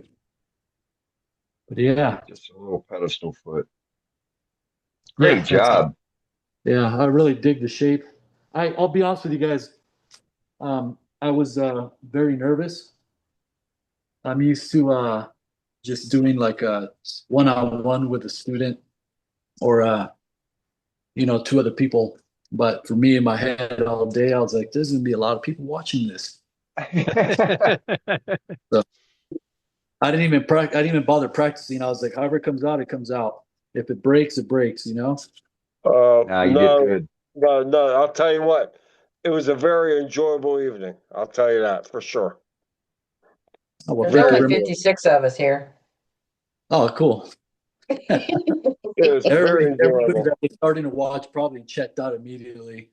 But yeah, Just a little pedestal foot. yeah, Great that's- job. Yeah, I really dig the shape. I'll be honest with you guys. I was very nervous. I'm used to just doing like a one-on-one with a student or two other people. But for me in my head all day, I was like, there's gonna be a lot of people watching this. So I didn't even bother practicing. I was like, however it comes out, it comes out. If it breaks, it breaks, you know? Nah, you did good. No, I'll tell you what. It was a very enjoyable evening. I'll tell you that for sure. Oh, well, There's thank you only very much. 56 of us here. Oh, cool. It was very Everybody enjoyable. that was starting to watch probably checked out immediately.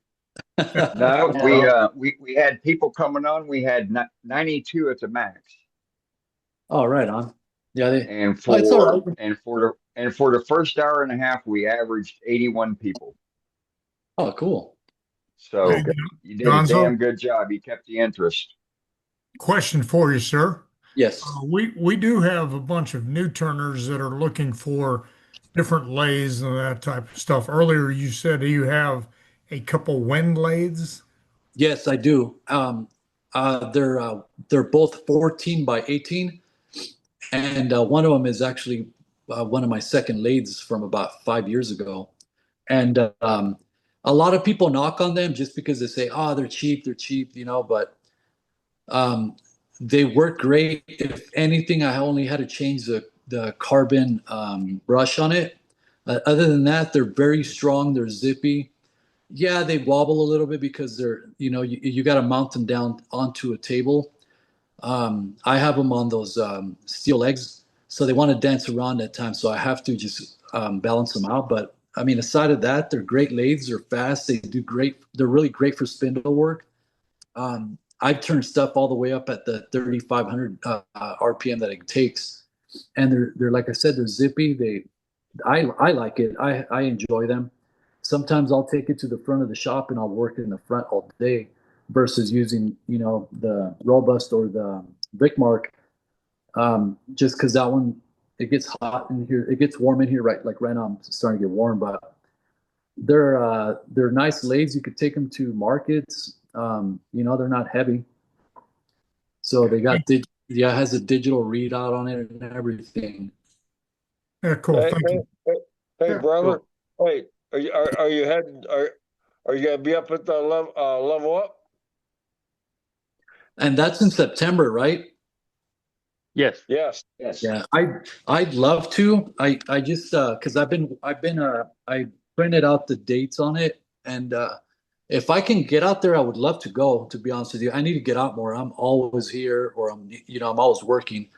No, we had people coming on. We had 92 at the max. Oh, right on. Yeah, And it's all right. for the first hour and a half, we averaged 81 people. Oh, cool. So Hey, you did a Gonzo? damn good job. You kept the interest. Question for you, sir. Yes. We do have a bunch of new turners that are looking for different lathes and that type of stuff. Earlier, you said you have a couple wind lathes. Yes, I do. They're both 14 by 18, and one of them is actually one of my second lathes from about 5 years ago. And a lot of people knock on them just because they say, "Oh, they're cheap, you know." But they work great. If anything, I only had to change the carbon brush on it. Other than that, they're very strong. They're zippy. Yeah, they wobble a little bit because they're, you got to mount them down onto a table. I have them on those steel legs, so they want to dance around at times. So I have to just balance them out. But I mean, aside of that, they're great lathes. They're fast. They do great. They're really great for spindle work. I've turned stuff all the way up at the 3,500 RPM that it takes, and they're like I said, they're zippy. I like it. I enjoy them. Sometimes I'll take it to the front of the shop and I'll work in the front all day versus using, the Robust or the Brickmark. Just because that one, it gets hot in here. It gets warm in here, right now I'm starting to get warm, but they're nice lathes. You could take them to markets. They're not heavy. So they got, it has a digital readout on it and everything. Yeah, cool. Thank you. Hey, brother. Wait. Are you heading? Are you gonna be up at the level up? And that's in September, right? Yes. Yes. Yeah, I'd love to. I just because I printed out the dates on it, and if I can get out there, I would love to go. To be honest with you, I need to get out more. I'm always here, or I'm always working.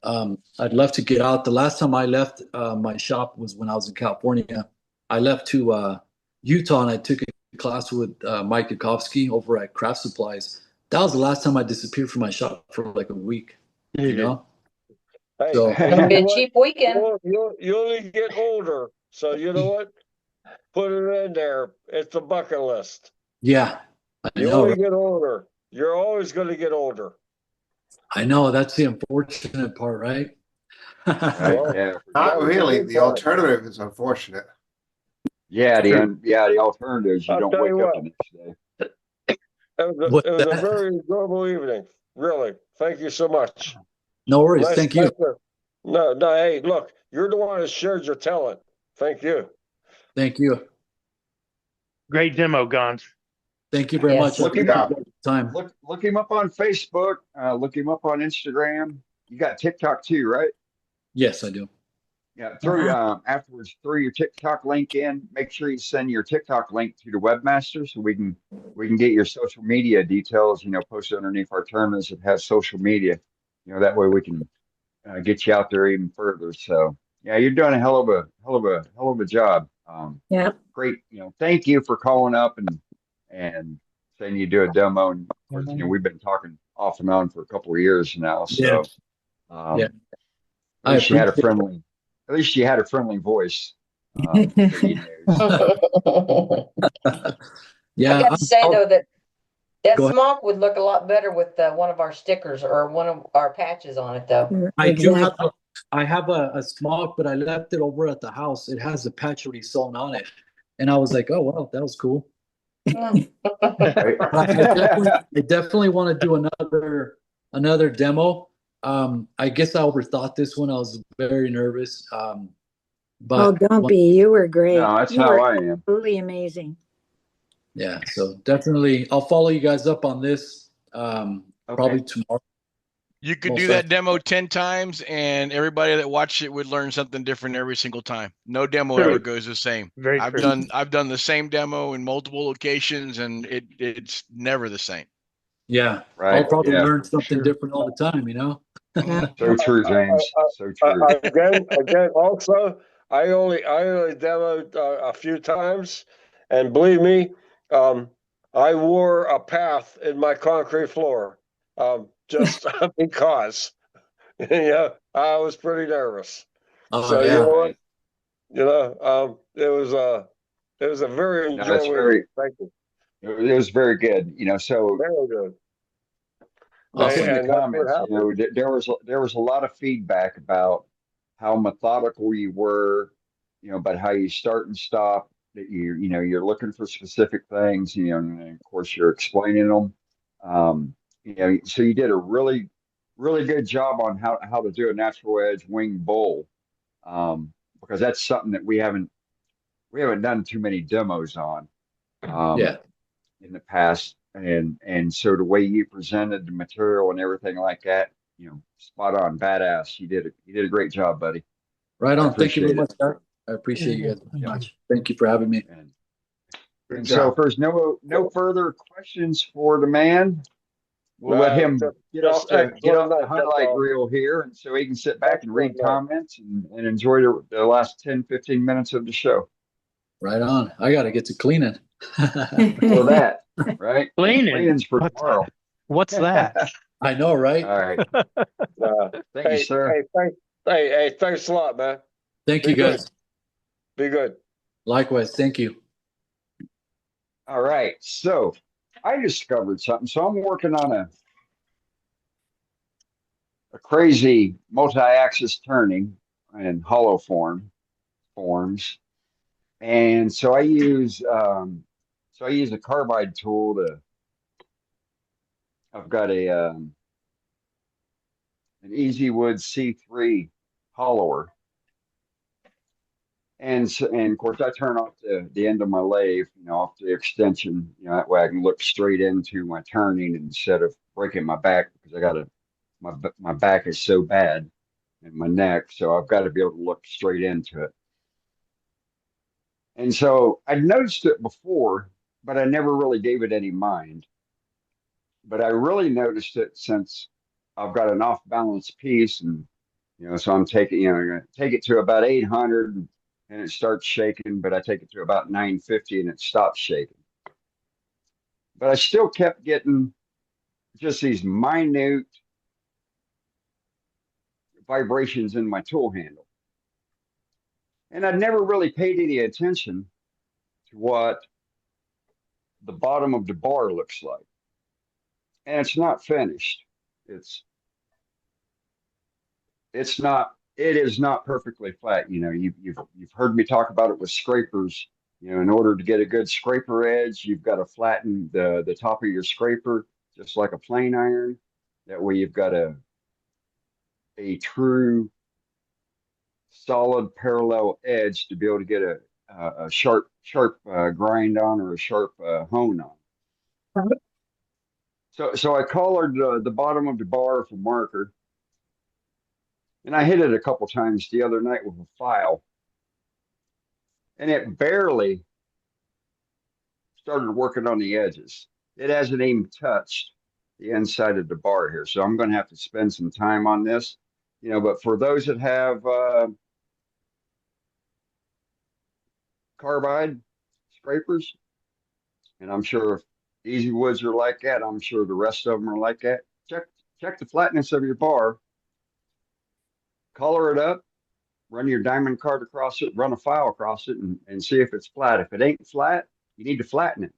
I'd love to get out. The last time I left my shop was when I was in California. I left to Utah and I took a class with Mike Dukovsky over at Craft Supplies. That was the last time I disappeared from my shop for like a week. Hey, So, It'll be a cheap weekend. You only get older, so you know what? Put it in there. It's a bucket list. yeah, You only get older. You're always going to get older. I know. That's the unfortunate part, right? Yeah. Not really. The alternative is unfortunate. Yeah, the alternative is you I'll don't tell wake you up what. the next day. It was a very enjoyable evening. Really. Thank you so much. No worries. Thank you. No. Hey, look, you're the one that shared your talent. Thank you. Thank you. Great demo, Gons. Thank you very much. Look him up. Time. Look him up on Facebook. Look him up on Instagram. You got TikTok too, right? Yes, I do. Yeah. Afterwards, throw your TikTok link in. Make sure you send your TikTok link to the webmaster so we can get your social media details. Posted underneath our tournaments that have social media. That way we can get you out there even further. So yeah, you're doing a hell of a job. Yeah. Great. Thank you for calling up and saying you do a demo. And of course, we've been talking off and on for a couple of years now. So yeah. At least you had a friendly voice. Yeah. I got to say though that Go ahead. smock would look a lot better with one of our stickers or one of our patches on it though. I do have I have a smock, but I left it over at the house. It has the patch already sewn on it. And I was like, oh, wow, that was cool. I definitely want to do another demo. I guess I overthought this one. I was very nervous. But Oh, don't be. You were great. No, that's You how were I am. absolutely amazing. yeah, so definitely I'll follow you guys up on this. Probably tomorrow. You could Most do that likely. demo 10 times and everybody that watched it would learn something different every single time. No demo True. ever goes the same. Very I've true. done the same demo in multiple locations and it's never the same. Yeah, Right. I'll probably Yeah. learn something Sure. different all the time, you know? So true, James. So true. Again, also, I only demoed a few times, and believe me, I wore a path in my concrete floor, just because. Yeah, I was pretty nervous. Oh, So you yeah. know what? You know, it was a very No, that's enjoyable. very, Thank you. it was very good. So Very good. Awesome. in the And that's what comments, happened. there was a lot of feedback about how methodical you were, about how you start and stop, that you're looking for specific things, and of course you're explaining them. So you did a really, really good job on how to do a natural edge wing bull, because that's something that we haven't done too many demos on. Yeah. In the past, and so the way you presented the material and everything like that, spot on, badass. You did a great job, buddy. Right I on. Thank you very appreciate much, guys. I appreciate you guys very much. Thank you for having me. And so if there's no further questions for the man, we'll let him get off the highlight reel here, and so he can sit back and read comments and enjoy the last 10, 15 minutes of the show. Right on. I got to get to cleaning. For that, right? Cleaning. Cleaning's for tomorrow. What's that? I know, right? All right. Thank you, Hey, sir. hey, thanks a lot, man. Thank you, guys. Be good. Likewise. Thank you. All right. So I discovered something. So I'm working on a crazy multi-axis turning and hollow forms. And so I use a carbide tool I've got an Easywood C3 hollower. And of course I turn off the end of my lathe, off the extension, that way I can look straight into my turning instead of breaking my back, because my back is so bad and my neck, so I've got to be able to look straight into it. And so I'd noticed it before, but I never really gave it any mind. But I really noticed it since I've got an off-balance piece, and so I'm taking, I'm going to take it to about 800, and it starts shaking, but I take it to about 950 and it stops shaking. But I still kept getting just these minute vibrations in my tool handle. And I'd never really paid any attention to what the bottom of the bar looks like. And it's not finished. It is not perfectly flat. You've heard me talk about it with scrapers. In order to get a good scraper edge, you've got to flatten the top of your scraper just like a plane iron. That way you've got a true solid parallel edge to be able to get a sharp grind on, or a sharp hone on. So I collared the bottom of the bar with a marker, and I hit it a couple times the other night with a file, and it barely started working on the edges. It hasn't even touched the inside of the bar here, so I'm going to have to spend some time on this. But for those that have carbide scrapers, and I'm sure if Easywoods are like that, I'm sure the rest of them are like that. Check the flatness of your bar, color it up, run your diamond card across it, run a file across it, and see if it's flat. If it ain't flat, you need to flatten it,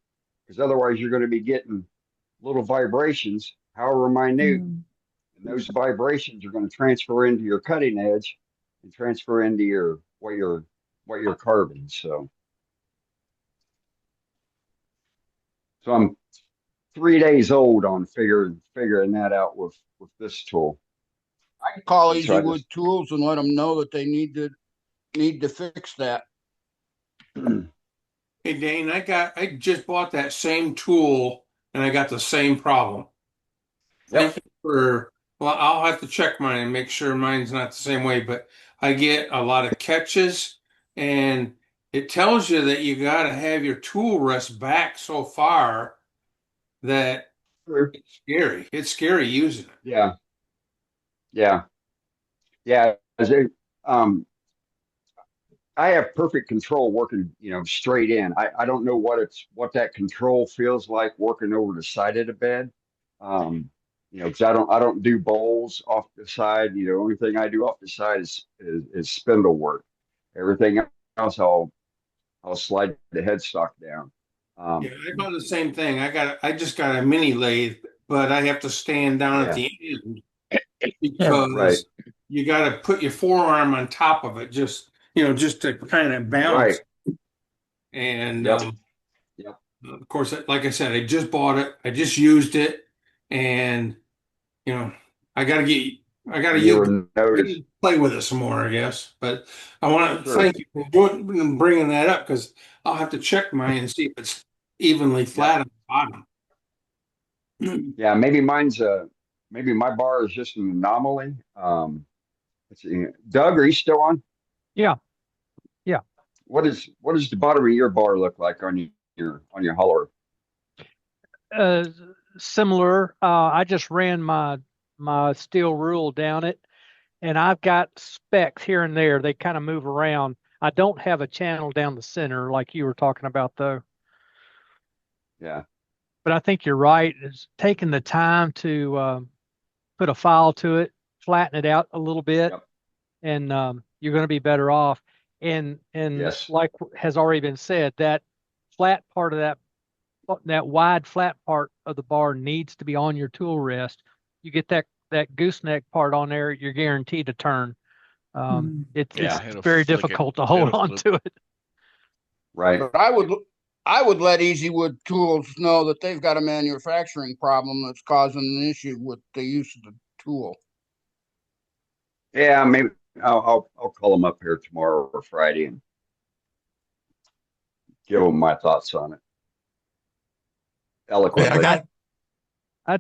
because otherwise you're going to be getting little vibrations, however minute, And those vibrations are going to transfer into your cutting edge and transfer into your what you're carving. So I'm 3 days old on figuring that out with this tool. I can call And so I Easywood just- Tools and let them know that they need to fix that. Hey Dane, I just bought that same tool and I got the same problem. Yep. Well, I'll have to check mine and make sure mine's not the same way, but I get a lot of catches and it tells you that you got to have your tool rest back so far that it's scary. It's scary using it. Yeah. Yeah. I have perfect control working, straight in. I don't know what that control feels like working over the side of the bed. Because I don't do bowls off the side. The only thing I do off the side is spindle work. Everything else, I'll slide the headstock down. Yeah, I bought the same thing. I just got a mini lathe, but I have to stand down at the end because Right. you got to put your forearm on top of it, just to kind of balance. Right. And Yep. of course, like I said, I just bought it. I just used it, and I got to play with it some more, I guess. But I want to thank you for bringing that up because I'll have to check mine and see if it's evenly flat on the bottom. Yeah, maybe maybe my bar is just an anomaly. Let's see. Doug, are you still on? Yeah. What does the bottom of your bar look like on your hauler? Similar. I just ran my steel rule down it, and I've got specks here and there. They kind of move around. I don't have a channel down the center like you were talking about, though. Yeah. But I think you're right. It's taking the time to put a file to it, flatten it out a little bit, and you're going to be better off. And Yes. like has already been said, that flat part of that wide flat part of the bar needs to be on your tool rest. You get that gooseneck part on there, you're guaranteed to turn. It's very difficult to hold on to it. Right. But I would let Easywood Tools know that they've got a manufacturing problem that's causing an issue with the use of the tool. Yeah, maybe I'll call them up here tomorrow or Friday and give them my thoughts on it eloquently. I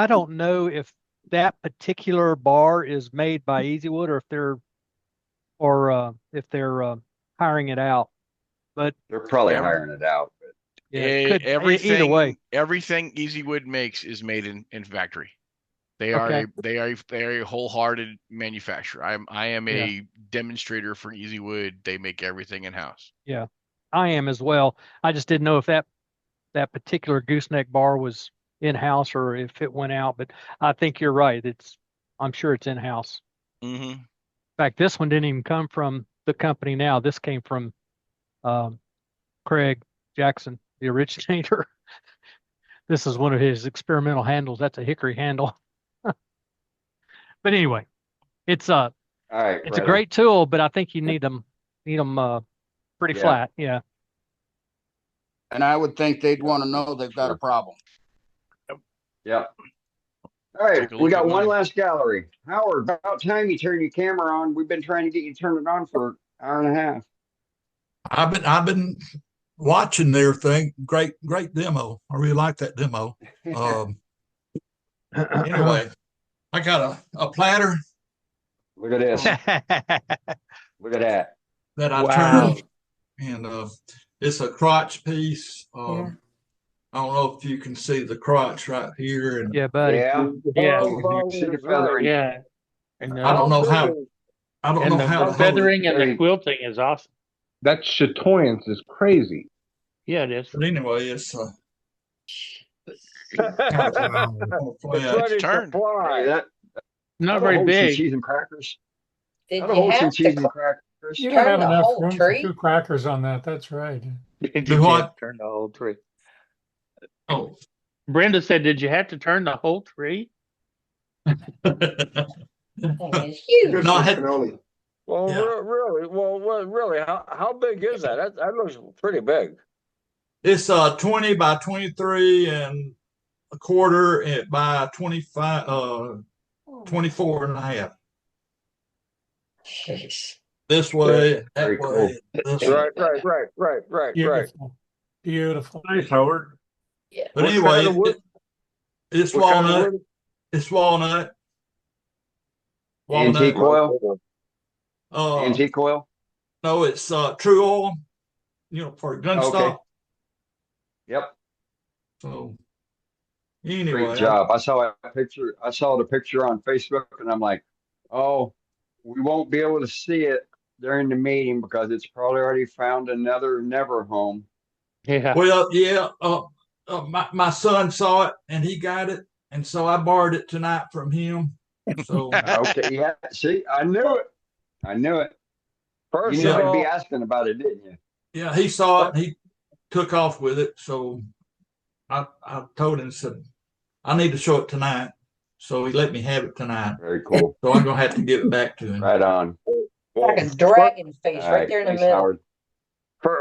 don't know if that particular bar is made by Easywood or if they're hiring it out. But they're probably hiring it out. But either way, everything Easywood makes is made in factory. They are a wholehearted manufacturer. I am a demonstrator for Easywood. They make everything in house. Yeah, I am as well. I just didn't know if that particular gooseneck bar was in house or if it went out. But I think you're right. I'm sure it's in house. Mm-hmm. In fact, this one didn't even come from the company now. This came from Craig Jackson, the originator. This is one of his experimental handles. That's a hickory handle. But anyway, it's a great tool, but I think you need them pretty flat. Yeah. And I would think they'd want to know they've got a problem. Yep. All right, we got one last gallery. Howard, about time you turn your camera on. We've been trying to get you to turn it on for an hour and a half. I've been watching their thing. Great demo. I really like that demo. Anyway, I got a platter. Look at this. Look at that. That I turned, and it's a crotch piece. I don't know if you can see the crotch right here. And buddy. Yeah. See the feathering. Yeah. And I don't know how. I don't know how the feathering and the quilting is awesome. That chatoyance is crazy. Yeah, it is. But anyway, it's It's turned. Not very big. Cheese and crackers. Did I'd you hold some have cheese to and crackers. You don't have turn the enough whole room for tree? 2 crackers on that. That's right. Do what? Turn the whole tree. Oh, Brenda said, "Did you have to turn the whole tree?" It's huge. No, I had, Well, Yeah. really, how big is that? That looks pretty big. it's 20 by 23 and a quarter by 25, 24 and a half. Jeez. This way, Very that way. cool. This way. Right. Beautiful. Beautiful. Nice, Howard. Yeah. But What anyway, kind of wood? it's What kind of walnut. wood? It's walnut. Antique Walnut. oil. Uh, Antique oil. no, it's true oil. For gun Okay. stock. Yep. So anyway, Great job. I saw a picture. I saw the picture on Facebook, and I'm like, oh, we won't be able to see it during the meeting because it's probably already found another never home. Yeah. Well, yeah. My son saw it and he got it, and so I borrowed it tonight from him. So Okay. Yeah. See, I knew it. I knew it. First You knew of I'd be all, asking about it, didn't you? yeah, he saw it and he took off with it. So I told him, said, I need to show it tonight. So he let me have it tonight. Very cool. So I'm gonna have to give it back to him. Right on. Like a dragon face All right there in the thanks, middle. Howard.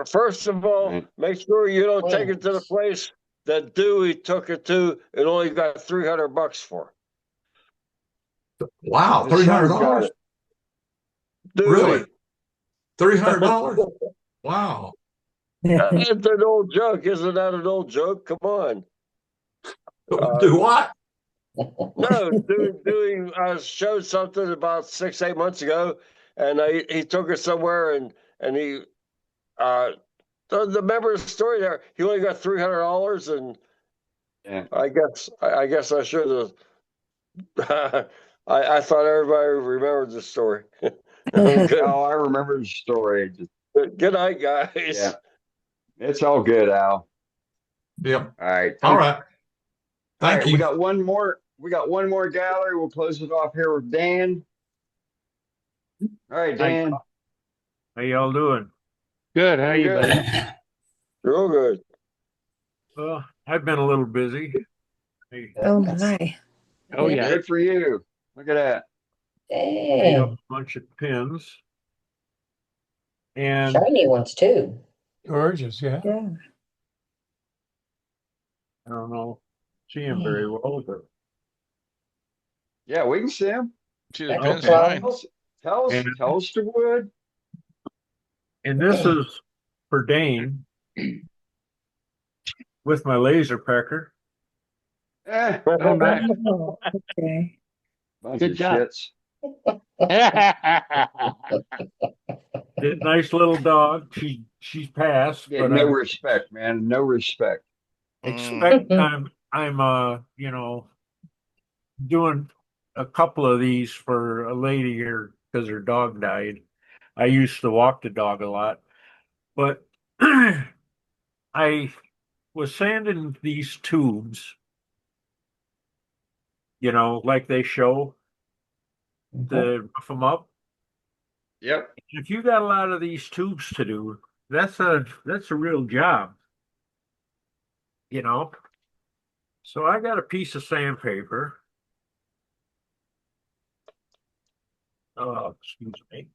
first of all, make sure you don't take it to the place that Dewey took it to and only got $300 for. Wow, His son's got $300. it. Dewey. Really? $300? Wow. That's an old joke. Isn't that an old joke? Come on. Do what? No, Dewey showed something about 6-8 months ago, and he took her somewhere, and he the member of the story there. He only got $300, and Yeah. I guess I should have. I thought everybody remembered the story. Good, Oh, I remember the story. good night, guys. Yeah. It's all good, Al. Yep. All right. All right. All Thank right, you. We got one more. We got one more gallery. We'll close it off here with Dan. All right, Dan. How y'all doing? Good. How are you, Good. buddy? Real good. Well, I've been a little busy. Oh my. Oh, yeah. Good for you. Look at that. Made up Dang. a bunch of pins. And Shiny ones too. Gorgeous. Yeah. Yeah. I don't know, see him very well, but Yeah, we can see him. See the That's pins fine. fine. Tell us the wood. and this is for Dane with my laser pecker. Oh, nice. Oh, okay. Bunch Good of job. shits. Nice little dog. She's passed, Yeah, but no I respect, man. No respect. expect I'm doing a couple of these for a lady here because her dog died. I used to walk the dog a lot, but I was sanding these tubes, like they show to rough them up. Yep. If you got a lot of these tubes to do, that's a real job, So I got a piece of sandpaper. Excuse me.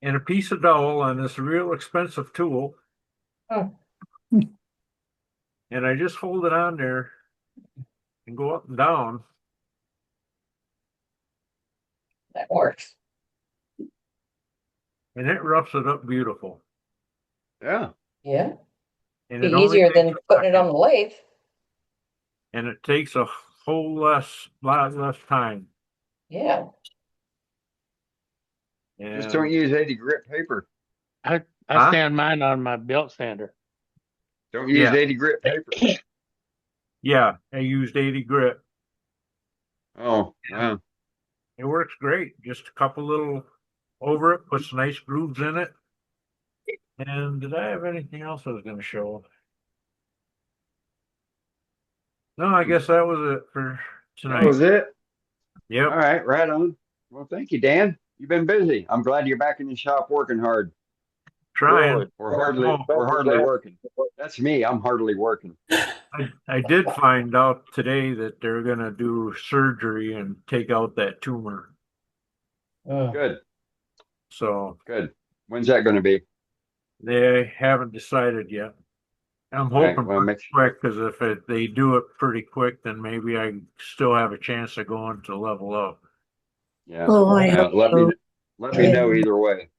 And a piece of dowel on this real expensive tool. Oh. And I just hold it on there and go up and down. That works. And it roughs it up beautiful. Yeah. Yeah. And Be it only easier than takes a putting it on second. the lathe. And it takes a lot less time. Yeah. Just don't use 80 grit paper. I Huh? stand mine on my belt sander. Don't use Yeah. 80 grit paper. Yeah, I used 80 grit. Oh, wow. It works great. Just a couple little over it, puts nice grooves in it. And did I have anything else I was going to show? No, I guess that was it for tonight. That was it? Yep. All right, right on. Well, thank you, Dan. You've been busy. I'm glad you're back in the shop working hard. Trying. We're hardly working. That's me. I'm hardly working. I did find out today that they're going to do surgery and take out that tumor. Good. So good. When's that going to be? They haven't decided yet. I'm All right, hoping well, pretty quick, because if they do it pretty quick, then maybe I still have a chance of going to level up. Yeah. Oh, I hope let so. me know either way.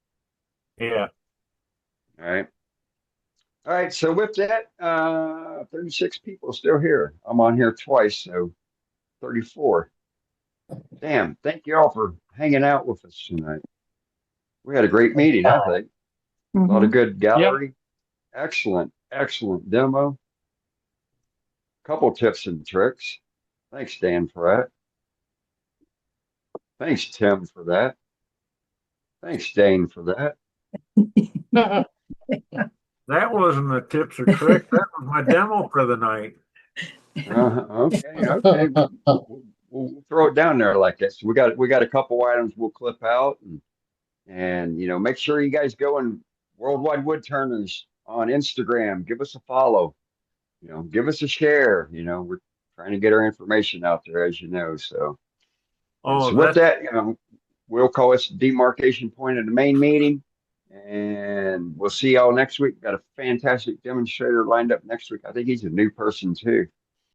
Yeah. All right. All right. So with that, 36 people still here. I'm on here twice, so 34. Damn. Thank you all for hanging out with us tonight. We had a great meeting, I think. A lot of good gallery. Excellent demo. Couple tips and tricks. Thanks, Dan, for that. Thanks, Tim, for that. Thanks, Dane, for that. That wasn't the tips or tricks. That was my demo for the night. Okay. We'll throw it down there like this. We got a couple items we'll clip out, and make sure you guys go and Worldwide Woodturners on Instagram. Give us a follow. Give us a share. We're trying to get our information out there, as you know. So with that, we'll call this demarcation point of the main meeting, and we'll see y'all next week. Got a fantastic demonstrator lined up next week. I think he's a new person too.